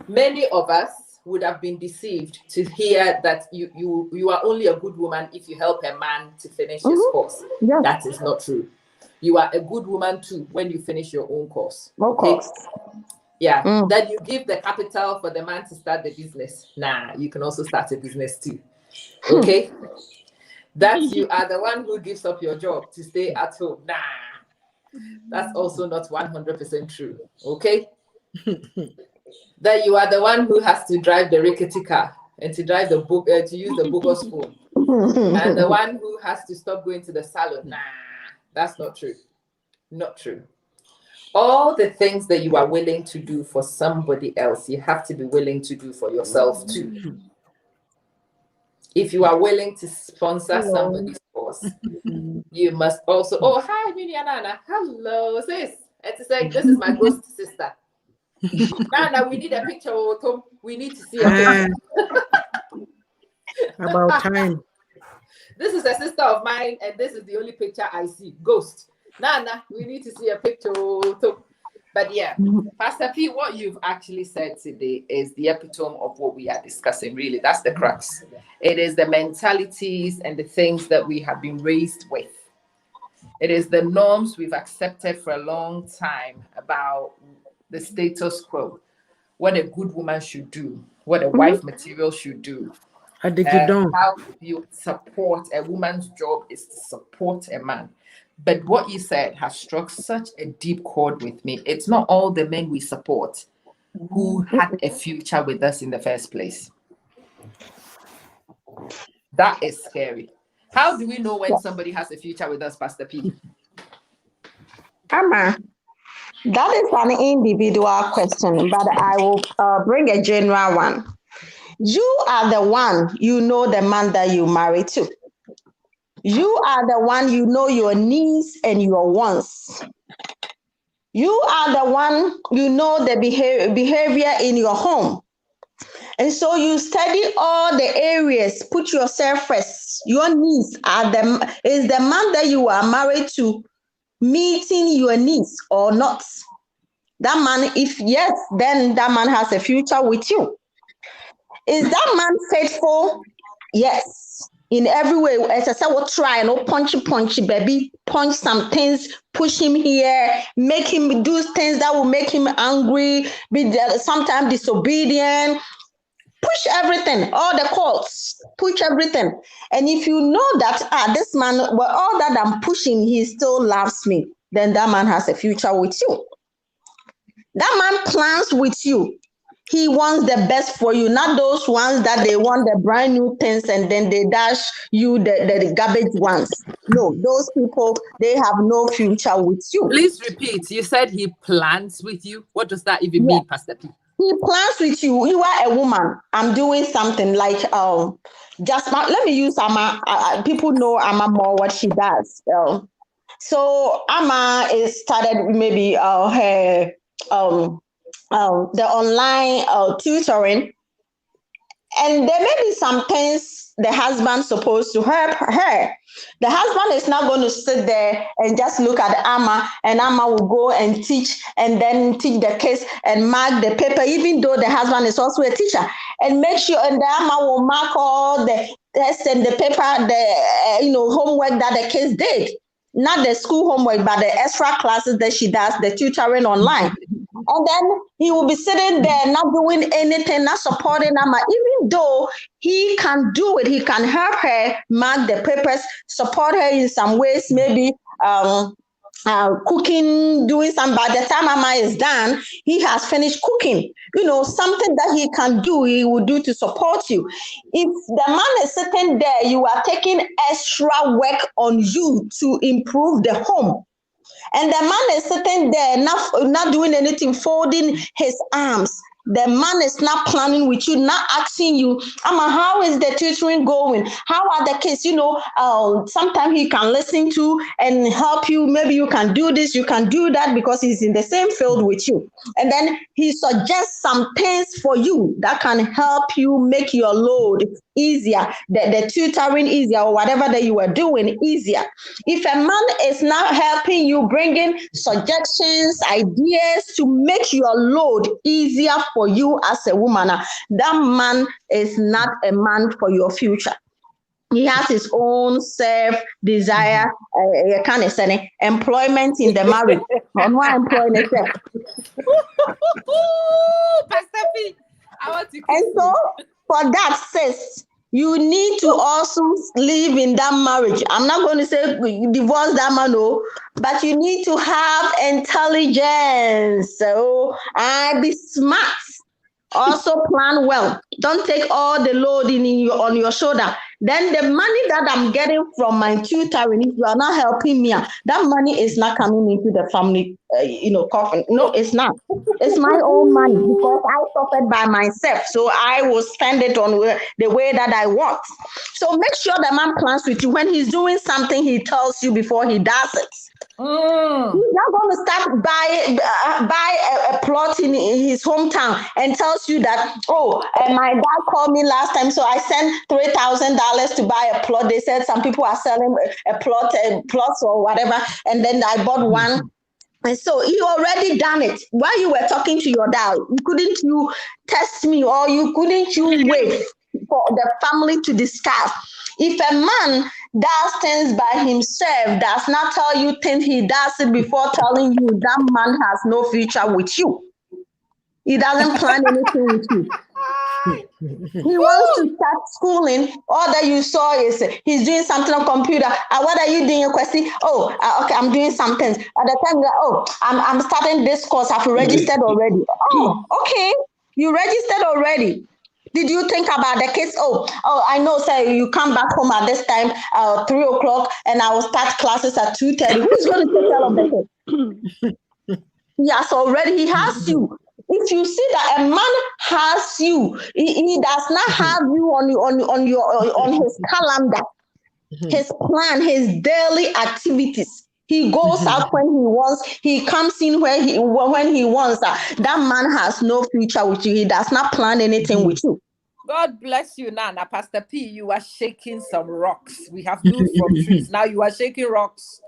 many of us would have been deceived to hear that you are only a good woman if you help a man to finish his course. Yes. That is not true. You are a good woman too when you finish your own course. Okay. Yeah. That you give the capital for the man to start the business. Nah, you can also start a business too. Okay. That you are the one who gives up your job to stay at home. Nah, that's also not 100% true. Okay. That you are the one who has to drive the rickety car and to drive the book to use the bogus phone, and the one who has to stop going to the salon. Nah, that's not true. Not true. All the things that you are willing to do for somebody else, you have to be willing to do for yourself too. If you are willing to sponsor somebody's course, you must also. Oh, hi, Nana. Hello, sis. It's like, this is my ghost sister. Nana, we need a picture, Tom. We need to see a picture. About time. This is a sister of mine, and this is the only picture I see. Ghost. Nana, we need to see a picture, Tom. But yeah, Pastor P, what you've actually said today is the epitome of what we are discussing, really. That's the crux. It is the mentalities and the things that we have been raised with. It is the norms we've accepted for a long time about the status quo, what a good woman should do, what a wife material should do. How you support a woman's job is to support a man. But what you said has struck such a deep chord with me. It's not all the men we support who had a future with us in the first place. That is scary. How do we know when somebody has a future with us, Pastor P? Amma, that is an individual question, but I will bring a general one. You are the one, you know the man that you marry to. You are the one, you know your needs and your wants. You are the one, you know the behavior in your home. And so you study all the areas, put yourself first. Your needs is the man that you are married to meeting your needs or not? That man, if yes, then that man has a future with you. Is that man faithful? Yes. in every way. As I said, we'll try and punchy, baby, punch some things, push him here, make him do things that will make him angry, be sometimes disobedient. Push everything, all the calls, push everything. And if you know that this man, well, all that I'm pushing, he still loves me, then that man has a future with you. That man plans with you. He wants the best for you, not those ones that they want the brand new things and then they dash you the garbage ones. No, those people, they have no future with you. Please repeat. You said he plans with you. What does that even mean, Pastor P? He plans with you. You are a woman. I'm doing something like just let me use Amma. People know Amma more what she does. So Amma is started maybe her the online tutoring, and there may be some things the husband supposed to help her. The husband is not going to sit there and just look at Amma, and Amma will go and teach and then teach the kids and mark the paper, even though the husband is also a teacher, and make sure, and the Amma will mark all the tests and the paper, the homework that the kids did. Not the school homework, but the extra classes that she does, the tutoring online. And then he will be sitting there, not doing anything, not supporting Amma, even though he can do it. He can help her mark the papers, support her in some ways, maybe cooking, doing some. By the time Amma is done, he has finished cooking. Something that he can do, he will do to support you. If the man is sitting there, you are taking extra work on you to improve the home. And the man is sitting there, not doing anything, folding his arms. The man is not planning with you, not asking you, Amma, how is the tutoring going? How are the kids? Sometimes he can listen to and help you. Maybe you can do this, you can do that, because he's in the same field with you. And then he suggests some things for you that can help you make your load easier, the tutoring easier, or whatever that you are doing easier. If a man is not helping you, bringing suggestions, ideas to make your load easier for you as a woman, that man is not a man for your future. He has his own self-desire, kind of saying, employment in the marriage. Pastor P, I want to. And so, for that, sis, you need to also live in that marriage. I'm not going to say divorce that man, no, but you need to have intelligence. So, be smart. Also plan well. Don't take all the load on your shoulder. Then the money that I'm getting from my tutoring, if you are not helping me, that money is not coming into the family, coffin. No, it's not. It's my own money because I suffered by myself. So I will spend it on the way that I want. So make sure the man plans with you. When he's doing something, he tells you before he does it. He's not going to start buy a plot in his hometown and tells you that, my dad called me last time, so I sent $3,000 to buy a plot. They said some people are selling a plot or whatever, and then I bought one. And so he already done it. While you were talking to your dad, couldn't you test me, or couldn't you wait for the family to discuss? If a man does things by himself, does not tell you things, he does it before telling you, that man has no future with you. He doesn't plan anything with you. He wants to start schooling. All that you saw is he's doing something on computer. What are you doing, Kwesi? Okay, I'm doing something. At the time, I'm starting this course. I've registered already. Okay, you registered already. Did you think about the kids? I know, sir, you come back home at this time, 3 o'clock, and I will start classes at 2:30. Who's going to take care of the kids? Yes, already he has you. If you see that a man has you, he does not have you on his calendar, his plan, his daily activities. He goes out when he wants. He comes in when he wants. That man has no future with you. He does not plan anything with you. God bless you, Nana. Pastor P, you are shaking some rocks. We have moved from trees. Now you are shaking rocks.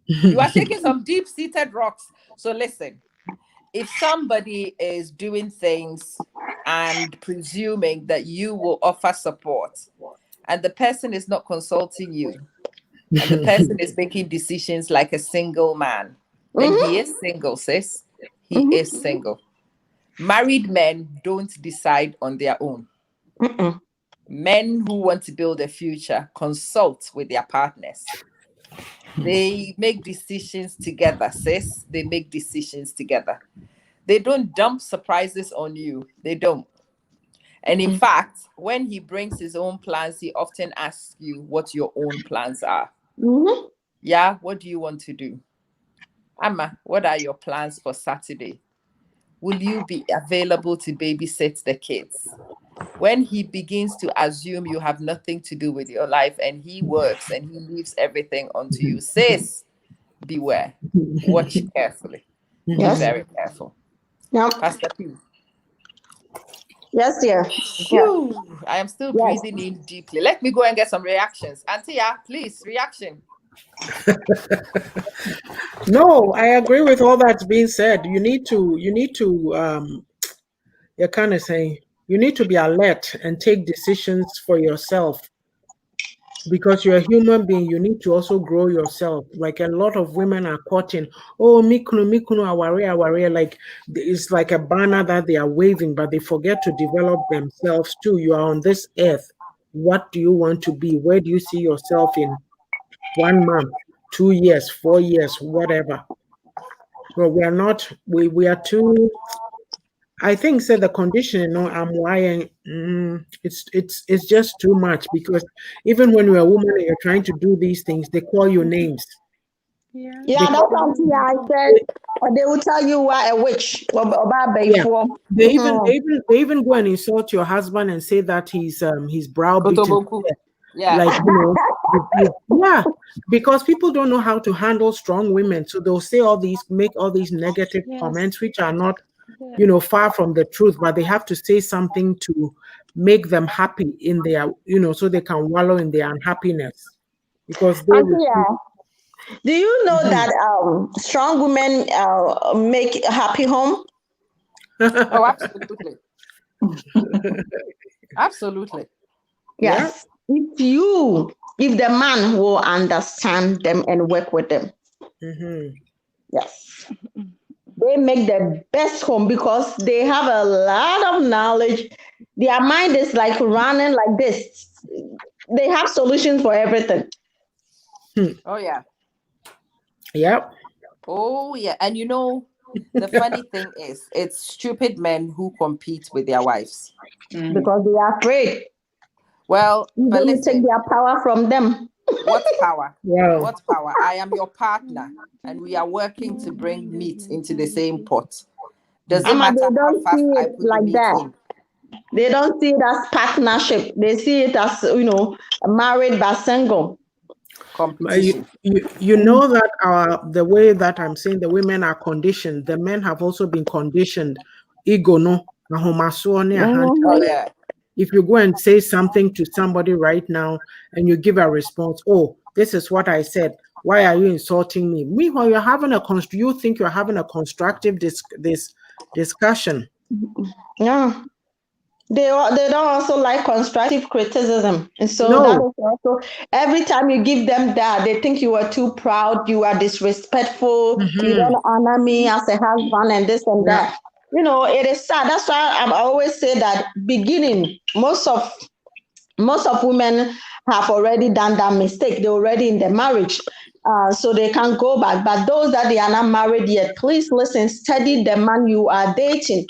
You are shaking some deep-seated rocks. So listen, if somebody is doing things and presuming that you will offer support, and the person is not consulting you, and the person is making decisions like a single man, and he Mm-hmm. is single, sis. He is Mm-hmm. single. Married men don't decide on their own. Mm-mm. Men who want to build a future consult with their partners. They make decisions together, sis. They make decisions together. They don't dump surprises on you. They don't. And in fact, when he brings his own plans, he often asks you what your own plans are. Mm-hmm. Yeah, what do you want to do? Amma, what are your plans for Saturday? Will you be available to babysit the kids? When he begins to assume you have nothing to do with your life and he works and he leaves everything onto you, sis, beware. Watch carefully. Be Yes. very careful. Yep. Pastor P. Yes, dear. Yes. Phew, I am still Yes. breathing in deeply. Let me go and get some reactions. Antia, please, reaction. No, I agree with all that's being said. You're kind of saying you need to be alert and take decisions for yourself because you're a human being. You need to also grow yourself. Like a lot of women are caught in, oh, mikunu, aware. Like it's like a banner that they are waving, but they forget to develop themselves too. You are on this earth. What do you want to be? Where do you see yourself in 1 month, 2 years, 4 years, whatever? But we are not, we are too, I think so the condition, I'm lying. It's just too much because even when you're a woman and you're trying to do these things, they call you names. Yeah, Yeah, They they that's call something do. I said. Or they will tell you why a witch or about yeah. before. They even Mm-hmm. they even they even go and insult your husband and say that he's browbeaten. Kotoboku. Yeah. Like yeah, because people don't know how to handle strong women, so they'll say make all these negative Yes. comments which are not Yeah. far from the truth, but they have to say something to make them happy in their so they can wallow in their unhappiness because they Auntie, refuse. do you know Mhm. that strong women make a happy home? Oh, absolutely. Absolutely. Yeah. Yes. If the man will understand them and work with them, Hmm. yes, they make the best home because they have a lot of knowledge. Their mind is like running like this. They have solutions for everything. Oh, yeah. Yep. Oh, yeah. And the funny thing is, it's stupid men who compete with their wives. Mm. Because they are afraid Well, you're but going to take listen, their power from them. what power? Wow. What power? I am your partner, and we are working to bring meat into the same pot. Does it Ama, matter they how don't see fast I it put the like meat that. in? They don't see it as partnership. They see it as, married but single. Competition. You know that the way that I'm saying the women are conditioned, the men have also been conditioned. Ego no, ahomaso ne Oh, Mm-hmm. ahantale. yeah. If you go and say something to somebody right now and you give a response, oh, this is what I said. Why are you insulting me? Meanwhile, you think you're having a constructive this discussion. Yeah. They don't also like constructive criticism. And so that No. is also every time you give them that, they think you are too proud, you are disrespectful, you Mhm. don't honor me as a husband and this and Yeah. that. It is sad. That's why I always say that beginning, most of women have already done that mistake. They're already in the marriage. So they can't go back. But those that they are not married yet, please listen, study the man you are dating.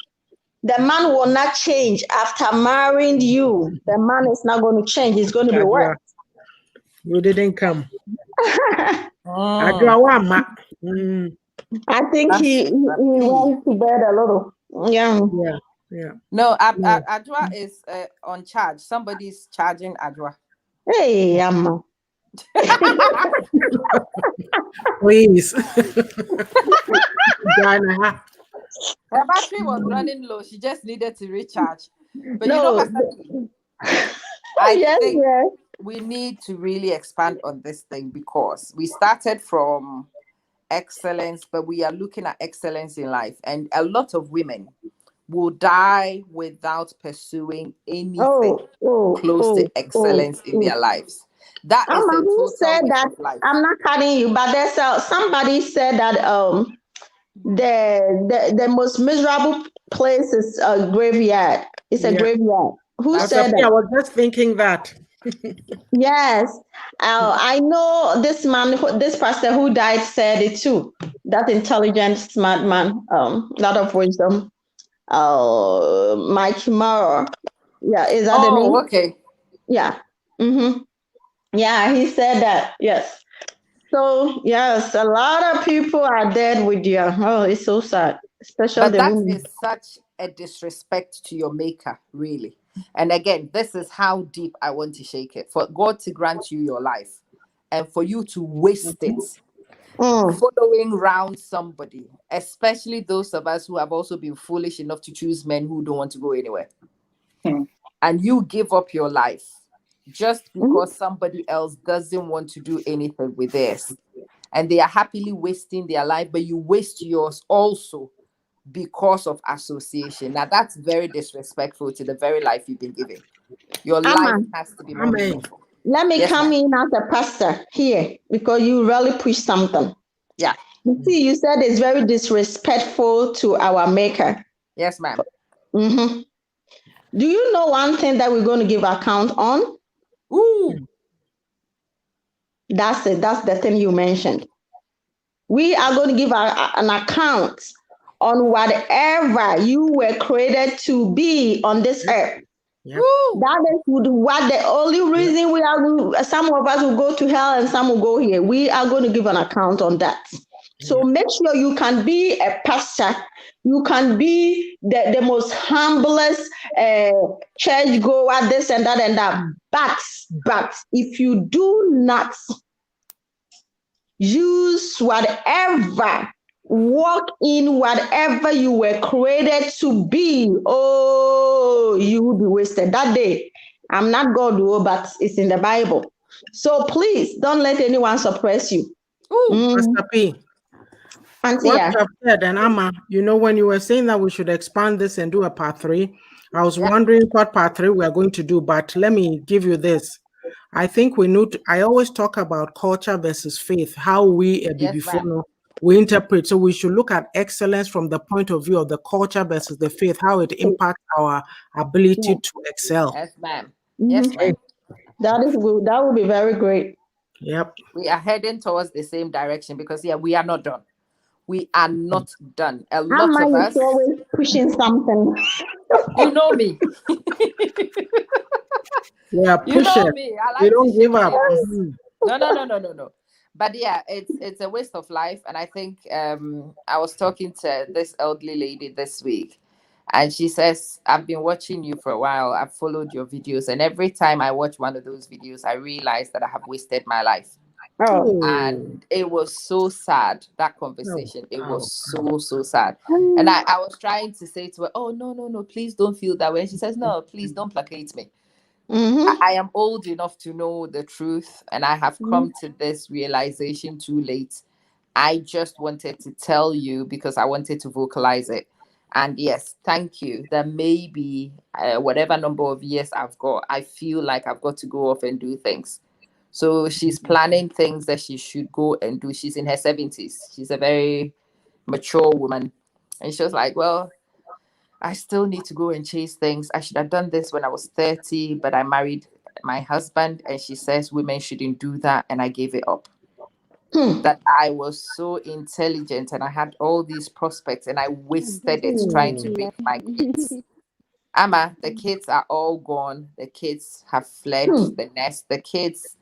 The man will not change after marrying you. The man is not going to change. It's going to be worse. Ajua, you didn't come. Mm, Ajua wama. Mm, I think he, that's he the he P. went to bed a little. Yeah. yeah. Yeah. No, No. Adwa is on charge. Somebody's charging Adwa. Hey, Amma. Please. Ghana. Her battery was running low. She just needed to recharge. But No. Pastor P, I Yes, think yes. we need to really expand on this thing because we started from excellence, but we are looking at excellence in life. And a lot of women will die without pursuing anything close to excellence in their lives. That is a Who total said waste that? of life. I'm not cutting you, but there's somebody said that the most miserable place is a graveyard. It's a Yeah. graveyard. Who That's said I that? was just thinking that. Yes, I know this man, this pastor who died said it too. That intelligent, smart man, lot of wisdom. Mike Mara. Yeah, is that the name? okay. Yeah. Mm-hmm. Yeah, he said that. Yes. So yes, a lot of people are dead with you. Oh, it's so sad, especially But the that women. is such a disrespect to your maker, really. And again, this is how deep I want to shake it. For God to grant you your life and for you to waste it Mm. following round somebody, especially those of us who have also been foolish enough to choose men who don't want to go anywhere. Hmm. And you give up your life just Mhm. because somebody else doesn't want to do anything with theirs. And they are happily wasting their life, but you waste yours also because of association. Now that's very disrespectful to the very life you've been given. Your life Amma, has to be more Amen. meaningful. let me Yes, come ma'am. in as a pastor here because you really push something. Yeah. You see, you said it's very disrespectful to our maker. Yes, ma'am. Hmm. Do you know one thing that we're going to give account on? Ooh. That's it. That's the thing you mentioned. We are going to give an account on whatever you were created to be on this earth. Yep. Ooh. That is what the only reason we are. Some of us will go to hell and some will go here. We are going to give an account on that. So Yeah. make sure you can be a pastor. You can be the most humblest church goer, this and that and that. But if you do not use whatever, walk in whatever you were created to be, oh, you will be wasted that day. I'm not God, but it's in the Bible. So please don't let anyone suppress you. Ooh. Pastor P, Auntie, what yeah. you have said, and Amma, when you were saying that we should expand this and do a part 3, I was Yeah. wondering what part 3 we are going to do, but let me give you this. I think we need to, I always talk about culture versus faith, how we Yes, before ma'am. we interpret. So we should look at excellence from the point of view of the culture versus the faith, how it impacts our ability to excel. Yes, ma'am. Yes, Mhm. Okay. ma'am. That is good. That will be very great. Yep. We are heading towards the same direction because we are not done. We are not done. A lot Amma of is us, always pushing something. you know me. We are You know pushers. me. I We like to don't give shake up. tables. Mhm. No. But yeah, it's a waste of life. And I think I was talking to this elderly lady this week, and she says, I've been watching you for a while. I've followed your videos, and every time I watch one of those videos, I realize that I have wasted my life. Oh. Oh, And it was so sad, that no. conversation. It was Oh, so sad. And I was trying to say to her, oh no, please don't feel that way. And she says, no, please don't placate me. Mm-hmm. I am old enough to know the truth, and I have come to this realization too late. I just wanted to tell you because I wanted to vocalize it. And yes, thank you. That maybe whatever number of years I've got, I feel like I've got to go off and do things. So she's planning things that she should go and do. She's in her 70s. She's a very mature woman. And she was like, well, I still need to go and chase things. I should have done this when I was 30, but I married my husband. And she says women shouldn't do that. And I gave it up. Hmm. That I was so intelligent and I had all these prospects and I wasted it trying to raise my kids. Amma, the kids are all gone. The kids have fled Hmm. the nest. The kids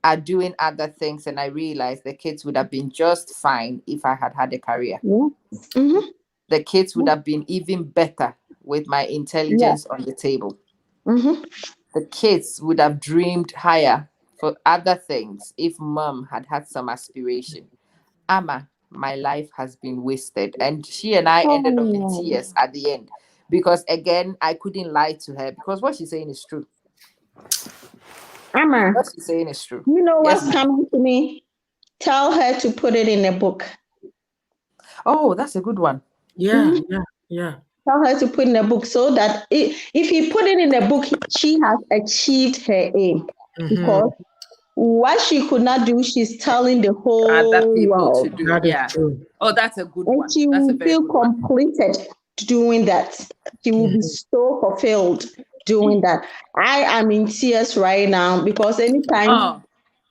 are doing other things. And I realized the kids would have been just fine if I had had a career. Yeah. Mm-hmm. The kids would have been even better with my Yeah. intelligence on the table. Mm-hmm. The kids would have dreamed higher for other things if mom had had some aspiration. Amma, my life has been wasted. And she and I ended up in Oh. tears at the end because, again, I couldn't lie to her because what she's saying is true. Amma, What she's saying is true. you know Yes, what's ma'am. coming to me? Tell her to put it in a book. Oh, that's a good one. Yeah, yeah. Tell her to put in a book so that if he put it in a book, she has achieved her aim. Because what she could not do, she's telling the Other whole people to world. do. That is Yeah. true. Oh, that's a good And one. she That's a will very feel good one. completed doing that. She will be so fulfilled doing that. I am in tears right now because anytime Oh,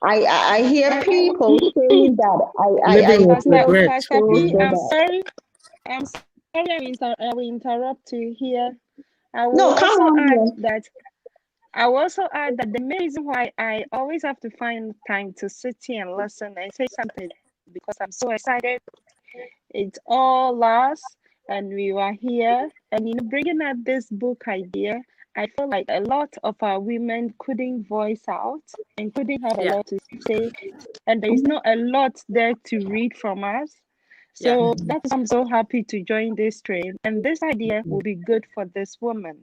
I hear people saying that, I Living with feel regret. Pastor so, P, so I'm bad. sorry. I'm sorry. I will interrupt you here. I will No, come also on add here. that I will also add that the main reason why I always have to find time to sit here and listen and say something because I'm so excited. It's all lost, and we were here. And bringing up this book idea, I feel like a lot of our women couldn't voice out and couldn't have a yeah, lot to say, and there is not a lot there to read from us. yeah. So that's why I'm so happy to join this train. And this idea will be good for this woman.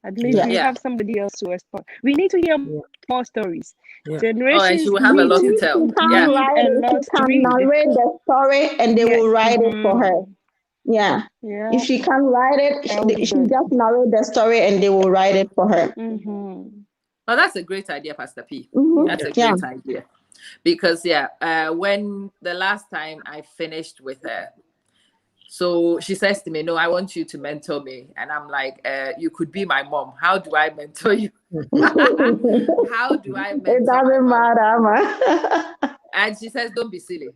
At least Yeah, we Yes. Yeah. have somebody else to respond. We need to hear yeah, more stories. yeah. Oh, and she Generations will have a need lot to If to tell. she can't Yeah. need write a it, she lot to can read. narrate the story and they Yeah. will write it for her. Yeah. If Yeah. she can't write it, That would be she good. just narrate the story and they will write it for her. Oh, that's a great idea, Pastor P. That's a Yeah. great idea. Because when the last time I finished with her, so she says to me, "No, I want you to mentor me," and I'm like, "You could be my mom. How do I mentor you? How do I It mentor my doesn't mom?" matter, man. And she says, "Don't be silly.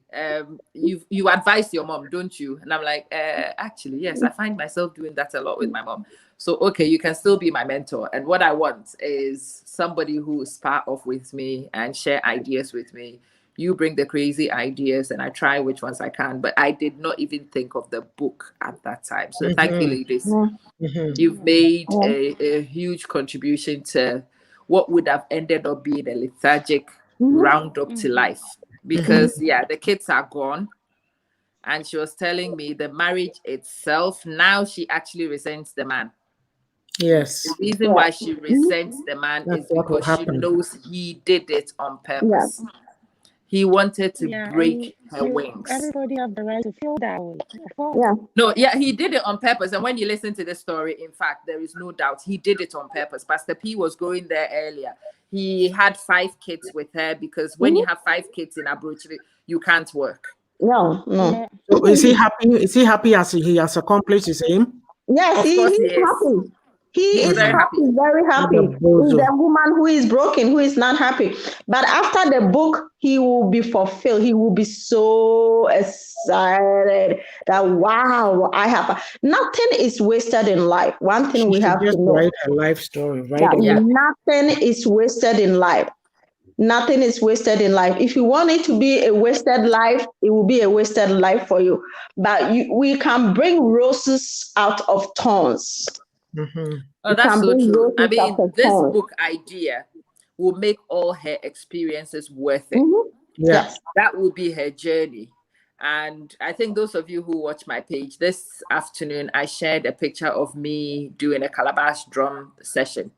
You advise your mom, don't you?" And I'm like, "Actually, yes. I find myself doing that a lot with my mom. So okay, you can still be my mentor. And what I want is somebody who spar off with me and share ideas with me. You bring the crazy ideas, and I try which ones I can. But I did not even think of the book at that time. So thank you, ladies. You've made a huge contribution to what would have ended up being a lethargic roundup to life. Because the kids are gone, and she was telling me the marriage itself, now she actually resents the man. Yes, The reason why she resents the man that's is what will because she happen. knows he did it on Yeah. purpose. He wanted to Yeah, and break her wings. everybody have the right to feel that way. Of course. Yeah. No, he did it on purpose. And when you listen to the story, in fact, there is no doubt he did it on purpose. Pastor P was going there earlier. He had 5 kids with her because when you have 5 kids in Abrochiri, you can't work. No, no. Yeah. So is he happy? Is he happy as he has accomplished his aim? Yes, Of course he he's is. happy. He He's is very happy. happy, very What happy. a He's bozo. a woman who is broken, who is not happy. But after the book, he will be fulfilled. He will be so excited that wow, I have nothing is wasted in life. One thing She we should have just to know write her life story. Write that it. Yeah. nothing is wasted in life. Nothing is wasted in life. If you want it to be a wasted life, it will be a wasted life for you. But we can bring roses out of thorns. Oh, We that's can so bring true. I roses out mean, of this thorns. book idea will make all her experiences worth it. Mhm. Yeah. Yes. That will be her journey. And I think those of you who watch my page this afternoon, I shared a picture of me doing a calabash drum session.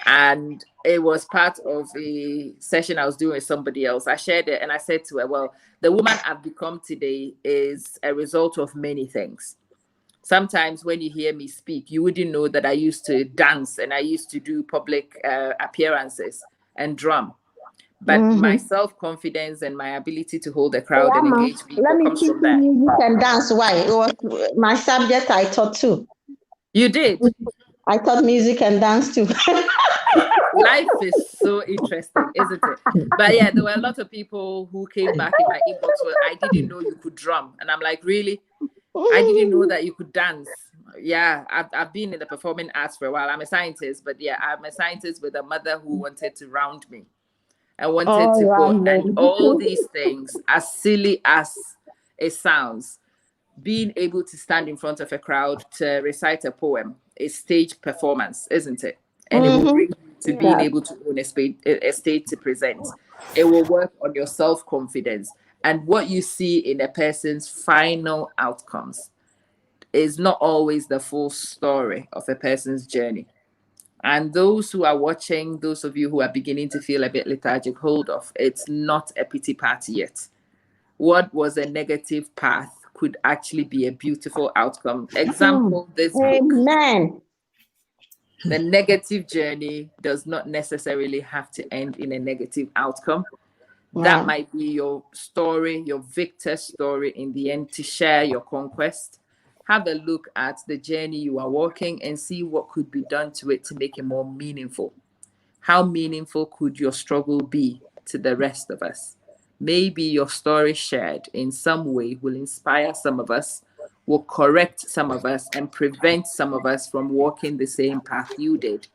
And it was part of a session I was doing with somebody else. I shared it and I said to her, well, the woman I've become today is a result of many things. Sometimes when you hear me speak, you wouldn't know that I used to dance and I used to do public appearances and drum. But my self-confidence and my ability to hold a crowd and Rama, engage let people me comes teach from you that. music and dance. Why? It was my subject I taught too. You did. I taught music and dance too. Life is so interesting, isn't it? But yeah, there were a lot of people who came back in my inbox. Well, I didn't know you could drum. And I'm like, really? I didn't know that you could dance. Yeah, I've been in the performing arts for a while. I'm a scientist, but yeah, I'm a scientist with a mother who wanted to round me. I wanted All to go, and right, all these things, as silly as it sounds, being able to stand in front of a crowd to recite a poem is stage performance, isn't it? And it will bring you to being Yes. able to own a stage to present. It will work on your self-confidence. And what you see in a person's final outcomes is not always the full story of a person's journey. And those who are watching, those of you who are beginning to feel a bit lethargic, hold off. It's not a pity party yet. What was a negative path could actually be a beautiful outcome. Example, this book. Amen. The negative journey does not necessarily have to end in a negative outcome. That Wow. might be your story, your victor story in the end, to share your conquest. Have a look at the journey you are walking and see what could be done to it to make it more meaningful. How meaningful could your struggle be to the rest of us? Maybe your story shared in some way will inspire some of us, will correct some of us, and prevent some of us from walking the same path you did.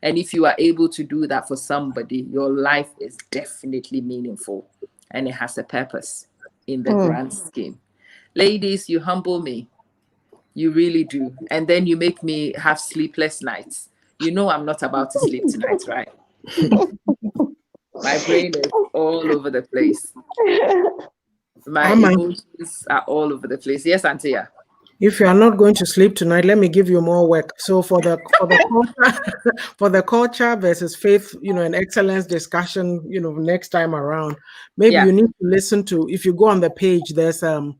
And if you are able to do that for somebody, your life is definitely meaningful and it has a purpose in the grand scheme. Ladies, you humble me. You really do. And then you make me have sleepless nights. You know I'm not about to sleep tonight, right? My brain is all over the place. My emotions are all over the place. Yes, Antia. If you are not going to sleep tonight, let me give you more work. So for the culture, for the culture versus faith, and excellence discussion, next time around, maybe you need to listen to. If you go on the page, there's a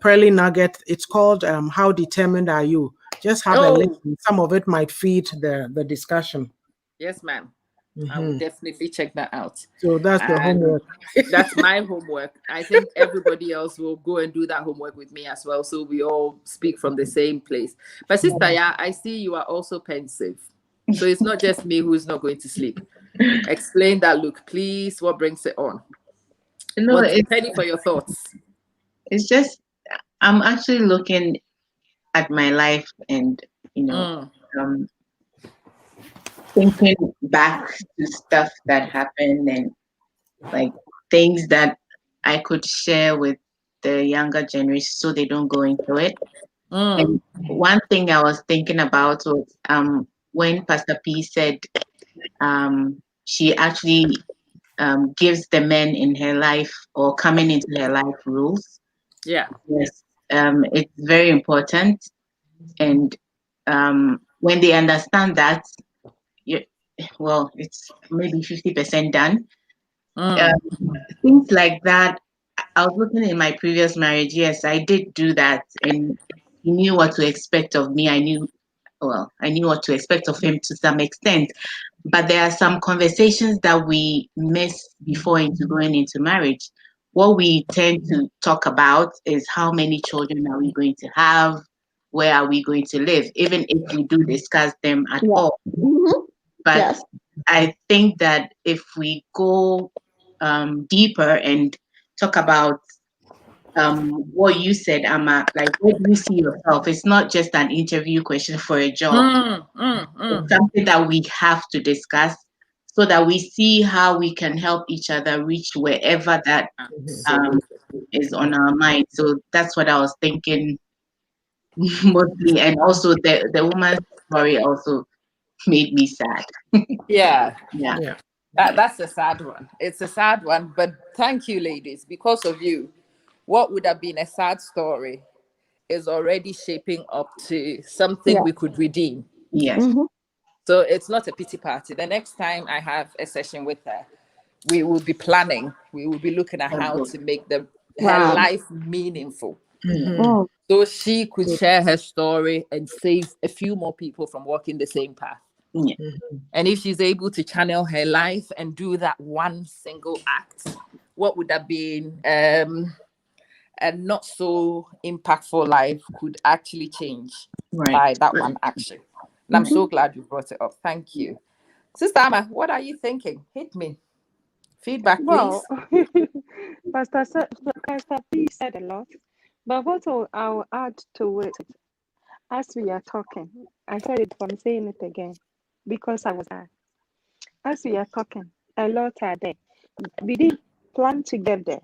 pearly nugget. It's called "How Determined Are You?" Just have a listen. Some of it might feed the discussion. Yes, ma'am. I will definitely check that out. So that's the homework. That's my homework. I think everybody else will go and do that homework with me as well. So we all speak from the same place. But Sister Ya, I see you are also pensive. So it's not just me who's not going to sleep. Explain that look, please. What brings it on? No, it's ready for your thoughts. It's just I'm actually looking at my life and thinking back to stuff that happened and like things that I could share with the younger generation so they don't go into it. And one thing I was thinking about was when Pastor P said she actually gives the men in her life or coming into her life rules. Yeah. Yes. It's very important. And when they understand that, it's maybe 50% done. Things like that. I was looking in my previous marriage. Yes, I did do that, and he knew what to expect of me. I knew what to expect of him to some extent. But there are some conversations that we miss before going into marriage. What we tend to talk about is how many children are we going to have? Where are we going to live? Even if we do discuss them at all. But I think that if we go deeper and talk about what you said, Amma, like where do you see yourself? It's not just an interview question for a job. It's something that we have to discuss so that we see how we can help each other reach wherever that is on our mind. So that's what I was thinking mostly. And also the woman's story also made me sad. Yeah. Yeah. That's a sad one. It's a sad one, but thank you, ladies. Because of you, what would have been a sad story is already shaping up to something we could redeem. Yes. So it's not a pity party. The next time I have a session with her, we will be planning. We will be looking at how to make her life meaningful. So she could share her story and save a few more people from walking the same path. And if she's able to channel her life and do that one single act, what would have been a not so impactful life could actually change by that one action. And I'm so glad you brought it up. Thank you. Sister Amma, what are you thinking? Hit me. Feedback, please. Pastor P said a lot, but what I'll add to it, as we are talking, I said it, I'm saying it again, because I was asked. As we are talking, a lot are there. We didn't plan to get there.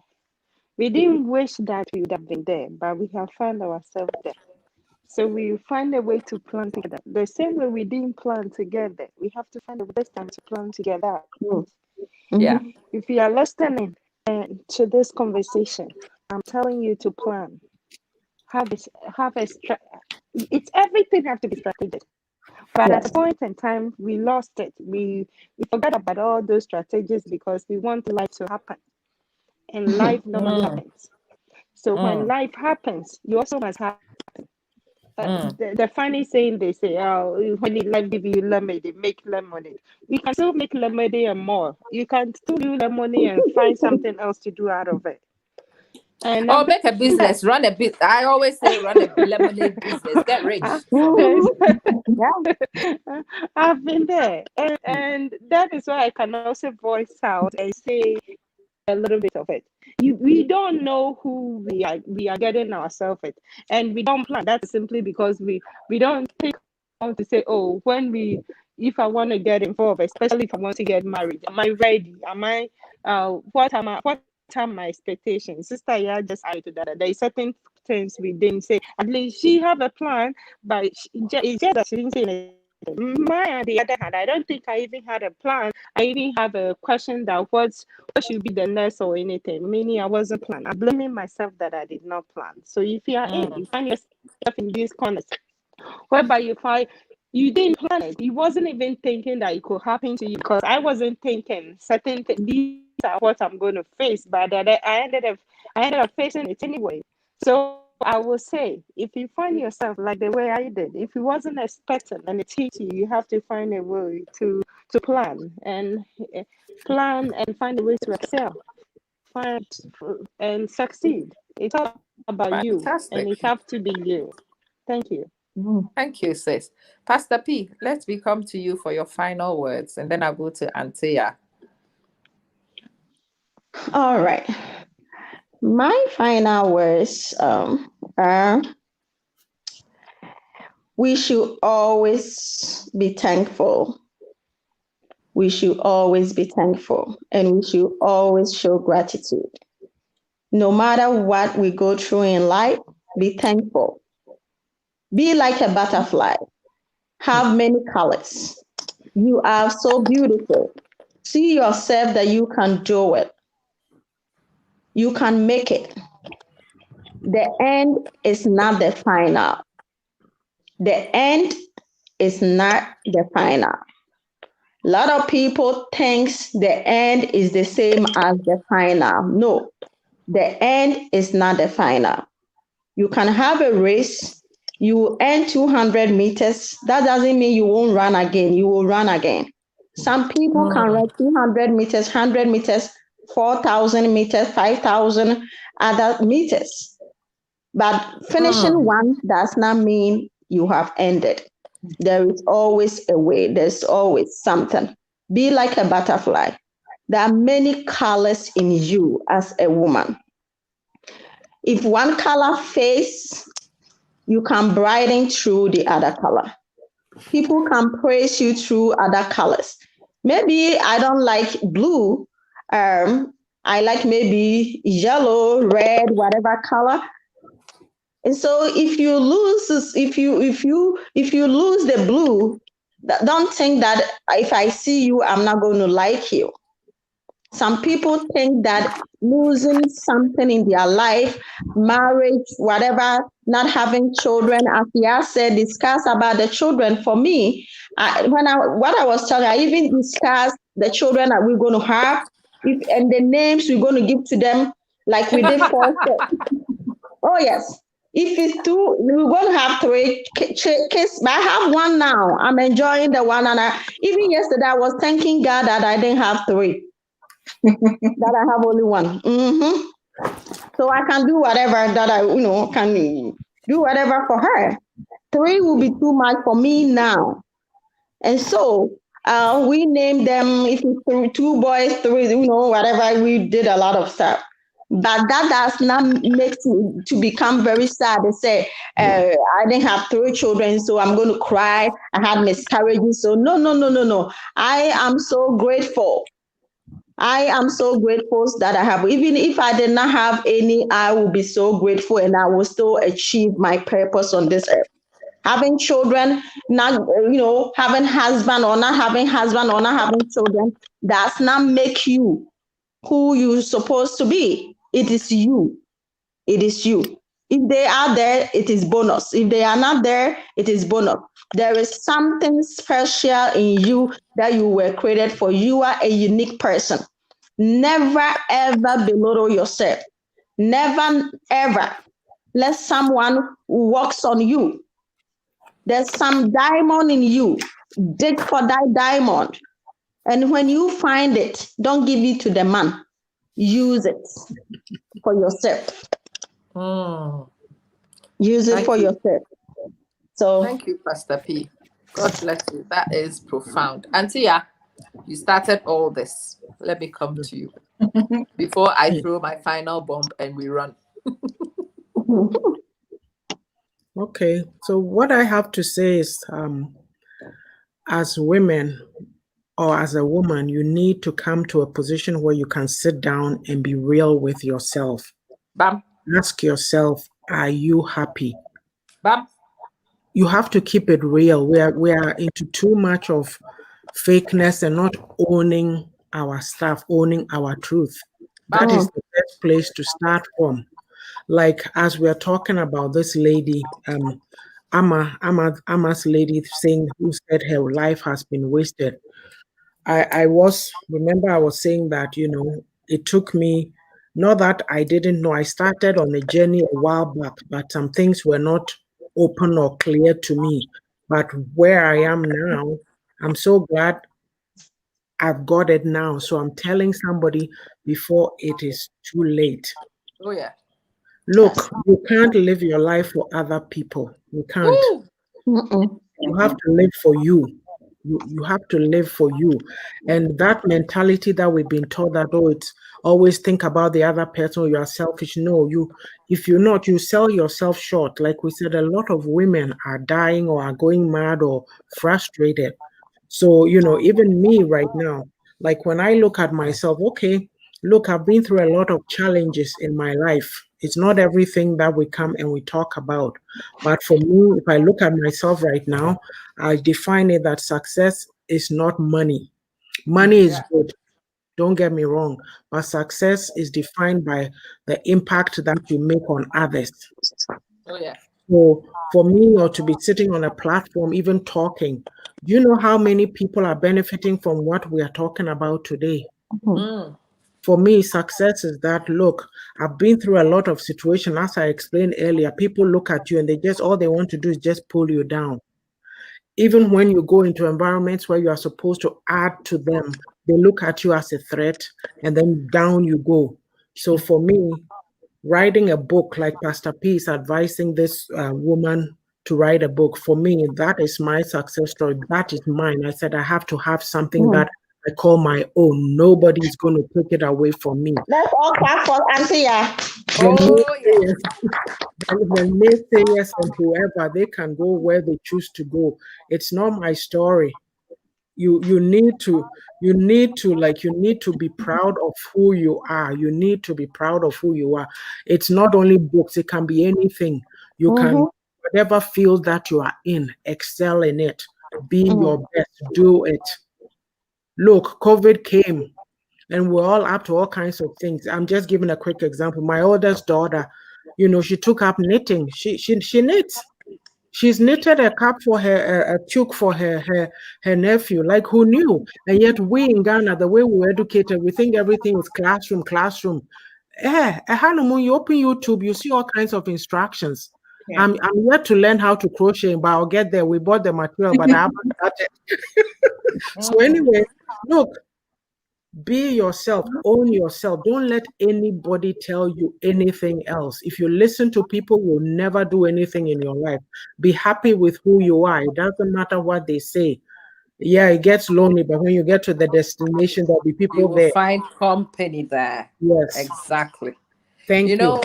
We didn't wish that we would have been there, but we have found ourselves there. So we find a way to plan together. The same way we didn't plan together, we have to find a way this time to plan together. Yeah. If you are listening to this conversation, I'm telling you to plan. It's everything has to be strategic. But at a point in time, we lost it. We forgot about all those strategies because we want life to happen, and life normally happens. So when life happens, you also must have. The funny saying they say, oh, when life give you lemonade, make lemonade. We can still make lemonade and more. You can still do lemonade and find something else to do out of it. And Or I've make a done that. business, run a bit. I always say run a lemonade business, get rich from it. Mhm. Yeah. I've been there, and that is why I can also voice out and say a little bit of it. We don't know who we are getting ourselves it, and we don't plan. That's simply because we don't take on to say, oh, if I want to get involved, especially if I want to get married, am I ready? Am I what are my expectations? Sister, yeah, just added to that. There is certain things we didn't say. At least she have a plan, but it's just that she didn't say anything. My, on the other hand, I don't think I even had a plan. I even have a question that what should be the next or anything. Meaning I wasn't planning. I'm blaming myself that I did not plan. So if you find yourself in this corner whereby you didn't plan it. You wasn't even thinking that it could happen to you because I wasn't thinking these are what I'm going to face, but I ended up facing it anyway. So I will say, if you find yourself like the way I did, if you wasn't expecting and it's hit you, you have to find a way to plan and find a way to excel, find and succeed. It's all about you, and Fantastic. it have to be you. Thank you. Mhm. Thank you, sis. Pastor P, let me come to you for your final words, and then I'll go to Antea. All right. My final words are we should always be thankful. We should always be thankful and we should always show gratitude. No matter what we go through in life, be thankful. Be like a butterfly. Have many colors. You are so beautiful. See yourself that you can do it. You can make it. The end is not the final. The end is not the final. A lot of people thinks the end is the same as the final. No, the end is not the final. You can have a race, you will earn 200 meters. That doesn't mean you won't run again. You will run again. Some people can run 200 meters, 100 meters, 4,000 meters, 5,000 other meters. But finishing one does not mean you have ended. There is always a way, there's always something. Be like a butterfly. There are many colors in you as a woman. If one color fades, you can brighten through the other color. People can praise you through other colors. Maybe I don't like blue. I like maybe yellow, red, whatever color. And so if you lose the blue, don't think that if I see you, I'm not going to like you. Some people think that losing something in their life, marriage, whatever, not having children, as Yah said, discuss about the children. For me, what I was telling, I even discussed the children that we're going to have, and the names we're going to give to them, like we did for. Oh yes. If it's two, we're going to have three kids. But I have one now. I'm enjoying the one, and even yesterday I was thanking God that I didn't have three, that I have only one. So I can do whatever that I, can do whatever for her. Three will be too much for me now, and so we named them. If it's two boys, three, whatever. We did a lot of stuff. But that does not make to become very sad and say, I didn't have three children, so I'm going to cry. I had miscarriages. So no, no, no, no, no. I am so grateful. I am so grateful that I have. Even if I did not have any, I will be so grateful and I will still achieve my purpose on this earth. Having children, not having husband or not having husband or not having children does not make you who you're supposed to be. It is you. It is you. If they are there, it is bonus. If they are not there, it is bonus. There is something special in you that you were created for. You are a unique person. Never ever belittle yourself. Never ever let someone who works on you. There's some diamond in you. Dig for that diamond. And when you find it, don't give it to the man. Use it for yourself. Mm. Use it Thank for you. yourself. So Thank you, Pastor P. God bless you. That is profound. Antia, you started all this. Let me come to you before I throw my final bomb and we run. Okay, so what I have to say is, as women or as a woman, you need to come to a position where you can sit down and be real with yourself. Bam, Ask yourself, are you happy? bam. You have to keep it real. We are into too much of fakeness and not owning our stuff, owning our truth. That is the best place to start from. Like as we're talking about this lady, Ama's lady saying who said her life has been wasted. I remember I was saying that, it took me, not that I didn't know, I started on a journey a while back, but some things were not open or clear to me. But where I am now, I'm so glad I've got it now. So I'm telling somebody before it is too late. Oh, yeah. Look, you can't live your life for other people. You can't. Woo! You have to live for you. You have to live for you. And that mentality that we've been taught that, oh, it's always think about the other person, you are selfish. No, if you're not, you sell yourself short. Like we said, a lot of women are dying or are going mad or frustrated. So, even me right now, like when I look at myself, okay, look, I've been through a lot of challenges in my life. It's not everything that we come and we talk about. But for me, if I look at myself right now, I define it that success is not money. Money is Yeah. good, don't get me wrong, but success is defined by the impact that you make on others. Oh, yeah. So for me, or to be sitting on a platform, even talking, do you know how many people are benefiting from what we are talking about today? Mm. For me, success is that, look, I've been through a lot of situations. As I explained earlier, people look at you and all they want to do is just pull you down. Even when you go into environments where you are supposed to add to them, they look at you as a threat and then down you go. So for me, writing a book, like Pastor P is advising this woman to write a book, for me, that is my success story. That is mine. I said I have to have something that I call my own. Nobody's going to take it away from me. let's all clap for Anthea. The Oh, yeah. naysayers, the naysayers and whoever, they can go where they choose to go. It's not my story. You need to be proud of who you are. You need to be proud of who you are. It's not only books, it can be anything. You can, whatever field that you are in, excel in it, be your best, do it. Look, COVID came and we're all up to all kinds of things. I'm just giving a quick example. My oldest daughter, she took up knitting. She knits. She's knitted a cap for her, a toque for her nephew. Like, who knew? And yet we in Ghana, the way we were educated, we think everything is classroom. When you open YouTube, you see all kinds of instructions. Yeah. I'm yet to learn how to crochet, but I'll get there. We bought the material, but I haven't started. So anyway, look, be yourself, own yourself. Don't let anybody tell you anything else. If you listen to people, you'll never do anything in your life. Be happy with who you are. It doesn't matter what they say. Yeah, it gets lonely, but when you get to the destination, there'll be You people will there. find company there. Yes. Exactly. You Thank you. know,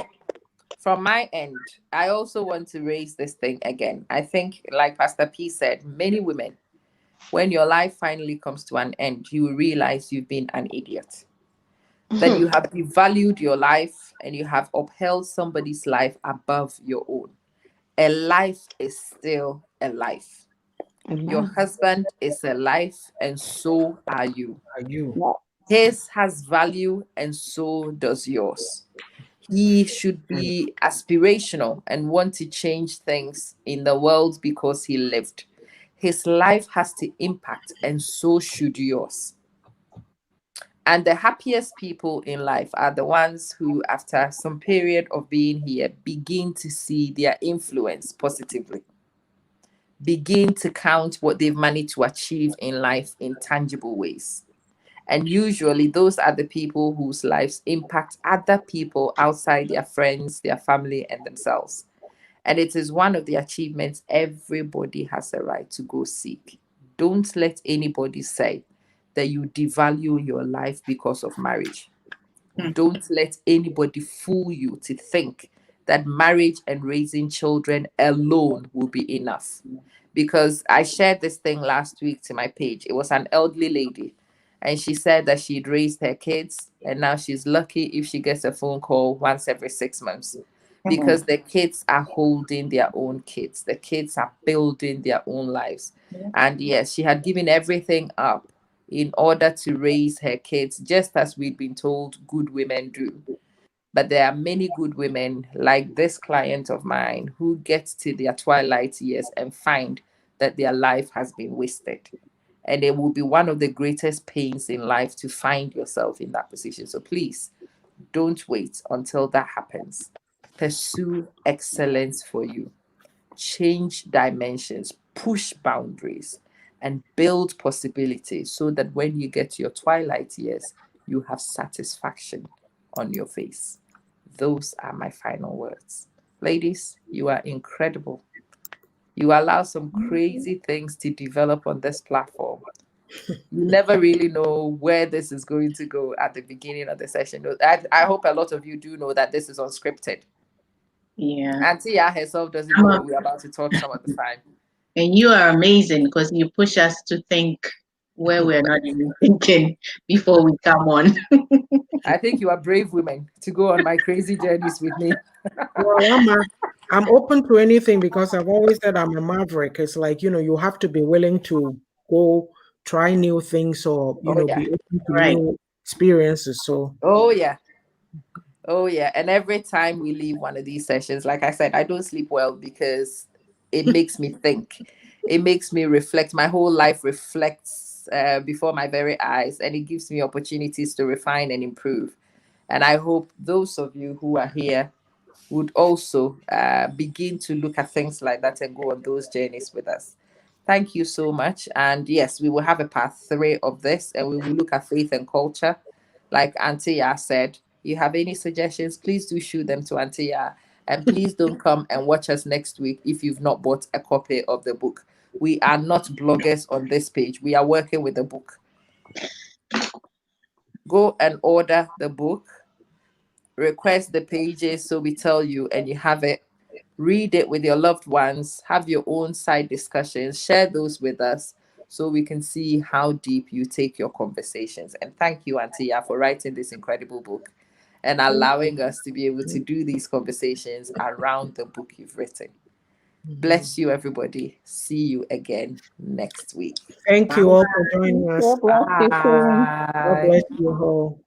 from my end, I also want to raise this thing again. I think, like Pastor P said, many women, when your life finally comes to an end, you will realize you've been an idiot. That you have devalued your life and you have upheld somebody's life above your own. A life is still a life. Your husband is a life, and so are you. Are you? His has value, and so does yours. He should be aspirational and want to change things in the world because he lived. His life has to impact, and so should yours. And the happiest people in life are the ones who, after some period of being here, begin to see their influence positively, begin to count what they've managed to achieve in life in tangible ways. And usually, those are the people whose lives impact other people outside their friends, their family, and themselves. And it is one of the achievements everybody has a right to go seek. Don't let anybody say that you devalue your life because of marriage. Hmm. Don't let anybody fool you to think that marriage and raising children alone will be enough. Because I shared this thing last week to my page. It was an elderly lady, and she said that she'd raised her kids, and now she's lucky if she gets a phone call once every 6 months, Mhm. because the kids are holding their own kids. The kids are building their own lives. Yeah. And yes, she had given everything up in order to raise her kids, just as we've been told good women do. But there are many good women, like this client of mine, who get to their twilight years and find that their life has been wasted. And it will be one of the greatest pains in life to find yourself in that position. So please don't wait until that happens. Pursue excellence for you, change dimensions, push boundaries, and build possibilities so that when you get to your twilight years, you have satisfaction on your face. Those are my final words. Ladies, you are incredible. You allow some crazy things to develop on this platform. You never really know where this is going to go at the beginning of the session. I hope a lot of you do know that this is unscripted. Yeah. Auntie Ya herself doesn't know Come on. what we're about to talk some of the time. And you are amazing because you push us to think where we're not even thinking before we come on. I think you are brave women to go on my crazy journeys with me. Well, I'm open to anything because I've always said I'm a maverick. It's like, you have to be willing to go try new things or, Oh yeah. be open to Right. new experiences. So, Oh yeah. Oh yeah. And every time we leave one of these sessions, like I said, I don't sleep well because it makes me think. It makes me reflect. My whole life reflects before my very eyes, and it gives me opportunities to refine and improve. And I hope those of you who are here would also begin to look at things like that and go on those journeys with us. Thank you so much. And yes, we will have a part three of this, and we will look at faith and culture. Like Auntie Ya said, you have any suggestions, please do shoot them to Auntie Ya. And please don't come and watch us next week if you've not bought a copy of the book. We are not bloggers on this page. We are working with the book. Go and order the book, request the pages so we tell you and you have it. Read it with your loved ones, have your own side discussions, share those with us so we can see how deep you take your conversations. And thank you, Antia, for writing this incredible book and allowing us to be able to do these conversations around the book you've written. mhm. Bless you, everybody. See you again next week. Thank Bye. you all for joining us. God bless you too. God bless Bye. you all.